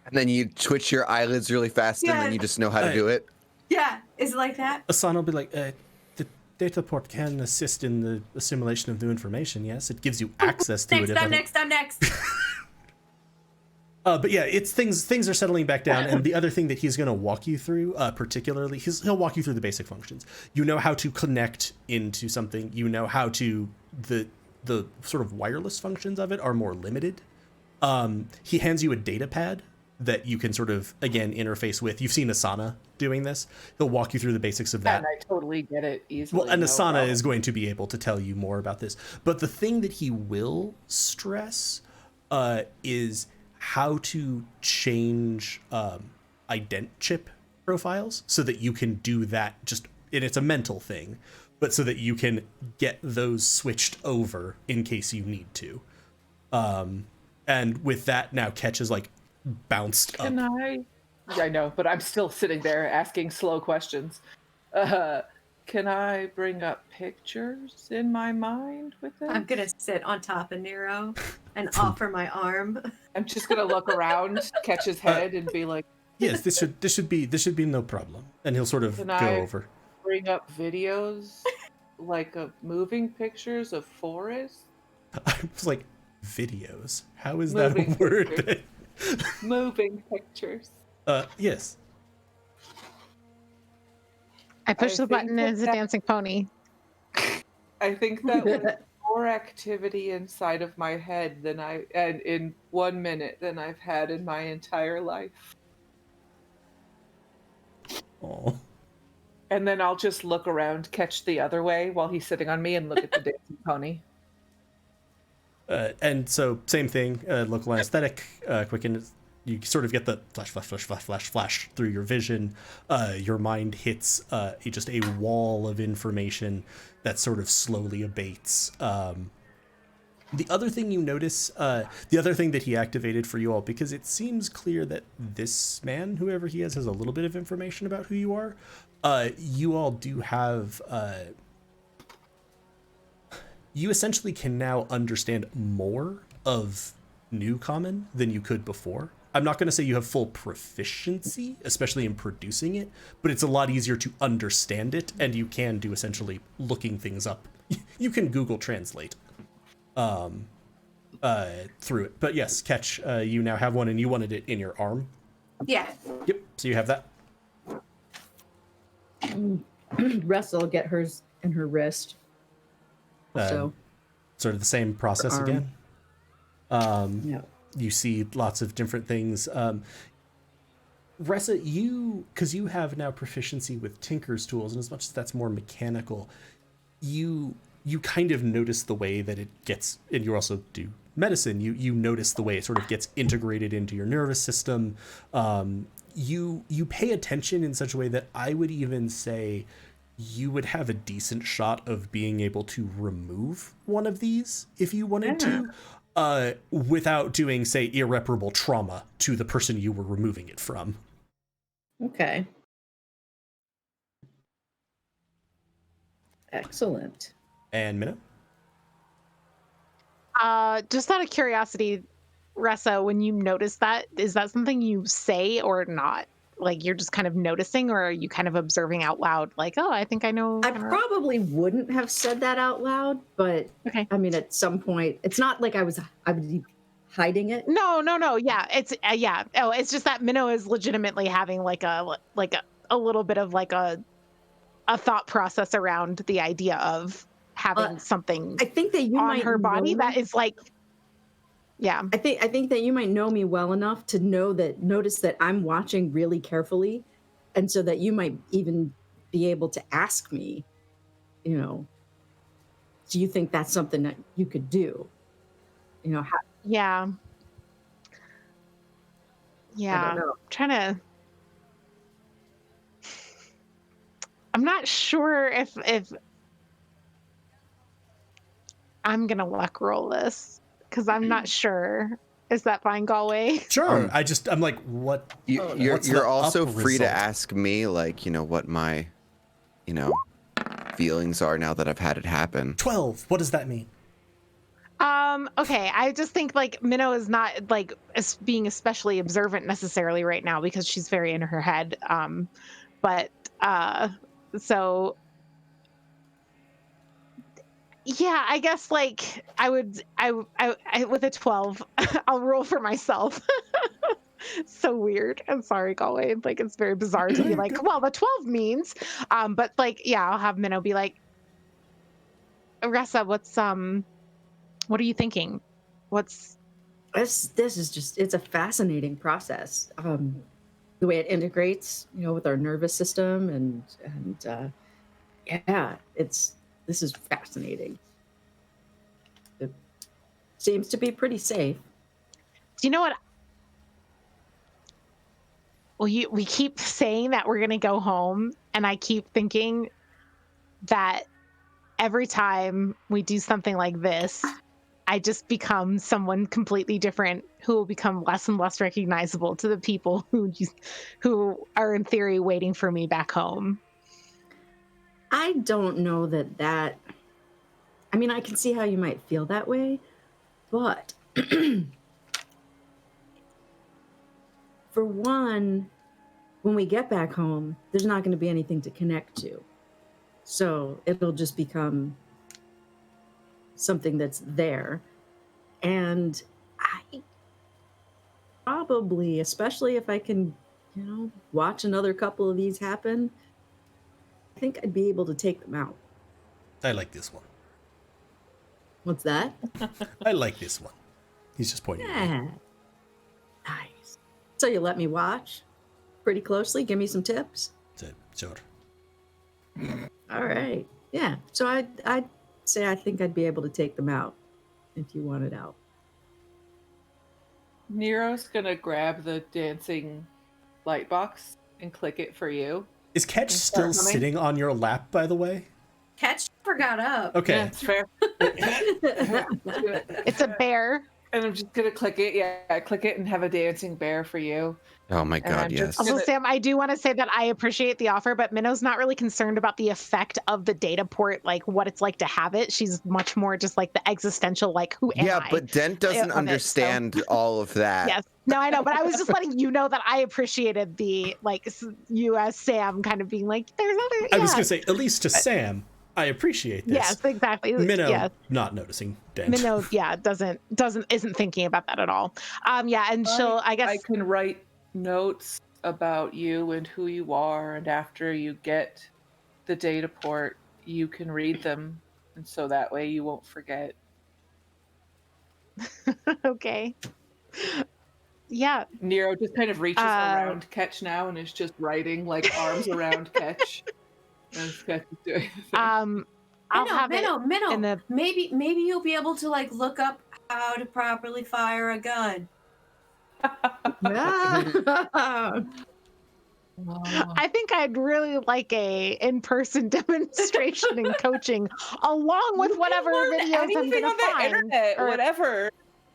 And then you twitch your eyelids really fast, and then you just know how to do it? Yeah, is it like that? Asan will be like, the data port can assist in the assimilation of new information, yes? It gives you access to it. I'm next. But yeah, it's things are settling back down, and the other thing that he's going to walk you through, particularly, he'll walk you through the basic functions. You know how to connect into something. You know how to the sort of wireless functions of it are more limited. He hands you a data pad that you can sort of, again, interface with. You've seen Asana doing this. He'll walk you through the basics of that. And I totally get it easily. Well, and Asana is going to be able to tell you more about this. But the thing that he will stress is how to change ident chip profiles so that you can do that just, and it's a mental thing, but so that you can get those switched over in case you need to. And with that, now Ketch is like bounced up. Yeah, I know, but I'm still sitting there asking slow questions. Can I bring up pictures in my mind with it? I'm gonna sit on top of Nero and offer my arm. I'm just gonna look around, catch his head, and be like, "Yes, this should be no problem." And he'll sort of go over. Bring up videos, like moving pictures of forests. I was like, videos. How is that a word? Moving pictures. Yes. I push the button and it's a dancing pony. I think that was more activity inside of my head and in 1 minute than I've had in my entire life. Oh. And then I'll just look around, catch the other way while he's sitting on me, and look at the dancing pony. And so, same thing, local anesthetic, quicken. You sort of get the flash through your vision. Your mind hits just a wall of information that sort of slowly abates. The other thing you notice, the other thing that he activated for you all, because it seems clear that this man, whoever he is, has a little bit of information about who you are. You all do have, you essentially can now understand more of New Common than you could before. I'm not going to say you have full proficiency, especially in producing it, but it's a lot easier to understand it, and you can do essentially looking things up. You can Google Translate through it. But yes, Catch, you now have one, and you wanted it in your arm. Yeah. Yep, so you have that. Ressa will get hers in her wrist. So Sort of the same process arm. again. Yeah. You see lots of different things. Ressa, because you have now proficiency with Tinker's tools, and as much as that's more mechanical, you kind of notice the way that it gets, and you also do medicine, you notice the way it sort of gets integrated into your nervous system. You pay attention in such a way that I would even say you would have a decent shot of being able to remove one of these if you wanted to, without doing, say, irreparable trauma to the person you were removing it from. Okay. Excellent. And Minna? Just out of curiosity, Ressa, when you notice that, is that something you say or not? Like you're just kind of noticing, or are you kind of observing out loud? Like, oh, I think I know. I probably wouldn't have said that out loud, but Okay. I mean, at some point, it's not like I would be hiding it. No. Yeah, it's yeah. Oh, it's just that Minnow is legitimately having like a little bit of like a thought process around the idea of having something I think that you on might her body know that is like, yeah. I think that you might know me well enough to notice that I'm watching really carefully, and so that you might even be able to ask me, you know, do you think that's something that you could do? You know, Yeah. I Yeah. don't know. I'm not sure if I'm gonna luck roll this because I'm not sure. Is that fine, Galway? Sure. I'm like, what? You're also up free to result? ask me, like, what my, feelings are now that I've had it happen. 12. What does that mean? Okay, I just think like Minnow is not like being especially observant necessarily right now because she's very in her head. So yeah, I guess like I with a 12, I'll roll for myself. So weird. I'm sorry, Galway. Like it's very bizarre to be like, well, the 12 means, but like, yeah, I'll have Minnow be like, Ressa, what are you thinking? This is just, it's a fascinating process. The way it integrates, with our nervous system and yeah, this is fascinating. It seems to be pretty safe. Do you know what? Well, we keep saying that we're going to go home, and I keep thinking that every time we do something like this, I just become someone completely different who will become less and less recognizable to the people who are in theory waiting for me back home. I don't know that I mean, I can see how you might feel that way, but for one, when we get back home, there's not going to be anything to connect to. So it'll just become something that's there. And I probably, especially if I can, watch another couple of these happen, I think I'd be able to take them out. I like this one. What's that? I like this one. He's just pointing at me. Yeah. Nice. So you let me watch pretty closely? Give me some tips? Sure. All right. Yeah. So I'd say I think I'd be able to take them out if you want it out. Nero's gonna grab the dancing light box and click it for you. Is Catch still sitting on your lap, by the way? Catch offer got up. Okay. That's fair. It's a bear. And I'm just gonna click it. Yeah, click it and have a dancing bear for you. Oh my And god, I'm yes. just Also, gonna- Sam, I do want to say that I appreciate the offer, but Minnow's not really concerned about the effect of the data port, like what it's like to have it. She's much more just like the existential, like, who am Yeah, I? but Dent doesn't of it, so- understand all of that. Yes. No, I know, but I was just letting you know that I appreciated the, like, you as Sam kind of being like, there's other. I was yeah. gonna say, at least to Sam, I appreciate this. Yes, exactly. Minnow Yes. not noticing Dent. Minnow, yeah, isn't thinking about that at all. Yeah, and she'll, I guess. I can write notes about you and who you are, and after you get the data port, you can read them, and so that way you won't forget. Okay. Yeah. Nero just kind of reaches around Ketch now and is just writing like arms around Ketch. And Ketch is doing the thing. I'll have Minnow, it in the. maybe you'll be able to like look up how to properly fire a gun. I think I'd really like a in-person demonstration and coaching, along with whatever Learn videos I'm anything gonna on the find. internet, or- whatever.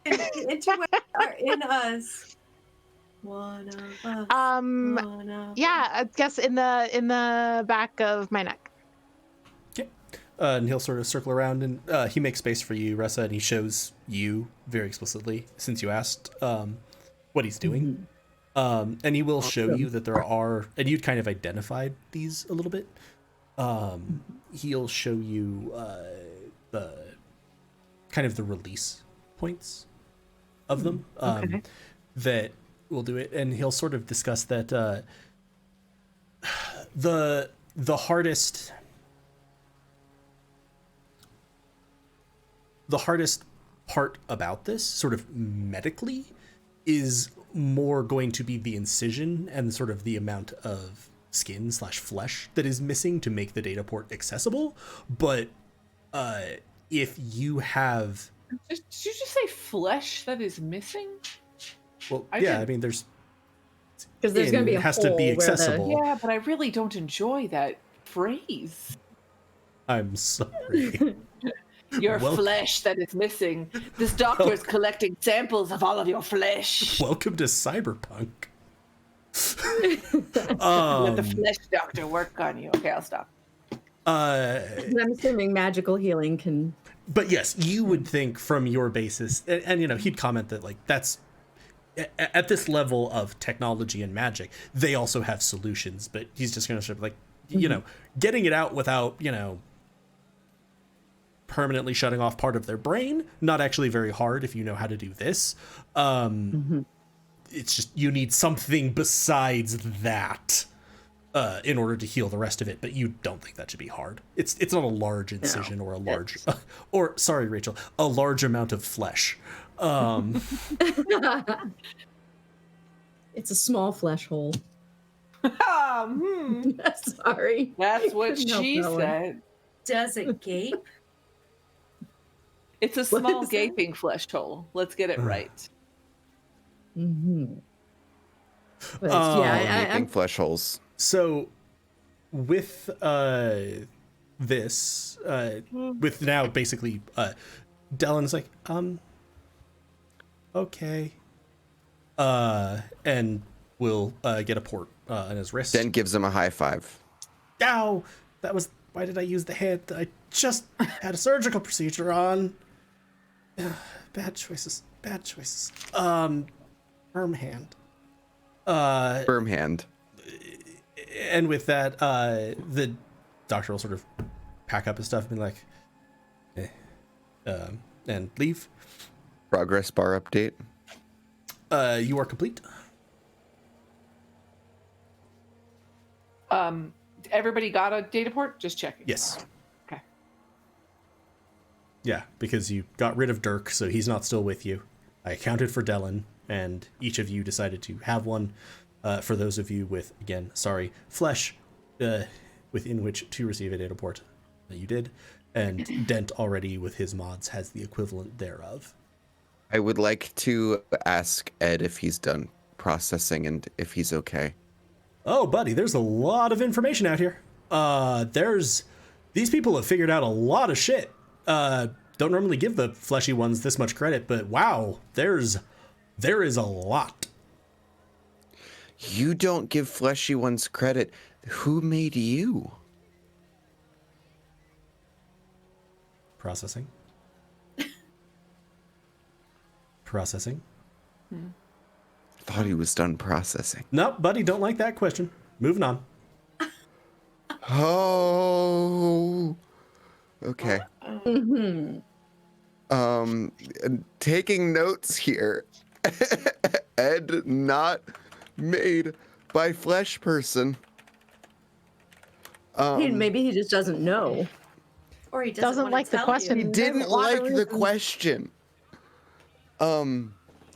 Intuition are in us. One of us. One of Yeah, I guess in the back of my neck. And he'll sort of circle around and he makes space for you, Ressa, and he shows you very explicitly, since you asked what he's doing. And he will show you that there are, and you'd kind of identified these a little bit. He'll show you the kind of the release points of them that will do it. And he'll sort of discuss that the hardest part about this, sort of medically, is more going to be the incision and sort of the amount of skin/flesh that is missing to make the data port accessible. But if you have, Did you just say flesh that is missing? well, I yeah, didn't- I mean, there's Because there's going to be a it has to hole be where the- accessible. Yeah, but I really don't enjoy that phrase. I'm sorry. Your Well- flesh that is missing. This doctor is collecting samples of all of your flesh. Welcome to Cyberpunk. Let the flesh doctor work on you. Okay, I'll stop. I'm assuming magical healing can. But yes, you would think from your basis, and you know, he'd comment that like that's at this level of technology and magic, they also have solutions. But he's just going to sort of like, you know, getting it out without, you know, permanently shutting off part of their brain, not actually very hard if you know how to do this. It's just you need something besides that in order to heal the rest of it, but you don't think that should be hard. It's not a large incision or a large or sorry, Rachel, a large amount of flesh. It's a small flesh hole. Sorry. That's what Couldn't help she that one. said. Does it gape? It's a What small is that? gaping flesh hole. Let's get it right. But Oh, yeah, Gaping I'm flesh holes. So with this with now basically Dellen's like okay and will get a port on his wrist. Dent gives him a high five. Ow! That was, why did I use the hand that I just had a surgical procedure on? Bad choices. Firm hand. Firm hand. And with that, the doctor will sort of pack up his stuff and be like, and leave. Progress bar update. You are complete. Everybody got a data port? Just checking. Yes. Okay. Yeah, because you got rid of Dirk, so he's not still with you. I accounted for Dellen, and each of you decided to have one. For those of you with, again, sorry, flesh, within which to receive a data port, you did. And Dent already, with his mods, has the equivalent thereof. I would like to ask Ed if he's done processing and if he's okay. Oh, buddy, there's a lot of information out here. There's These people have figured out a lot of shit. Don't normally give the fleshy ones this much credit, but wow, there is a lot. You don't give fleshy ones credit. Who made you? Processing. Processing. Thought he was done processing. Nope, buddy, don't like that question. Moving on. Oh. Okay. Taking notes here. Ed not made by flesh person. Maybe he just doesn't know. Or he doesn't wanna like the tell question. you. He There's a didn't lot of like the reasons. question.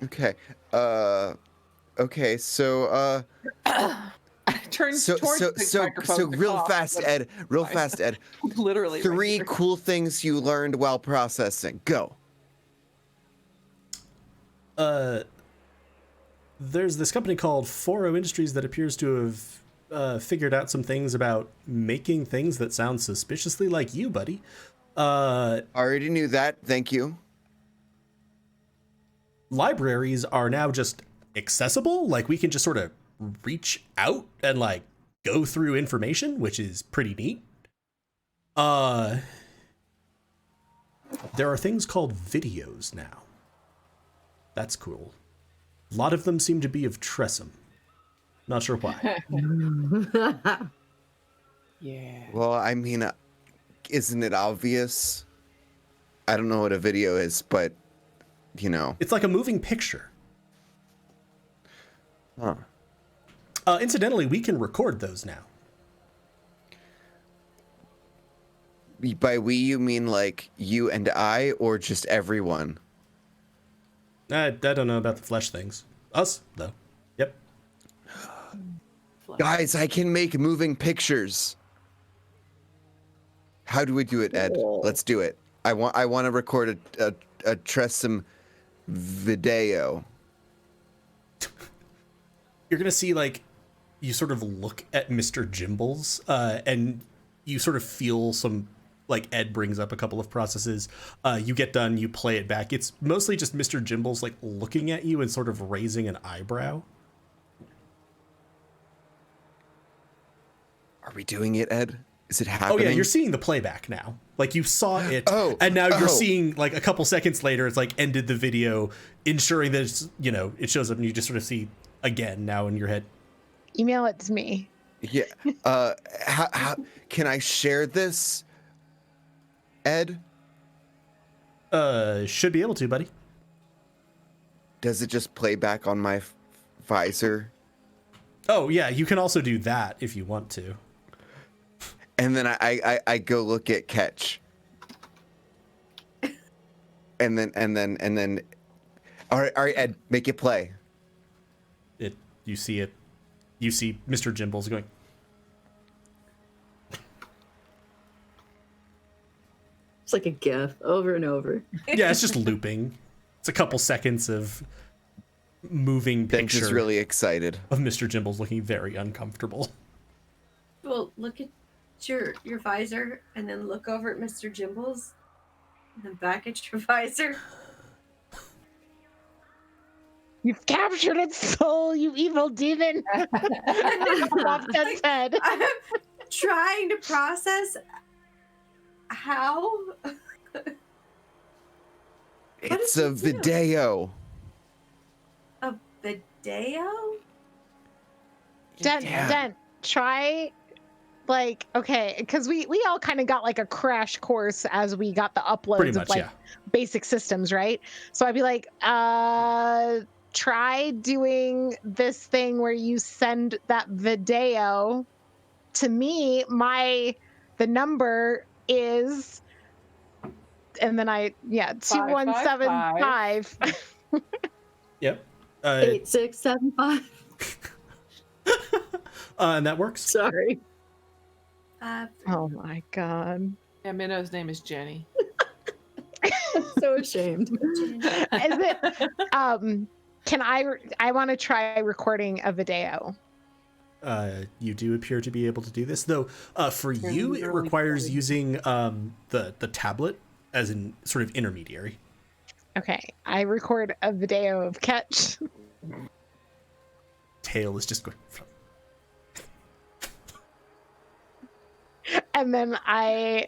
Okay. Okay, so Turns towards the microphone. so to real cough, fast, but Ed. Real fast, Ed. Literally. right 3 here. cool things you learned while processing. Go. There's this company called Foro Industries that appears to have figured out some things about making things that sound suspiciously like you, buddy. Already knew that. Thank you. Libraries are now just accessible. Like, we can just sort of reach out and like go through information, which is pretty neat. There are things called videos now. That's cool. A lot of them seem to be of Tressum. Not sure why. Yeah. Well, I mean, isn't it obvious? I don't know what a video is, but, you know. It's like a moving picture. Huh. Incidentally, we can record those now. By we, you mean like you and I, or just everyone? I don't know about the flesh things. Us, though. Yep. Guys, I can make moving pictures. How do we do it, Ed? Let's do it. I want to record a Tressum video. You're gonna see, like, you sort of look at Mr. Jimbles, and you sort of feel some, like, Ed brings up a couple of processes. You get done, you play it back. It's mostly just Mr. Jimbles, like, looking at you and sort of raising an eyebrow. Are we doing it, Ed? Is it happening? Oh yeah, you're seeing the playback now. Like, you saw it, and now you're seeing, like, a couple seconds later, it's like ended the video, ensuring that it's, you know, it shows up, and you just sort of see again now in your head. Email it to me. Yeah. How can I share this, Ed? Should be able to, buddy. Does it just play back on my visor? Oh yeah, you can also do that if you want to. And then I go look at Catch. And then all right, Ed, make it play. You see it. You see Mr. Jimbles going. It's like a GIF over and over. Yeah, it's just looping. It's a couple seconds of moving Bench picture is really excited. of Mr. Jimbles looking very uncomfortable. Well, look at your visor, and then look over at Mr. Jimbles, and then back at your visor. You've captured its soul, you evil demon. Off Ed's head. I'm trying to process how. It's did a you do? video. A video? Den, try, like, okay, because we all kind of got like a crash course as we got the uploads Pretty of much, like yeah. basic systems, right? So I'd be like, try doing this thing where you send that video to me. The number is, and then 2175. Yep. 8675. And that works. Sorry. Oh my god. Yeah, Minnow's name is Jenny. So ashamed. Is it can I want to try recording a video. you do appear to be able to do this. Though for you, it requires using the tablet as in sort of intermediary. Okay, I record a video of Catch. Tail is just going. And then I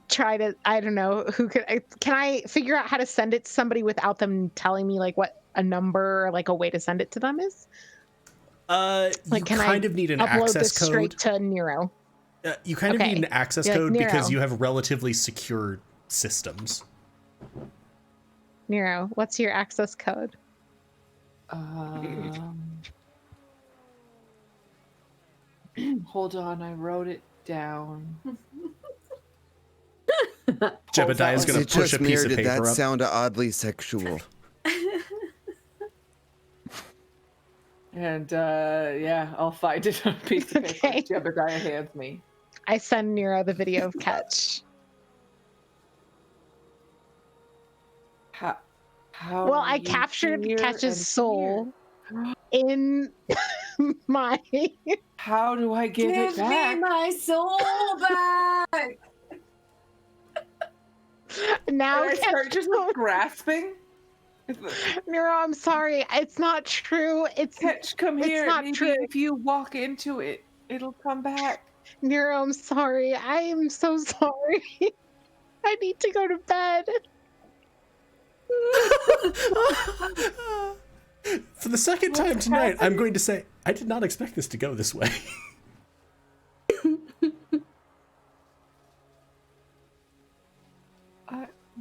try to, I don't know who can I figure out how to send it to somebody without them telling me like what a number or like a way to send it to them is? Like, you kind of need an access this code. Straight to Nero. You kind of need an access You're code like, because Nero. you have relatively secure systems. Nero, what's your access code? Hold on, I wrote it down. Jebediah is going to push a piece of Did paper that up. sound oddly sexual? And yeah, I'll find it on a piece of paper. Okay. Jebediah hands me. I send Nero the video of Catch. How Well, I do you captured hear Catch's and soul in my. How do I get it Give back? me my soul back. Now And I start just like grasping. Nero, I'm sorry. It's not true. Catch, come It's here. not Maybe true. if you walk into it, it'll come back. Nero, I'm sorry. I am so sorry. I need to go to bed. For the second time tonight, I'm going to say, I did not expect this to go this way.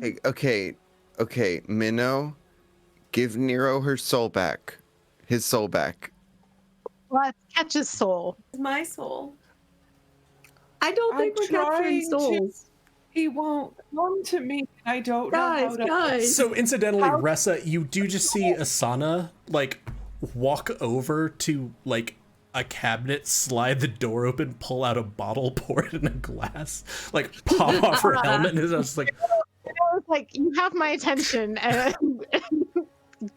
Hey, okay, Minnow, give Nero her soul back. His soul back. Well, it's Catch's soul. My soul. I don't think I'm we're capturing trying to- souls. He won't come to me. I don't know Guys, how to. guys. So incidentally, How- Ressa, you do just see Asana like walk over to like a cabinet, slide the door open, pull out a bottle, pour it in a glass, like pop off her helmet, and it's just like, I was like, you have my attention. And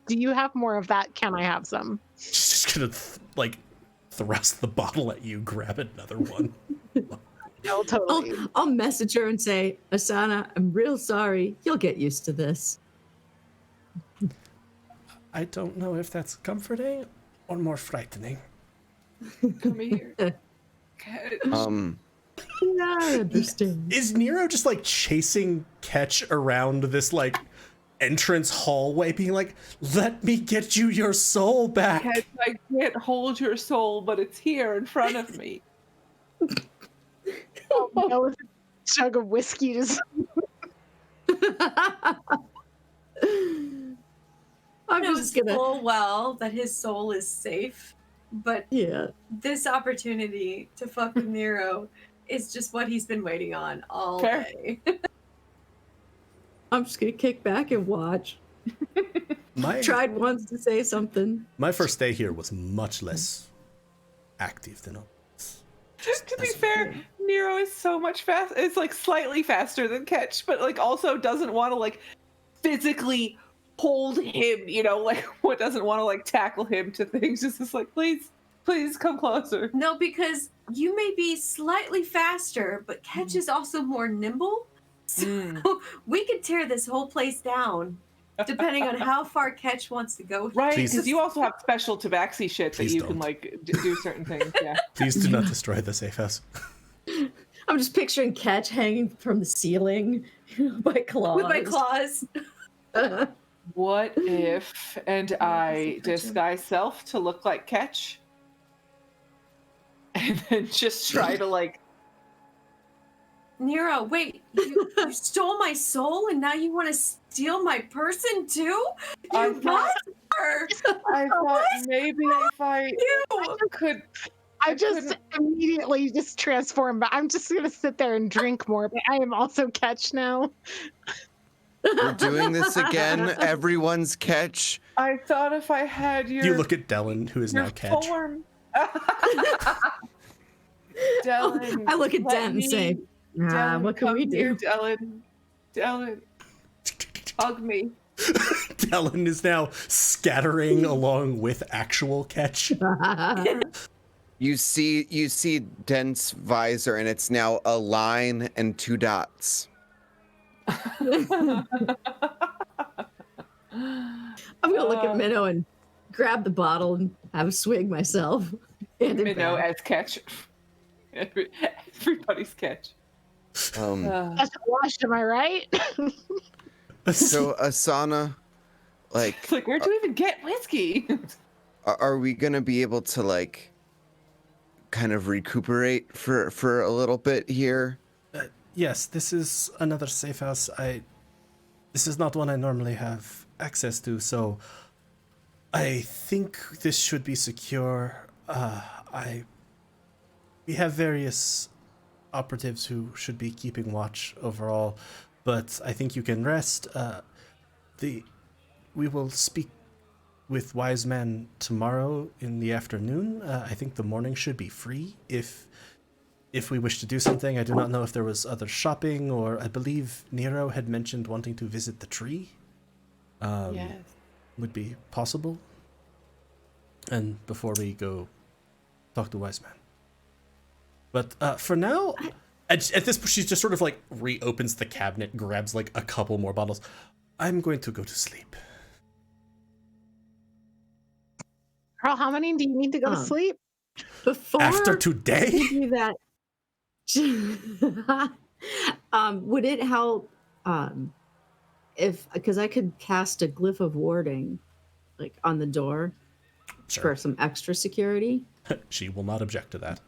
do you have more of that? Can I have some? she's just gonna like thrust the bottle at you, grab another one. No, totally. I'll message her and say, Asana, I'm real sorry. You'll get used to this. I don't know if that's comforting or more frightening. Come here. Catch. Yeah, I understand. Is Nero just like chasing Ketch around this like entrance hallway, being like, "Let me get you your soul back"? Catch, I can't hold your soul, but it's here in front of me. That was a jug of whiskey. Just I'm Knows just gonna. full well that his soul is safe, but Yeah. this opportunity to fuck with Nero is just what he's been waiting on all Fair. day. I'm just gonna kick back and watch. Tried once to say something. My first day here was much less active than others. To be fair, Nero is so much fast. It's like slightly faster than Catch, but like also doesn't want to like physically hold him. You know, like what doesn't want to like tackle him to things. Just like, please come closer. No, because you may be slightly faster, but Ketch is also more nimble. So we could tear this whole place down, depending on how far Ketch wants to go. Right, Please. because you also have special tabaxi shit that Please you don't. can like do certain things. Yeah. Please do not destroy the safe house. I'm just picturing Catch hanging from the ceiling by claws. With my claws. What if and I disguise self to look like Catch, and then just try to like. Nero, wait, you stole my soul and now you want to steal my person too? I You thought- monster! I thought maybe if I You! could. I just immediately just transform, but I'm just gonna sit there and drink more. But I am also Catch now. We're doing this again. Everyone's Catch. I thought if I had your. You look at Dellen, who is your now Ketch. form. Dylan, I look at let Dan and say, me- Dylan, what can come we here, do? Dylan, hug me. Talon is now scattering along with actual catch. You see Dent's visor, and it's now a line and 2 dots. I'm gonna look at Minnow and grab the bottle and have a swig myself. Minnow as catch. Everybody's catch. That's washed, am I right? So Asana, It's like, where'd you even get whiskey? are we gonna be able to like kind of recuperate for a little bit here? Yes, this is another safe house. This is not one I normally have access to, so I think this should be secure. We have various operatives who should be keeping watch overall, but I think you can rest. We will speak with Wise Man tomorrow in the afternoon. I think the morning should be free if we wish to do something. I do not know if there was other shopping, or I believe Nero had mentioned wanting to visit the tree. Yes. Would be possible. And before we go talk to Wise Man. But for now, at this point, she just sort of like reopens the cabinet, grabs like a couple more bottles. I'm going to go to sleep. Carl, how many do you need to go to sleep? Before After today? we do that, would it help if, because I could cast a glyph of warding like on the door Sure. for some extra security? She will not object to that.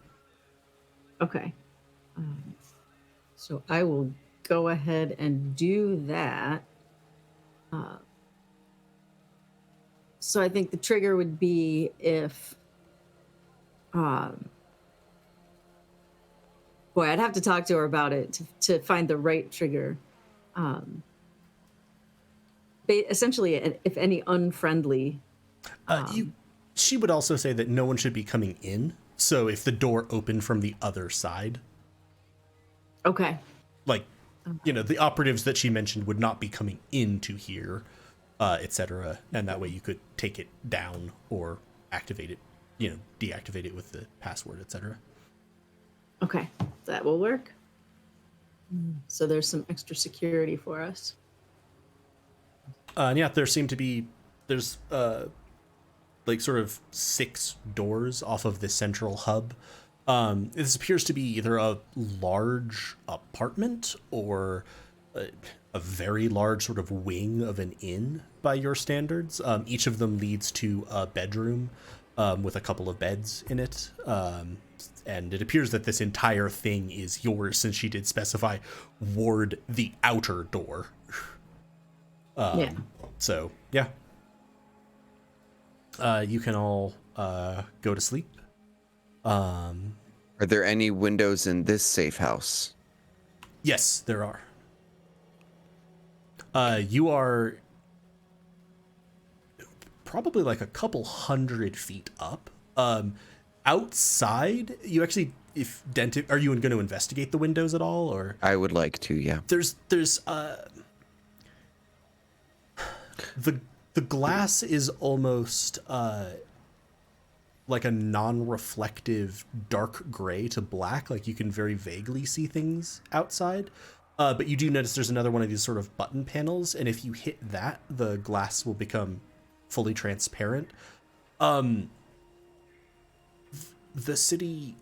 Okay. So I will go ahead and do that. So I think the trigger would be if, boy, I'd have to talk to her about it to find the right trigger. Essentially, if any unfriendly. She would also say that no one should be coming in. So if the door opened from the other side, Okay. like, the operatives that she mentioned would not be coming into here, etc. And that way you could take it down or activate it, deactivate it with the password, etc. Okay, that will work. So there's some extra security for us. And yeah, there's like sort of 6 doors off of this central hub. This appears to be either a large apartment or a very large sort of wing of an inn by your standards. Each of them leads to a bedroom with a couple of beds in it. And it appears that this entire thing is yours, since she did specify ward the outer door. Yeah. So, yeah. You can all go to sleep. Are there any windows in this safe house? Yes, there are. You are probably like a couple 100 feet up. Outside, you actually, are you going to investigate the windows at all, or? I would like to, yeah. There's the glass is almost like a non-reflective dark gray to black, like you can very vaguely see things outside. But you do notice there's another one of these sort of button panels, and if you hit that, the glass will become fully transparent. The city,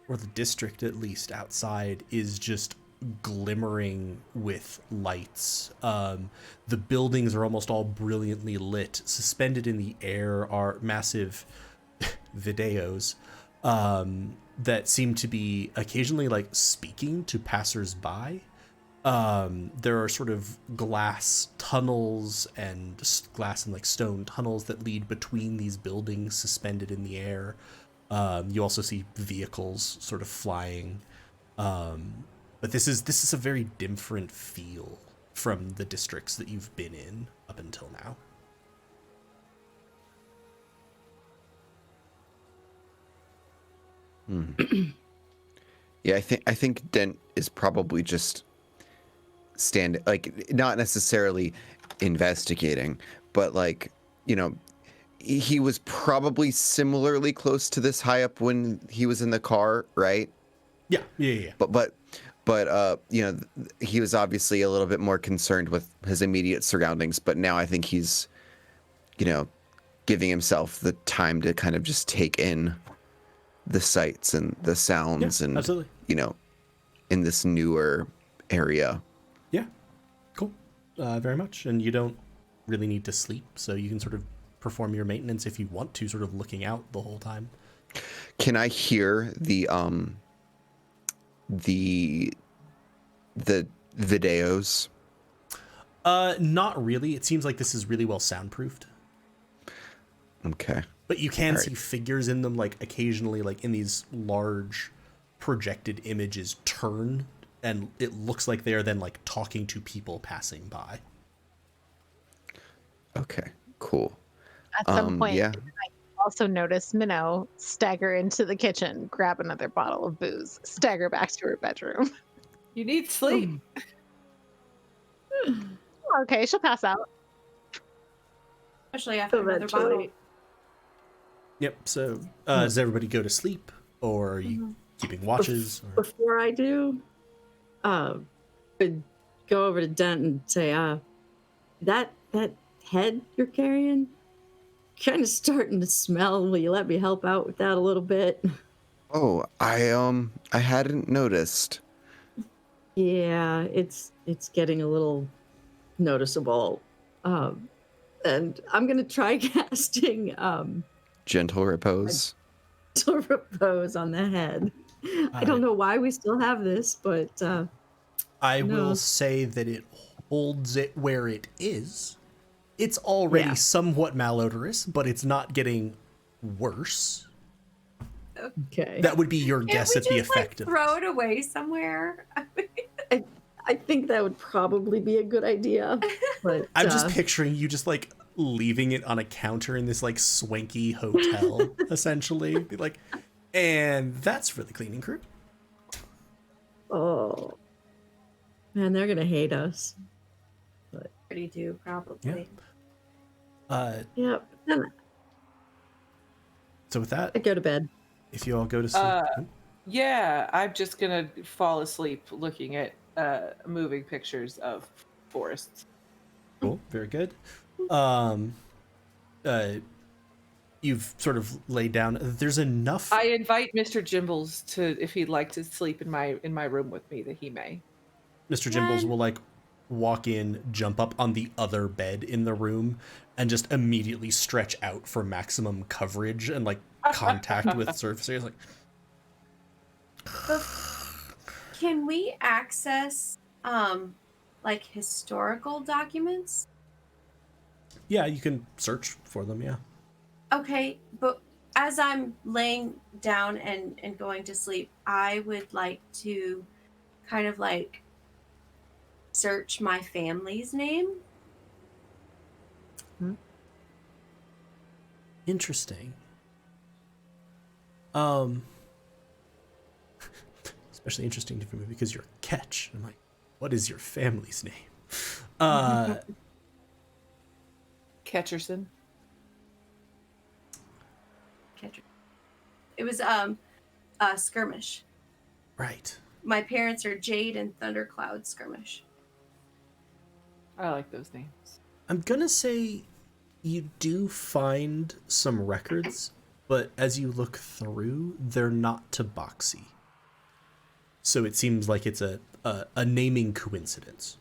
or the district at least outside, is just glimmering with lights. The buildings are almost all brilliantly lit. Suspended in the air are massive videos that seem to be occasionally like speaking to passersby. There are sort of glass tunnels and glass and like stone tunnels that lead between these buildings suspended in the air. You also see vehicles sort of flying. But this is a very different feel from the districts that you've been in up until now. Yeah, I think Dent is probably just not necessarily investigating, but like, you know, he was probably similarly close to this high up when he was in the car, right? Yeah. But you know, he was obviously a little bit more concerned with his immediate surroundings, but now I think he's, you know, giving himself the time to kind of just take in the sights and the sounds and, absolutely. you know, in this newer area. Yeah. Cool. Very much. And you don't really need to sleep, so you can sort of perform your maintenance if you want to, sort of looking out the whole time. Can I hear the videos? Not really. It seems like this is really well soundproofed. Okay. But you can see figures in them, like occasionally, like in these large projected images turn, and it looks like they are then like talking to people passing by. Okay, cool. At some point, yeah. I also noticed Minnow stagger into the kitchen, grab another bottle of booze, stagger back to her bedroom. You need sleep. Okay, she'll pass out. Especially after another bottle. Eventually. Yep. So does everybody go to sleep, or are you keeping watches? Or... Before I do, I'd go over to Dent and say, that head you're carrying, kind of starting to smell. Will you let me help out with that a little bit? Oh, I hadn't noticed. Yeah, it's getting a little noticeable. And I'm gonna try casting Gentle repose. repose on the head. I don't know why we still have this, but I will say that it holds it where it is. It's already somewhat malodorous, but it's not getting worse. okay. That would be your guess at the effect of throw this. it away somewhere. I think that would probably be a good idea. But I'm just picturing you just like leaving it on a counter in this like swanky hotel, essentially. Be like, and that's for the cleaning crew. oh man, they're gonna hate us. Already do, probably. Yeah. Then So with that, I go to bed. if you all go to sleep, Yeah, I'm just gonna fall asleep looking at moving pictures of forests. cool, very good. You've sort of laid down. There's enough. I invite Mr. Jimbles to, if he'd like to sleep in my room with me, that he may. Mr. Jimbles will like walk in, jump up on the other bed in the room, and just immediately stretch out for maximum coverage and like contact with surface areas. Like, Can we access like historical documents? yeah, you can search for them. Yeah. Okay, but as I'm laying down and going to sleep, I would like to kind of like search my family's name. Interesting. Especially interesting for me because you're Ketch. I'm like, what is your family's name? Ketcherson. It was Skirmish. Right. My parents are Jade and Thundercloud Skirmish. I like those names. I'm gonna say you do find some records, but as you look through, they're not Tabaxi. So it seems like it's a naming coincidence,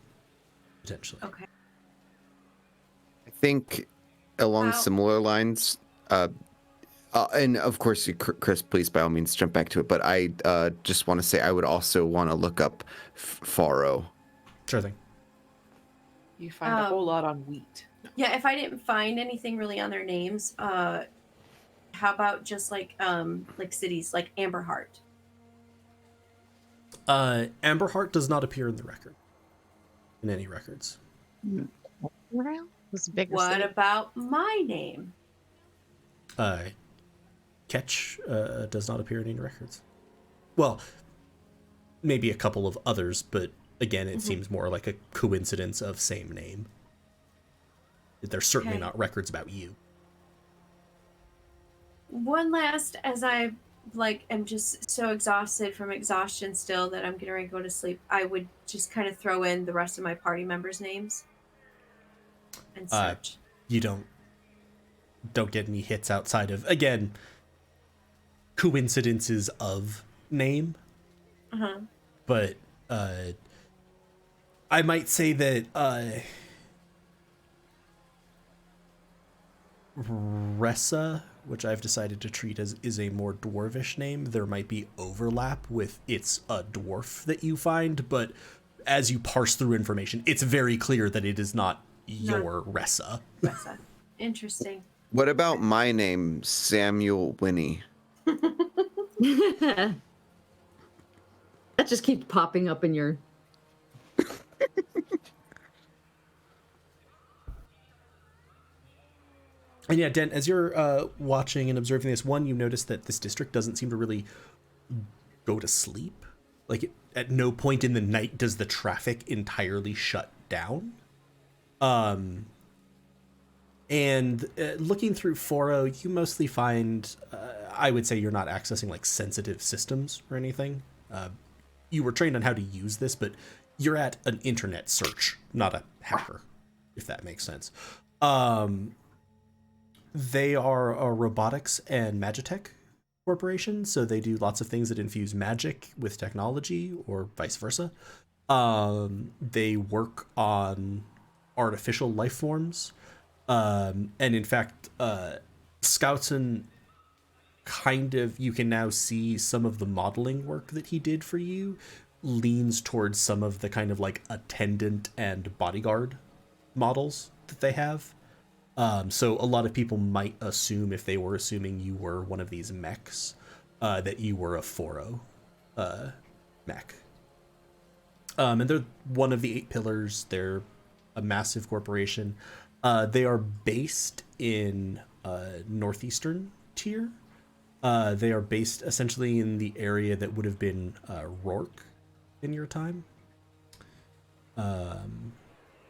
potentially. Okay. I think along similar lines, and of course, Chris, please by all means jump back to it. But I just want to say I would also want to look up Faro. Sure thing. You find a whole lot on wheat. Yeah, if I didn't find anything really on their names, how about just like cities like Amberheart? Amberheart does not appear in the record. In any records. What about my name? Ketch does not appear in any records. Well, maybe a couple of others, but again, it seems more like a coincidence of same name. There's certainly Okay. not records about you. One last, as I am just so exhausted from exhaustion still that I'm getting ready to go to sleep, I would just kind of throw in the rest of my party members' names and search. You don't get any hits outside of, again, coincidences of name. Uh-huh. But I might say that Ressa, which I've decided to treat as is a more dwarvish name, there might be overlap with it's a dwarf that you find, but as you parse through information, it's very clear that it is not your Ressa. Ressa. Interesting. What about my name, Samuel Winnie? That just keeps popping up in your. And yeah, Dent, as you're watching and observing this, one, you notice that this district doesn't seem to really go to sleep. Like, at no point in the night does the traffic entirely shut down. And looking through Foro, you mostly find, I would say you're not accessing, like, sensitive systems or anything. You were trained on how to use this, but you're at an internet search, not a hacker, if that makes sense. They are a robotics and magitech corporation, so they do lots of things that infuse magic with technology or vice versa. They work on artificial life forms. And in fact, Scoutson you can now see some of the modeling work that he did for you leans towards some of the kind of like attendant and bodyguard models that they have. So a lot of people might assume, if they were assuming you were one of these mechs, that you were a Foro mech. And they're one of the 8 pillars. They're a massive corporation. They are based in northeastern tier. They are based essentially in the area that would have been Rourke in your time.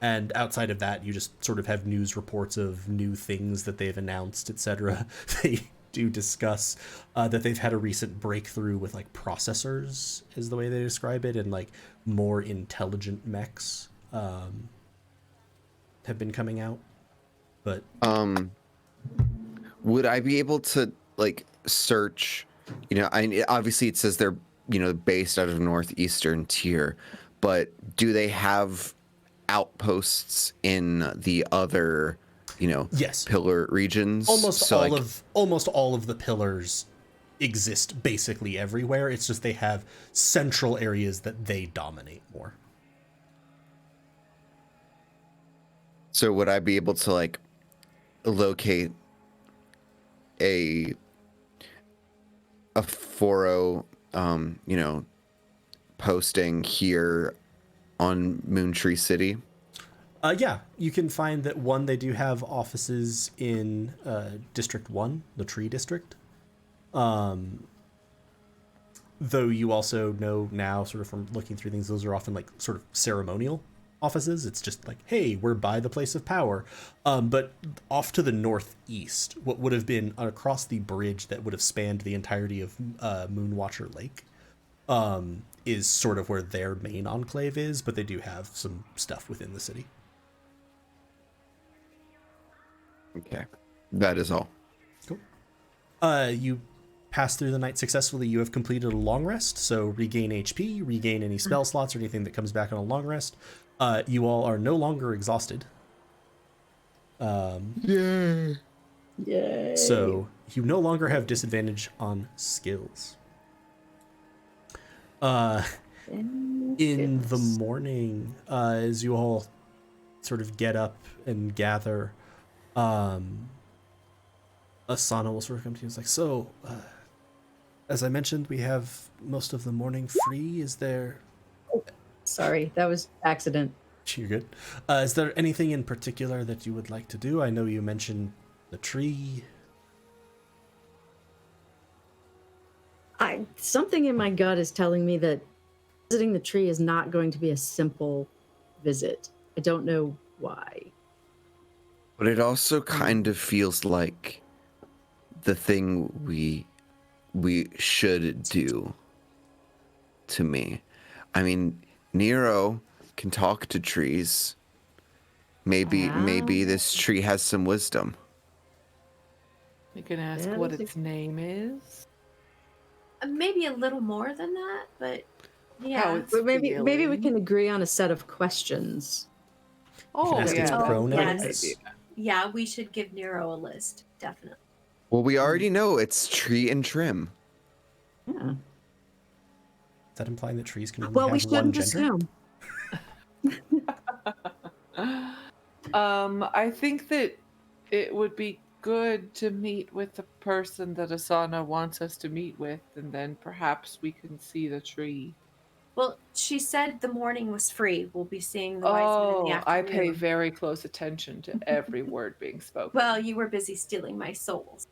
And outside of that, you just sort of have news reports of new things that they've announced, etc. They do discuss that they've had a recent breakthrough with like processors, is the way they describe it, and like more intelligent mechs have been coming out. But would I be able to like search? Obviously it says they're based out of northeastern tier, but do they have outposts in the other yes, pillar regions? Almost all of the pillars exist basically everywhere. It's just they have central areas that they dominate more. So would I be able to like locate a Foro posting here on Moontree City? Yeah, you can find that one, they do have offices in District 1, the Tree District. Though you also know now, sort of from looking through things, those are often like sort of ceremonial offices. It's just like, hey, we're by the place of power. But off to the northeast, what would have been across the bridge that would have spanned the entirety of Moonwatcher Lake, is sort of where their main enclave is, but they do have some stuff within the city. Okay, that is all. Cool. You pass through the night successfully. You have completed a long rest, so regain HP, regain any spell slots or anything that comes back on a long rest. You all are no longer exhausted. Yay. So you no longer have disadvantage on skills. In the morning, as you all sort of get up and gather, Asana will sort of come to you and is like, so, as I mentioned, we have most of the morning free. Is there... Sorry, that was accident. You're good. Is there anything in particular that you would like to do? I know you mentioned the tree. Something in my gut is telling me that visiting the tree is not going to be a simple visit. I don't know why. But it also kind of feels like the thing we should do to me. I mean, Nero can talk to trees. Maybe this tree has some wisdom. You can ask Yeah, what that's its name is. Maybe a little more than that, but yeah. How it's But maybe we feeling. can agree on a set of questions. Oh, ask yeah, its that's a good pronouns. idea. Yeah, we should give Nero a list, definitely. Well, we already know it's tree and trim. Yeah. Is that implying that trees can only Well, we have one shouldn't gender? assume. I think that it would be good to meet with the person that Asana wants us to meet with, and then perhaps we can see the tree. Well, she said the morning was free. We'll be seeing the wise men in the Oh, I afternoon. pay very close attention to every word being spoken. Well, you were busy stealing my souls.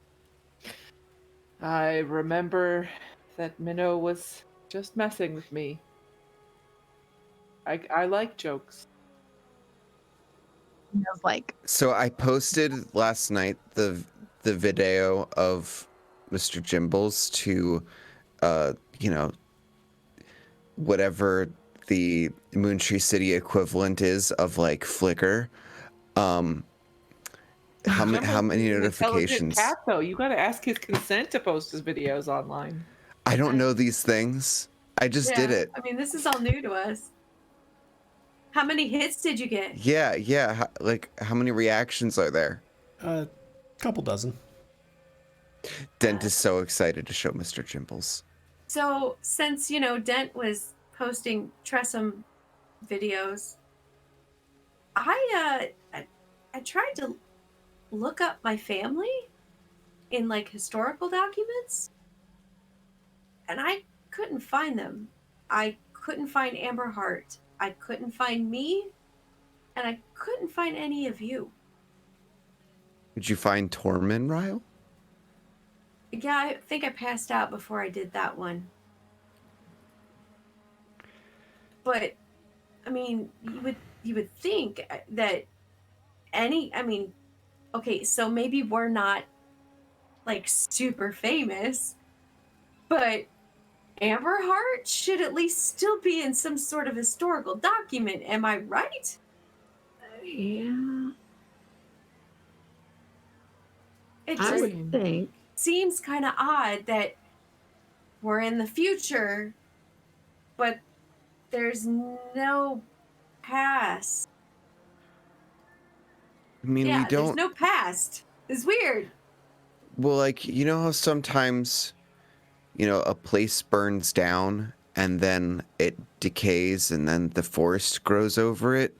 I remember that Minnow was just messing with me. I like jokes. Feels like So I posted last night the video of Mr. Jimbles to whatever the Moontree City equivalent is of like Flickr. How many Jimbo's an intelligent notifications? cat, though. You got to ask his consent to post his videos online. I don't know these things. I just did it. I mean, this is all new to us. How many hits did you get? Yeah. Like, how many reactions are there? Couple dozen. Dent is so excited to show Mr. Jimbles. So, since, Dent was posting Tressum videos, I tried to look up my family in, like, historical documents, and I couldn't find them. I couldn't find Amber Hart. I couldn't find me, and I couldn't find any of you. Did you find Tormund, Ryle? Yeah, I think I passed out before I did that one. But I mean, you would think that okay, so maybe we're not like super famous, but Amber Hart should at least still be in some sort of historical document. Am I right? Yeah. It I just would think. seems kind of odd that we're in the future, but there's no past. I mean, we There's don't. no past. It's weird. Well, like, you know how sometimes, a place burns down and then it decays and then the forest grows over it?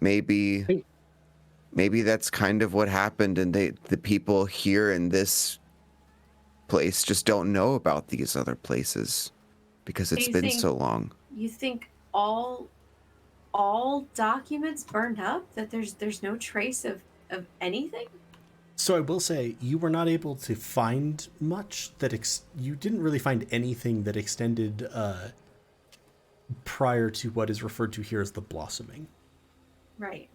Maybe that's kind of what happened, and the people here in this place just don't know about these other places because it's been so long. You think all documents burned up? That there's no trace of anything? So I will say, you were not able to find much that you didn't really find anything that extended prior to what is referred to here as the blossoming. Right.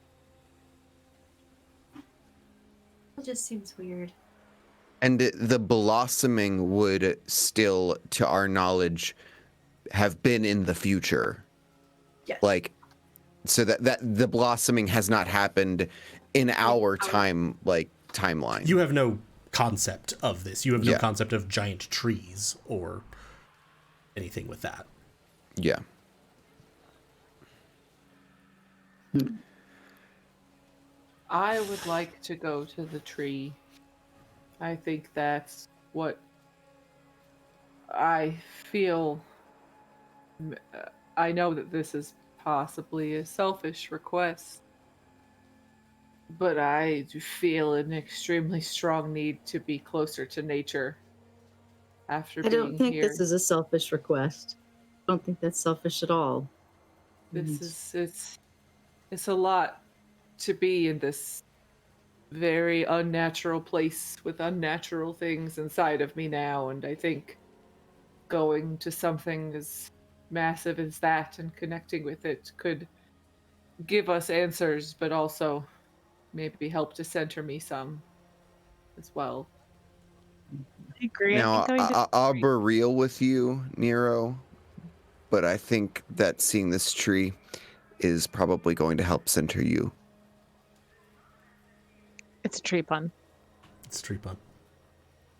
It just seems weird. And the blossoming would still, to our knowledge, have been in the future. Yes. Like, so that the blossoming has not happened in our timeline. You have no concept of this. You have no concept of giant trees or anything with that. Yeah. I would like to go to the tree. I think that's what I feel. I know that this is possibly a selfish request, but I do feel an extremely strong need to be closer to nature after I being don't think here. this is a selfish request. I don't think that's selfish at all. It's a lot to be in this very unnatural place with unnatural things inside of me now, and I think going to something as massive as that and connecting with it could give us answers, but also maybe help to center me some as well. I agree. Now, I think I'll be real with you, Nero, but I think that seeing this tree is probably going to help center you. it's a tree pun. It's tree pun.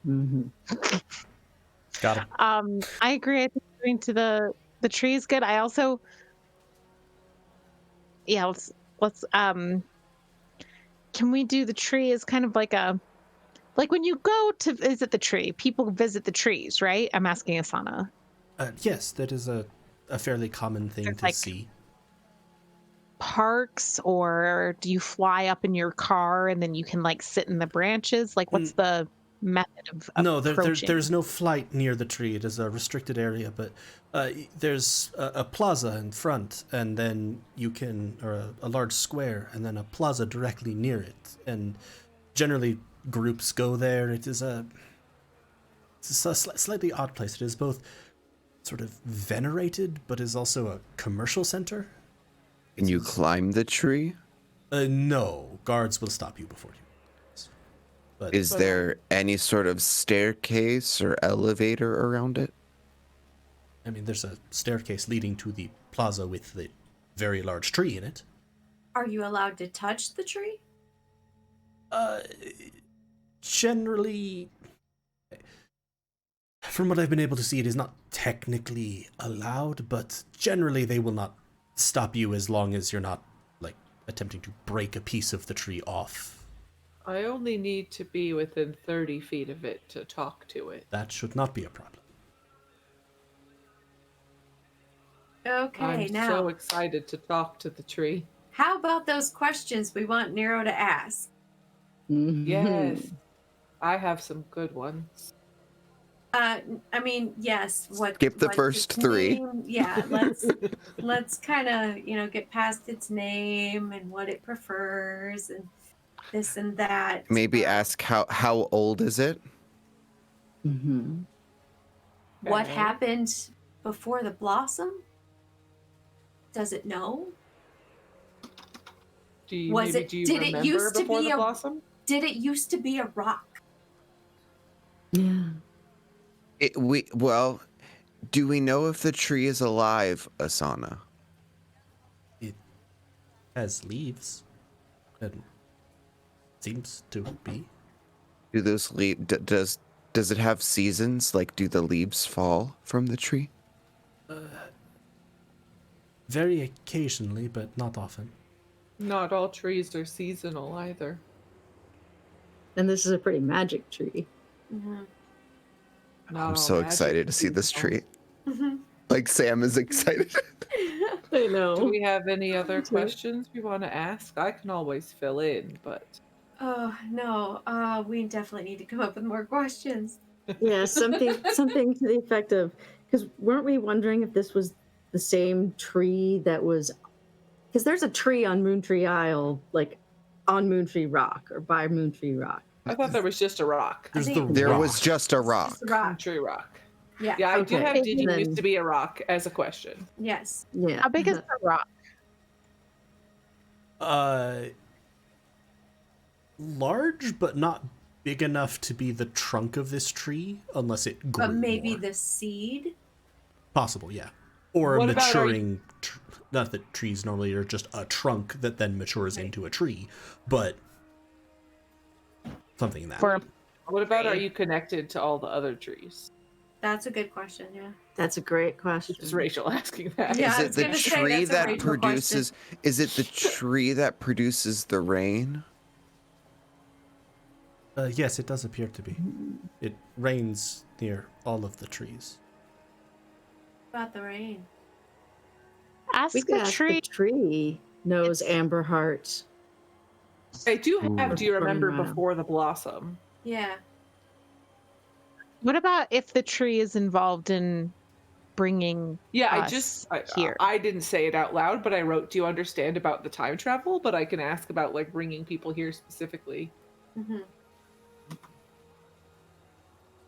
Mm-hmm. Got him. I agree. I think going to the tree is good. I also, yeah, let's can we do the tree as kind of like when you go to visit the tree, people visit the trees, right? I'm asking Asana. Yes, that is a fairly common thing There's to like- see. Parks, or do you fly up in your car and then you can like sit in the branches? Like, what's the method of No, approaching? there's no flight near the tree. It is a restricted area, but there's a plaza in front, and then you can, or a large square, and then a plaza directly near it. And generally, groups go there. It's a slightly odd place. It is both sort of venerated, but is also a commercial center. Can you climb the tree? No, guards will stop you before you. But Is there any sort of staircase or elevator around it? I mean, there's a staircase leading to the plaza with the very large tree in it. Are you allowed to touch the tree? Generally, from what I've been able to see, it is not technically allowed, but generally they will not stop you as long as you're not, like, attempting to break a piece of the tree off. I only need to be within 30 feet of it to talk to it. That should not be a problem. Okay, I'm now, so excited to talk to the tree. how about those questions we want Nero to ask? Yes, I have some good ones. I mean, yes. Skip the what's first its three. name? Yeah, let's kind of get past its name and what it prefers and this and that. Maybe ask how old is it? Mm-hmm. What Okay. happened before the blossom? Does it know? Do you Was maybe it- do you did it remember used to before be the a- blossom? Did it used to be a rock? Yeah. Well, do we know if the tree is alive, Asana? It has leaves, and seems to be. Do those does it have seasons? Like, do the leaves fall from the tree? Very occasionally, but not often. Not all trees are seasonal either. And this is a pretty magic tree. Mm-hmm. Not I'm all so magic excited to is see this seasonal. tree. Mm-hmm. Like Sam is excited. I know. Do we have any other too. questions we want to ask? I can always fill in, but Oh no, we definitely need to come up with more questions. Yeah, something to the effect of, because weren't we wondering if this was the same tree that was, because there's a tree on Moontree Isle, like on Moontree Rock or by Moontree Rock. I thought there was just a rock. There's think the There rock. was just a rock. Just a rock. Tree rock. Yeah. Yeah, I do Okay. have did you Then- used to be a rock as a question. Yes. Yeah. How big is the rock? Large, but not big enough to be the trunk of this tree, unless it grew But maybe more. the seed? Possible, yeah. Or What a about our- maturing... Not that trees normally are just a trunk that then matures into a tree, but something in that. For What about are you connected to all the other trees? That's a good question, yeah. That's a great question. Is Rachel asking that? Yeah, I Is was it the gonna say, tree that's a that Rachel produces? Is it the tree that produces the rain? Yes, it does appear to be. It rains near all of the trees. About the rain. ask We could the ask tree. the tree knows Amber Heart. I do have. Do you Running remember around. before the blossom? Yeah. What about if the tree is involved in bringing? Yeah, us here. I didn't say it out loud, but I wrote, "Do you understand about the time travel?" But I can ask about like bringing people here specifically. Mm-hmm.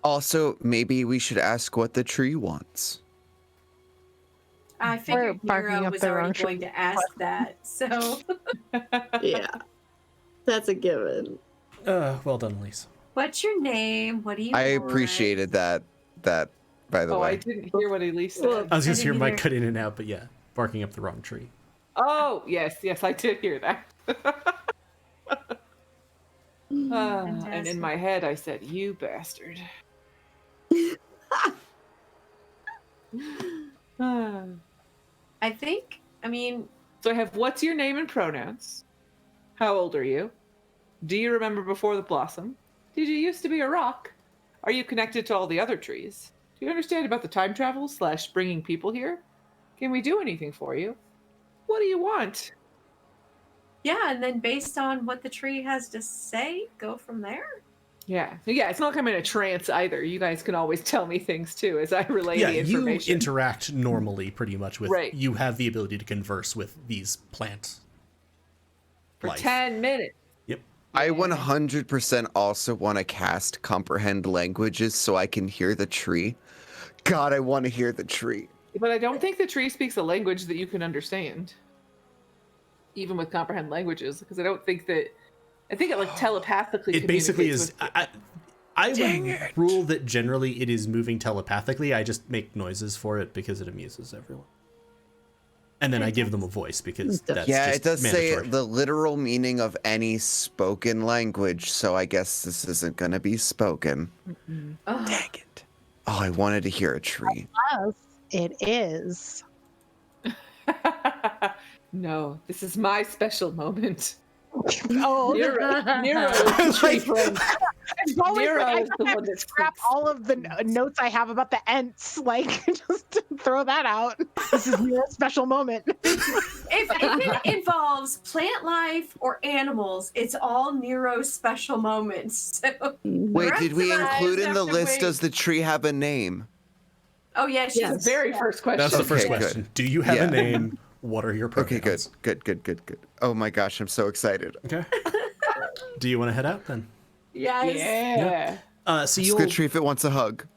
Also, maybe we should ask what the tree wants. I figured barking Nero up was the already wrong going tree. to ask that. So, Yeah, that's a given. Well done, Elise. what's your name? What do you I want? appreciated that. By the Oh, I way. didn't hear what Elise said. Well, I was I just hear didn't Mike either. cut in and out, but yeah, barking up the wrong tree. Oh, yes, I did hear that. And in Fantastic. my head, I said, "You bastard." Ah. I think, I mean, So I have what's your name and pronouns? How old are you? Do you remember before the blossom? Did you used to be a rock? Are you connected to all the other trees? Do you understand about the time travel / bringing people here? Can we do anything for you? What do you want? yeah, and then based on what the tree has to say, go from there. Yeah, it's not like I'm in a trance either. You guys can always tell me things too as I relay Yeah, the you information. interact normally pretty much with, Right. you have the ability to converse with these plants. For life. 10 minutes. Yep. I 100% also want to cast comprehend languages so I can hear the tree. God, I want to hear the tree. But I don't think the tree speaks a language that you can understand. Even with comprehend languages, because I don't think that. I think it like telepathically. It basically is. communicates I would rule that generally it is moving telepathically. I just make noises for it because it amuses everyone. And then I give them a voice because that's Yeah, just it does mandatory. say the literal meaning of any spoken language, so I guess this isn't going to be spoken. Ugh. Dang it. Oh, I wanted to hear a tree. Yes, it is. with. No, this is my special moment. Oh, Nero is the tree friend. it's always Nero like, is I the have one to that scrap speaks. all of the notes I have about the Ents, like just to throw that out. This is your special moment. If it involves plant life or animals, it's all Nero's special moments. So, Wait, rest did we of us include in have the to list, wait. does the tree have a name? oh yeah, she's Yes. The very first question. That's the first Okay, good. question. Do you have Yeah. a name? What are your pronouns? Okay, good. Oh my gosh, I'm so excited. Okay. Do you want to head out then? yes. Yeah. So It's a you'll good tree if it wants a hug.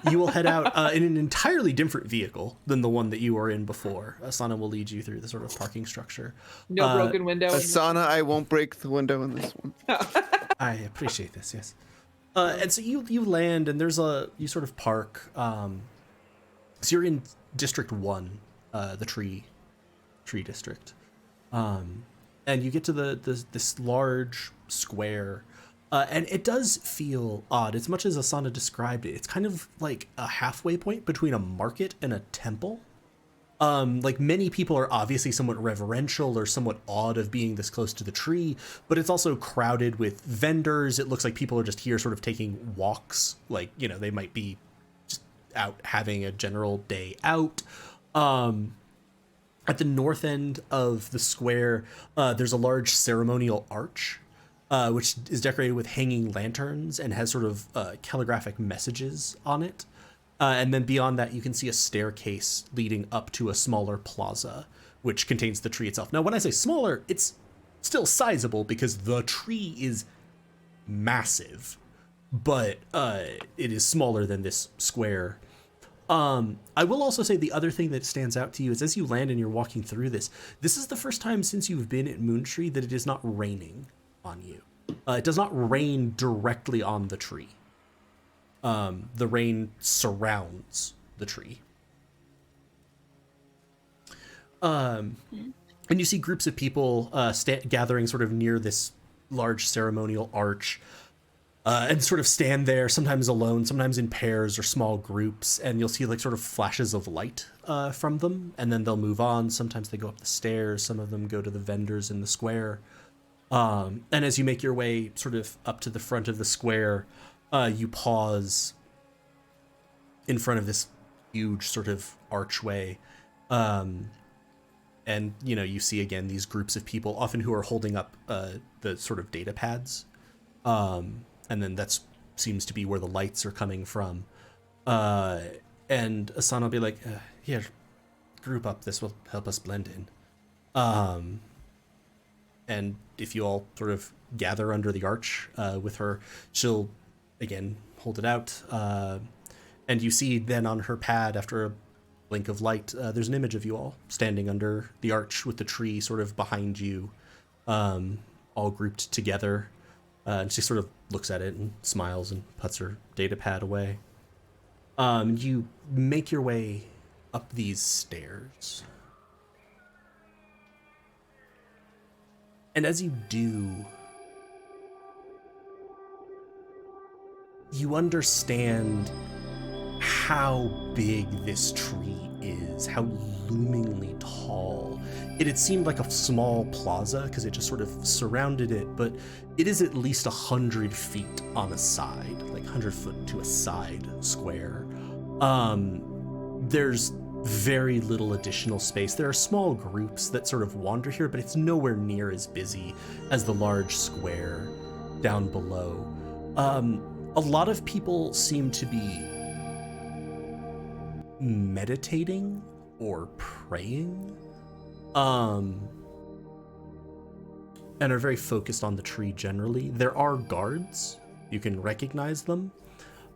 you will head out in an entirely different vehicle than the one that you were in before. Asana will lead you through the sort of parking structure. No broken window. Asana, I won't break the window in this one. I appreciate this, yes. And so you land, and you sort of park. So you're in District 1, the tree district. And you get to this large square, and it does feel odd. As much as Asana described it, it's kind of like a halfway point between a market and a temple. Like many people are obviously somewhat reverential or somewhat awed of being this close to the tree, but it's also crowded with vendors. It looks like people are just here sort of taking walks. Like, they might be just out having a general day out. At the north end of the square, there's a large ceremonial arch, which is decorated with hanging lanterns and has sort of calligraphic messages on it. And then beyond that, you can see a staircase leading up to a smaller plaza, which contains the tree itself. Now, when I say smaller, it's still sizable because the tree is massive, but it is smaller than this square. I will also say the other thing that stands out to you is as you land and you're walking through this is the first time since you've been at Moontree that it is not raining on you. It does not rain directly on the tree. The rain surrounds the tree. And you see groups of people gathering sort of near this large ceremonial arch, and sort of stand there, sometimes alone, sometimes in pairs or small groups, and you'll see like sort of flashes of light from them, and then they'll move on. Sometimes they go up the stairs, some of them go to the vendors in the square. And as you make your way sort of up to the front of the square, you pause in front of this huge sort of archway. And, you see again these groups of people, often who are holding up the sort of data pads. And then that seems to be where the lights are coming from. And Asana will be like, here, group up. This will help us blend in. And if you all sort of gather under the arch with her, she'll, again, hold it out. And you see then on her pad, after blink of light, there's an image of you all standing under the arch with the tree sort of behind you, all grouped together. And she sort of looks at it and smiles and puts her data pad away. You make your way up these stairs. And as you do, you understand how big this tree is, how loomingly tall. It had seemed like a small plaza because it just sort of surrounded it, but it is at least 100 feet on a side, like 100 foot to a side square. There's very little additional space. There are small groups that sort of wander here, but it's nowhere near as busy as the large square down below. A lot of people seem to be meditating or praying, and are very focused on the tree generally. There are guards. You can recognize them.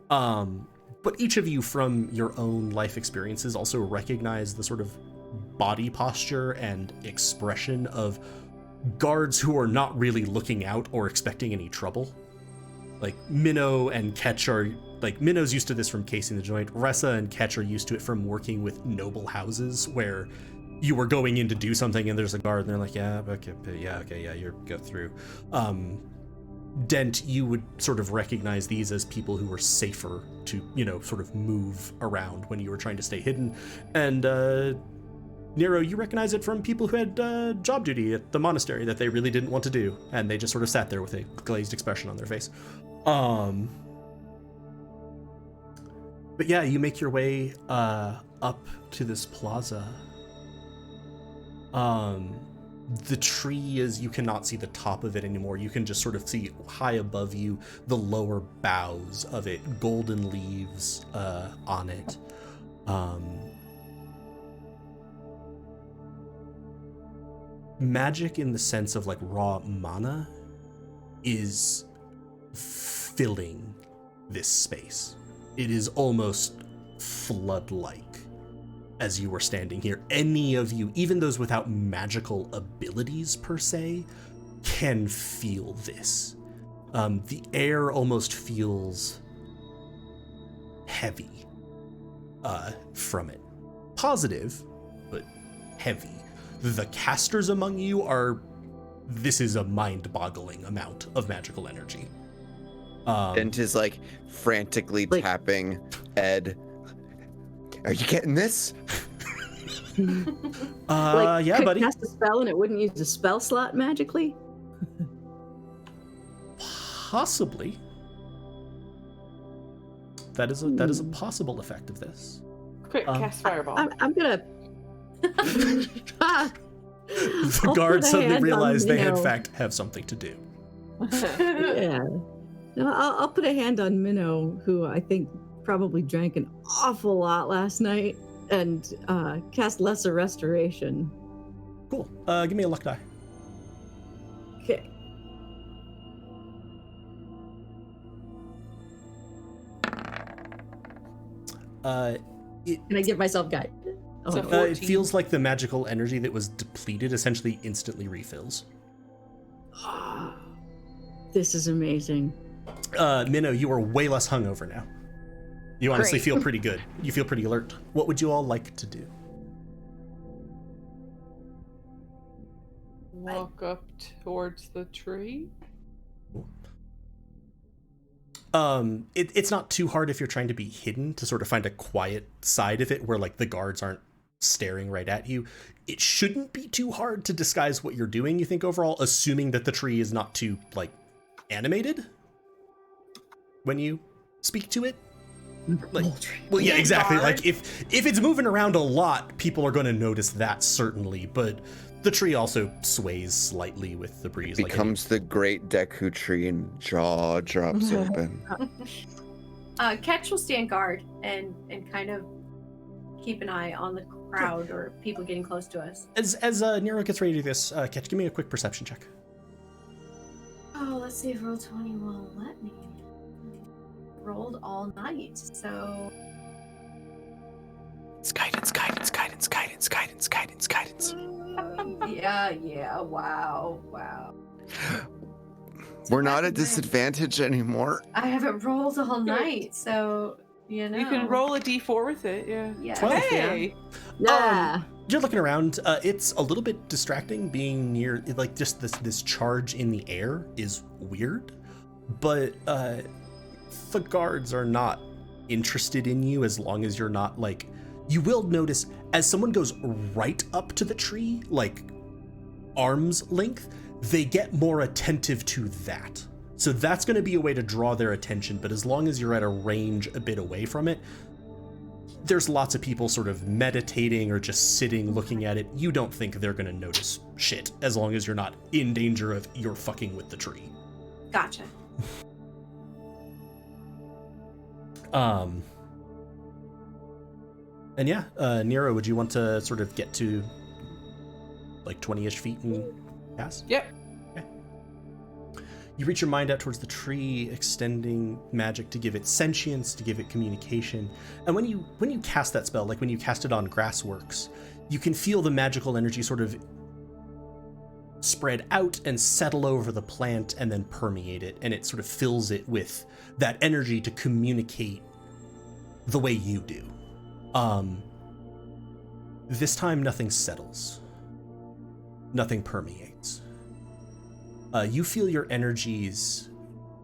But each of you from your own life experiences also recognize the sort of body posture and expression of guards who are not really looking out or expecting any trouble. Like, Minnow and Ketch are, like, Minnow's used to this from casing the joint. Ressa and Ketch are used to it from working with noble houses where you were going in to do something and there's a guard and they're like, yeah, you go through. Dent, you would sort of recognize these as people who were safer to, sort of move around when you were trying to stay hidden. And Nero, you recognize it from people who had job duty at the monastery that they really didn't want to do, and they just sort of sat there with a glazed expression on their face. But yeah, you make your way up to this plaza. The tree is, you cannot see the top of it anymore. You can just sort of see high above you the lower boughs of it, golden leaves on it. Magic in the sense of like raw mana is filling this space. It is almost flood-like. As you were standing here, any of you, even those without magical abilities per se, can feel this. The air almost feels heavy from it. Positive, but heavy. The casters among you this is a mind-boggling amount of magical energy. Dent is like frantically tapping Ed. Are you getting this? Yeah, could buddy. Cast a spell and it wouldn't use a spell slot magically? Possibly. That is a possible effect of this. Quick, cast fireball. I'm gonna. The I'll guards put a suddenly hand realize on they, in Minnow. fact, have something to do. Yeah. No, I'll put a hand on Minnow, who I think probably drank an awful lot last night, and cast Lesser Restoration. Cool. Give me a luck die. Okay. Can I give myself guide? Oh, So no. It feels like the magical energy that was depleted essentially instantly refills. This is amazing. Minnow, you are way less hungover now. You honestly Great. feel pretty good. You feel pretty alert. What would you all like to do? Walk up towards the tree. It's not too hard if you're trying to be hidden to sort of find a quiet side of it where like the guards aren't staring right at you. It shouldn't be too hard to disguise what you're doing, you think, overall, assuming that the tree is not too like animated when you speak to it. Like, well, yeah, exactly. Like if it's moving around a lot, people are going to notice that, certainly, but the tree also sways slightly with the breeze. Becomes the great Deku tree and jaw drops open. Ketch will stand guard and kind of keep an eye on the crowd or people getting close to us. As Nero gets ready to do this, Ketch, give me a quick perception check. Oh, let's see if roll 20 will let me. Rolled all night, so It's guidance. Guidance. Yeah, wow. We're not at disadvantage anymore. I haven't rolled all night, so you know. You can roll a d4 with it, yeah. Yeah. 12, Hey! Yeah. You're looking around. It's a little bit distracting being near, like, just this charge in the air is weird, but the guards are not interested in you as long as you're not, like, you will notice as someone goes right up to the tree, like arm's length, they get more attentive to that. So that's going to be a way to draw their attention, but as long as you're at a range a bit away from it, there's lots of people sort of meditating or just sitting looking at it. You don't think they're going to notice shit as long as you're not in danger of you're fucking with the tree. Gotcha. And yeah, Nero, would you want to sort of get to like 20-ish feet and pass? Yep. Okay. You reach your mind out towards the tree, extending magic to give it sentience, to give it communication. And when you cast that spell, like when you cast it on Grassworks, you can feel the magical energy sort of spread out and settle over the plant and then permeate it, and it sort of fills it with that energy to communicate the way you do. This time nothing settles. Nothing permeates. You feel your energies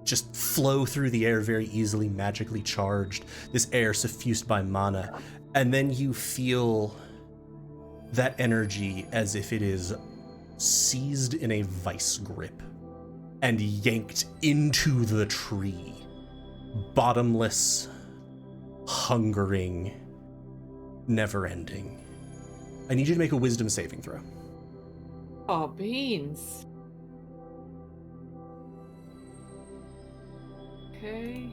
just flow through the air very easily, magically charged, this air suffused by mana, and then you feel that energy as if it is seized in a vice grip and yanked into the tree. Bottomless, hungering, never-ending. I need you to make a wisdom saving throw. Oh, beans. Okay.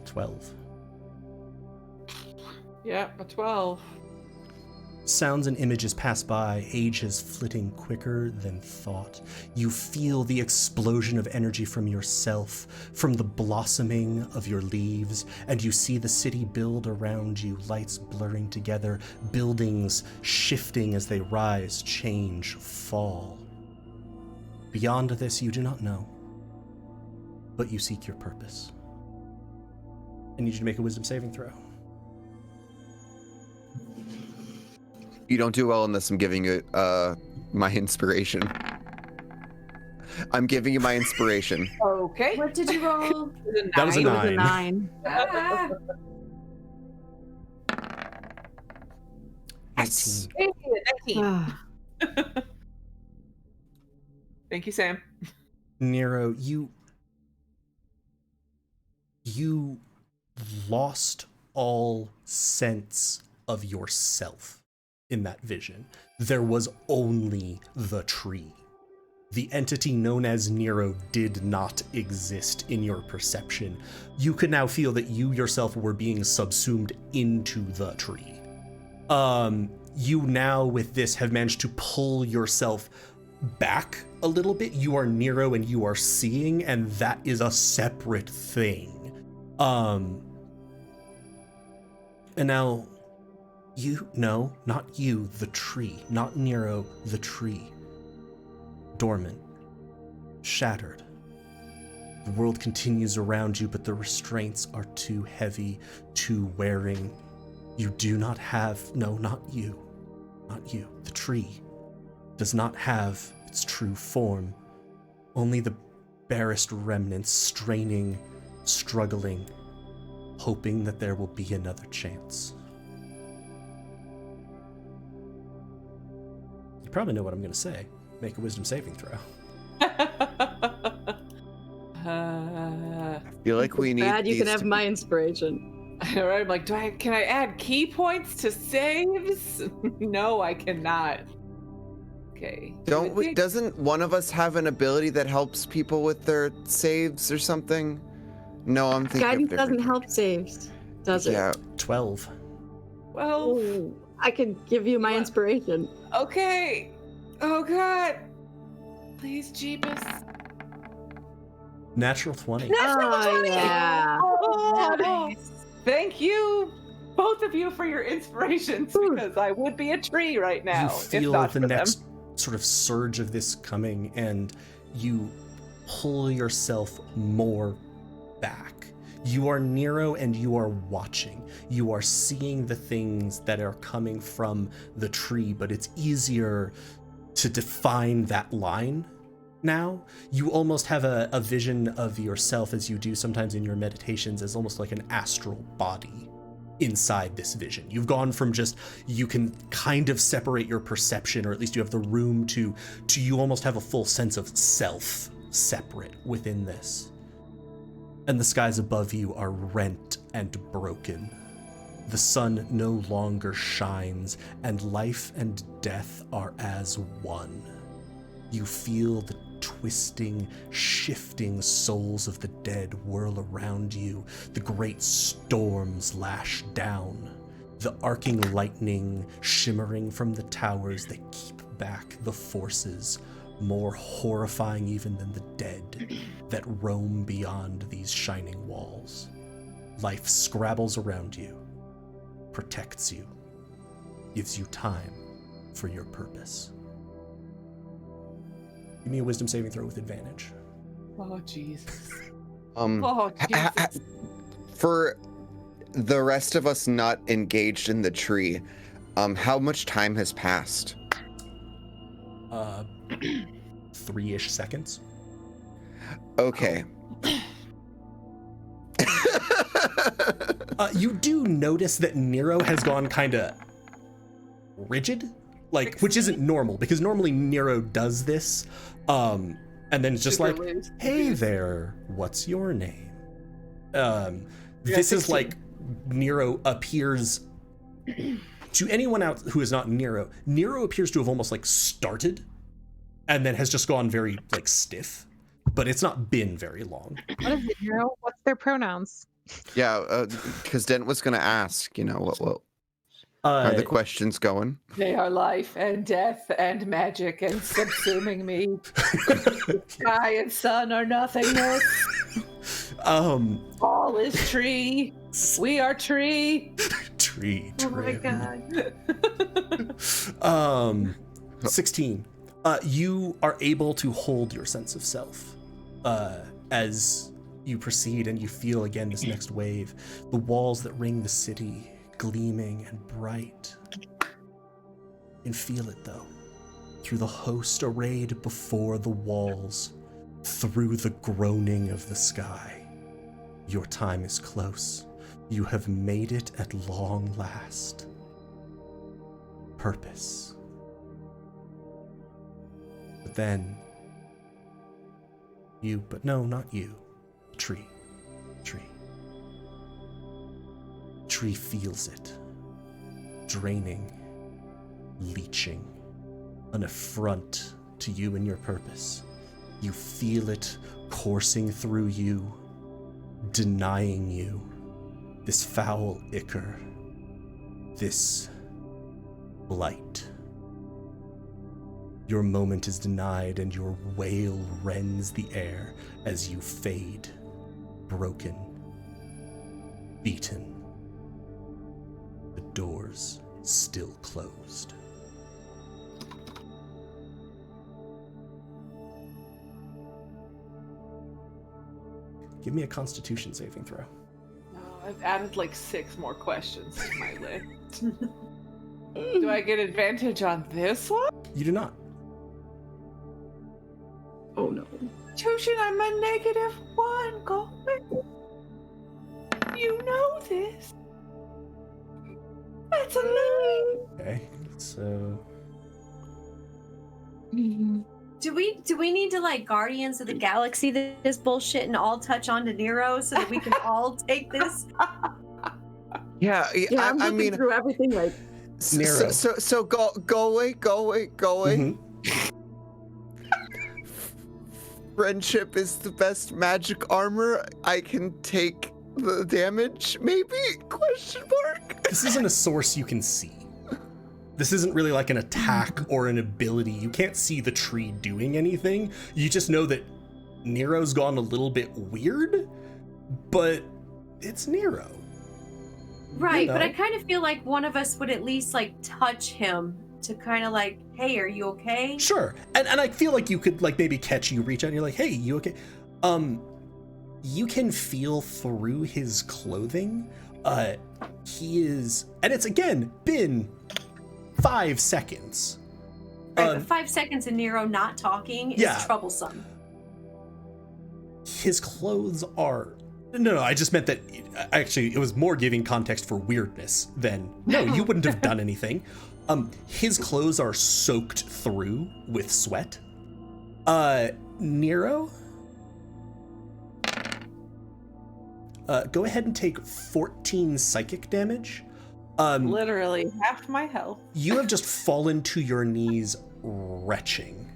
Twelve. Yeah, a 12. Sounds and images pass by, ages flitting quicker than thought. You feel the explosion of energy from yourself, from the blossoming of your leaves, and you see the city build around you, lights blurring together, buildings shifting as they rise, change, fall. Beyond this, you do not know, but you seek your purpose. I need you to make a wisdom saving throw. You don't do well unless I'm giving you my inspiration. I'm giving you my inspiration. Okay. What did you roll? That was a It was a 9. 9. Ah, Yes. 19. Ah, Thank you, Sam. Nero, you lost all sense of yourself in that vision. There was only the tree. The entity known as Nero did not exist in your perception. You could now feel that you yourself were being subsumed into the tree. You now, with this, have managed to pull yourself back a little bit. You are Nero and you are seeing, and that is a separate thing. And now, no, not you, the tree, not Nero, the tree. Dormant, shattered. The world continues around you, but the restraints are too heavy, too wearing. You do not have, no, not you, the tree does not have its true form. Only the barest remnants straining, struggling, hoping that there will be another chance. You probably know what I'm going to say. Make a wisdom saving throw. I feel like we need. Bad, you these can have to my inspiration. All right, I'm like, can I add key points to saves? No, I cannot. Okay. Doesn't one of us have an ability that helps people with their saves or something? No, I'm thinking. Guidance of doesn't different- help saves, does it? Yeah. 12. Well, Ooh, I can give you my inspiration. okay. Oh God. Please, Jeebus. Natural 20. Oh, yeah. Oh, Nice. thank you, both of you, for your inspirations, because I would be a tree right now You if feel not the for next sort of surge of this coming, and you pull yourself more back. You are Nero, and you are watching. You are seeing the things that are coming from the tree, but it's easier to define that line now. You almost have a vision of yourself, as you do sometimes in your meditations, as almost like an astral body inside this vision. You've gone from just, you can kind of separate your perception, or at least you have the room to you almost have a full sense of self separate within this. And the skies above you are rent and broken. The sun no longer shines, and life and death are as one. You feel the twisting, shifting souls of the dead whirl around you. The great storms lash down. The arcing lightning shimmering from the towers that keep back the forces, more horrifying even than the dead that roam beyond these shining walls. Life scrabbles around you, protects you, gives you time for your purpose. Give me a wisdom saving throw with advantage. Oh, Jesus. Um, Oh, Jesus. For the rest of us not engaged in the tree, how much time has passed? 3-ish seconds. Okay. You do notice that Nero has gone kind of rigid, like, which isn't normal, because normally Nero does this, and then it's just Super like, loose. hey there, what's your name? This is 16. like Nero appears to anyone out who is not Nero. Nero appears to have almost like started and then has just gone very like stiff, but it's not been very long. What is it, Nero? What's their pronouns? Yeah, because Dent was gonna ask, what are the questions going? They are life and death and magic and subsuming me. Sky and sun are nothingness. All is tree. We are tree. Tree. Oh my trim. god. 16. You are able to hold your sense of self as you proceed, and you feel again this next wave. The walls that ring the city, gleaming and bright. You can feel it though, through the host arrayed before the walls, through the groaning of the sky. Your time is close. You have made it at long last. Purpose. But then, but no, not you. Tree. Tree feels it. Draining. Leeching. An affront to you and your purpose. You feel it coursing through you, denying you. This foul ichor. This blight. Your moment is denied, and your wail rends the air as you fade, broken, beaten. The doors still closed. Give me a Constitution saving throw. No, I've added like 6 more questions to my list. Do I get advantage on this one? You do not. Oh no. Tushin, I'm a -1. Go away. You know this. That's a lie. Okay, so Do we need to like Guardians of the Galaxy this bullshit and all touch on to Nero so that we can all take this? Yeah, I'm I looking mean, through everything like Nero. So go away. Mhm. Friendship is the best magic armor. I can take the damage, maybe? Question mark. This isn't a source you can see. This isn't really like an attack or an ability. You can't see the tree doing anything. You just know that Nero's gone a little bit weird, but it's Nero. Right, You know. but I kind of feel like one of us would at least like touch him to kind of like, hey, are you okay? Sure. And I feel like you could like maybe catch you, reach out and you're like, hey, you okay? You can feel through his clothing. He is, and it's again been 5 seconds. Right, but 5 seconds of Nero not talking is troublesome. His clothes are... No, I just meant that actually it was more giving context for weirdness than... No, you wouldn't have done anything. His clothes are soaked through with sweat. Nero? Go ahead and take 14 psychic damage. Literally half my health. You have just fallen to your knees retching.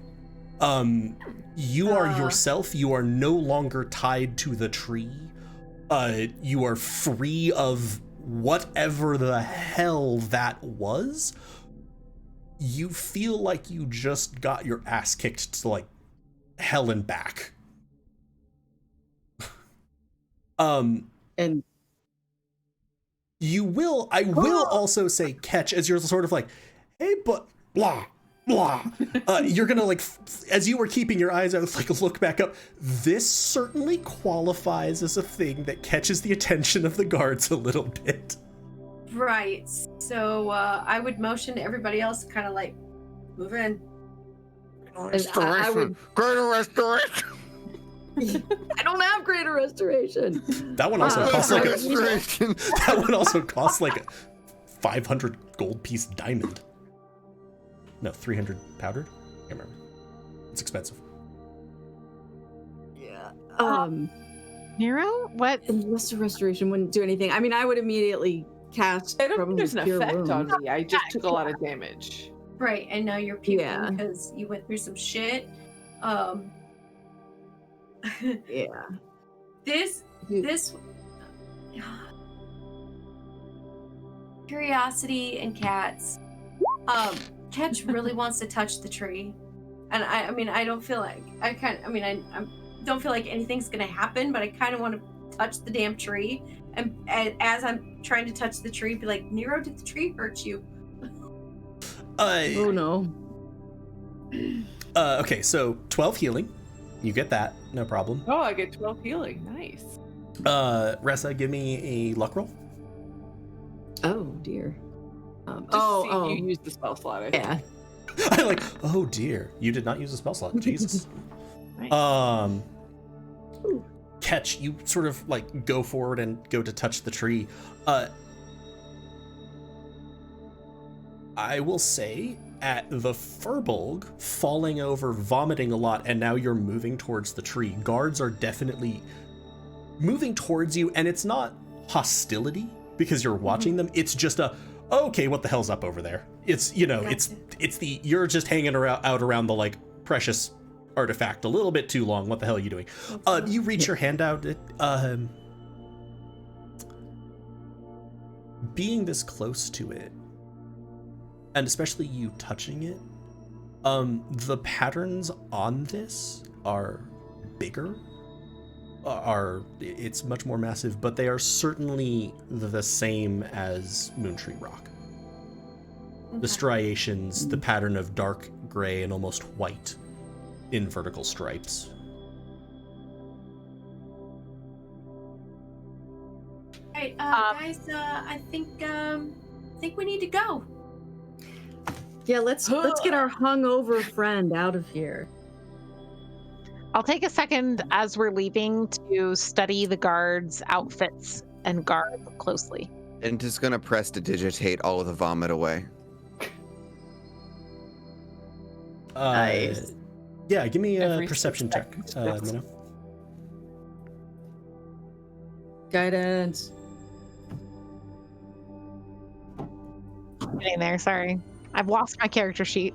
You are yourself. You are no longer tied to the tree. You are free of whatever the hell that was. You feel like you just got your ass kicked to like hell and back. And I will also say catch as you're sort of like, hey, but blah, blah. You're gonna like, as you were keeping your eyes out, like look back up. This certainly qualifies as a thing that catches the attention of the guards a little bit. Right. So I would motion to everybody else to kind of like move in. I would... Greater restoration. I don't have greater restoration. That one also costs like restoration. that one also costs like a 500 gold piece diamond. No, 300 powdered. I can't remember. It's expensive. Yeah. Nero? What? And restoration wouldn't do anything. I mean, I would immediately cast. I don't think probably there's an Cure effect Wounds. on me. I just took a lot of damage. Right, and now you're puking Yeah. because you went through some shit. Yeah. This Curiosity and Cats. Catch really wants to touch the tree, and I mean I don't feel like I don't feel like anything's gonna happen, but I kind of want to touch the damn tree, and as I'm trying to touch the tree, be like, Nero, did the tree hurt you? Oh no. Okay, so 12 healing. You get that, no problem. Oh, I get 12 healing. Nice. Ressa, give me a luck roll. Oh dear. Just see you use the spell slot. I think. Yeah. I like, oh dear, you did not use a spell slot. Jesus. Nice. Catch, you sort of like go forward and go to touch the tree. I will say at the Furbolg falling over, vomiting a lot, and now you're moving towards the tree. Guards are definitely moving towards you, and it's not hostility because you're watching them. It's just okay, what the hell's up over there? It's, you know, Gotcha. it's the, you're just hanging out around the like precious artifact a little bit too long. What the hell are you doing? You reach your hand out. Being this close to it, and especially you touching it, the patterns on this are bigger. It's much more massive, but they are certainly the same as Moontree rock. The striations, the pattern of dark gray and almost white in vertical stripes. Right, guys, I think we need to go. Yeah, let's get our hungover friend out of here. I'll take a second as we're leaving to study the guards' outfits and guard closely. And just gonna press to digitate all of the vomit away. Nice. Yeah, give me a Every perception check, second. Minnow. Guidance. Getting there, sorry. I've lost my character sheet.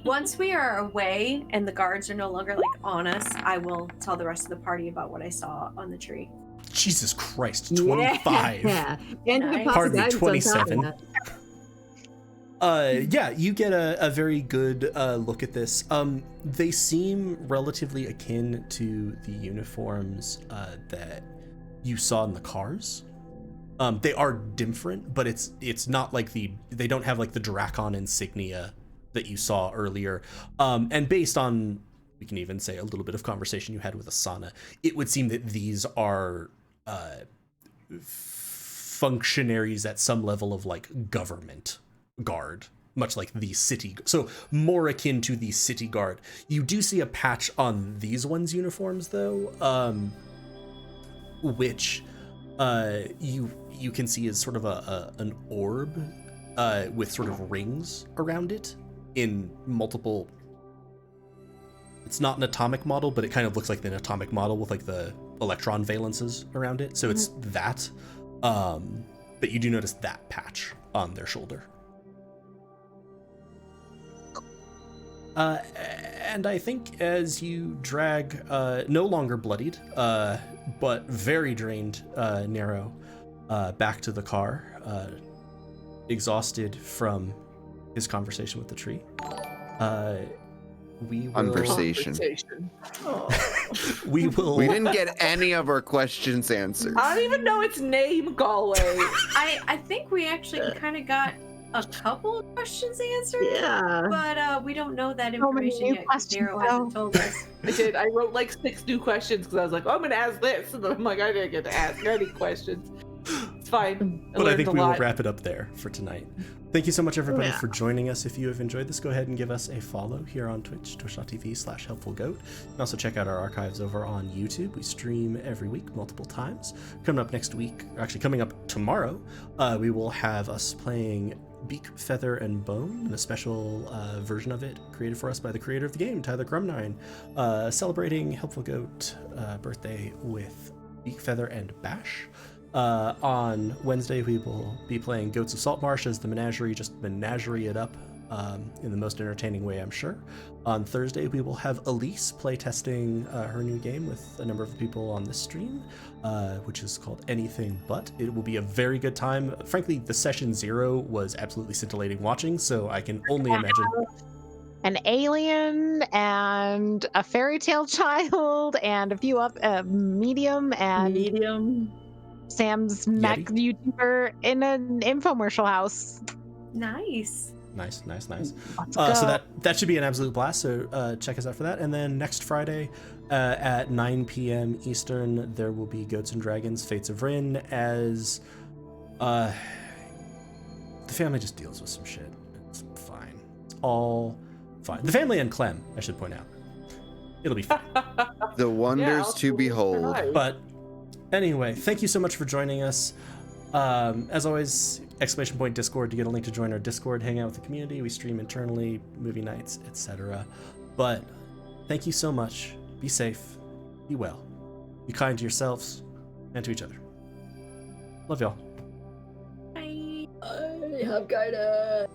Once we are away and the guards are no longer like on us, I will tell the rest of the party about what I saw on the tree. Jesus Christ, 25. Yeah. And you can Nice. pop Pardon me, guidance on top of 27. that. Yeah, you get a very good look at this. They seem relatively akin to the uniforms that you saw in the cars. They are different, but it's not like they don't have like the Dracon insignia that you saw earlier. And based on, we can even say, a little bit of conversation you had with Asana, it would seem that these are functionaries at some level of like government guard, much like the city, so more akin to the city guard. You do see a patch on these ones' uniforms though, which you can see is sort of an orb with sort of rings around it in multiple. It's not an atomic model, but it kind of looks like an atomic model with like the electron valences around it, so it's that. But you do notice that patch on their shoulder. And I think as you drag no longer bloodied, but very drained Nero back to the car, exhausted from his conversation with the tree, we will... Conversation. We will... We didn't get any of our questions answered. I don't even know its name, Galway. I think we actually kind of got a couple of questions answered. Yeah. But we don't know that So many information new yet because questions, Nero hasn't told us. I did. I wrote like 6 new questions because I was like, oh, I'm going to ask this. And then I'm like, I didn't get to ask any questions. It's fine. But I think we will will wrap it up there for tonight. Thank you so much, everybody, Yeah. for joining us. If you have enjoyed this, go ahead and give us a follow here on Twitch, twitch.tv/helpfulgoat. You can also check out our archives over on YouTube. We stream every week, multiple times. Coming up next week, or actually coming up tomorrow, we will have us playing Beak, Feather, and Bone, and a special version of it created for us by the creator of the game, Tyler Crumnine, celebrating Helpful Goat birthday with Beak, Feather, and Bash. On Wednesday, we will be playing Goats of Saltmarsh as the menagerie, just menagerie it up in the most entertaining way, I'm sure. On Thursday, we will have Elise playtesting her new game with a number of people on this stream, which is called Anything But. It will be a very good time. Frankly, the session 0 was absolutely scintillating watching, so I can only imagine. An alien and a fairy tale child and a few up medium and Medium. Sam's mech YouTuber in an infomercial house. Nice. Nice. Let's So go. that should be an absolute blast. So check us out for that. And then next Friday at 9 p.m. Eastern, there will be Goats and Dragons: Fates of Rin, as the family just deals with some shit. It's fine. It's all fine. The family and Clem, I should point out. It'll be fine. The wonders I'll to totally behold. try. But anyway, thank you so much for joining us. As always, !Discord to get a link to join our Discord, hang out with the community. We stream internally, movie nights, etc. But thank you so much. Be safe, be well, be kind to yourselves and to each other. Love y'all. Bye. I have guidance.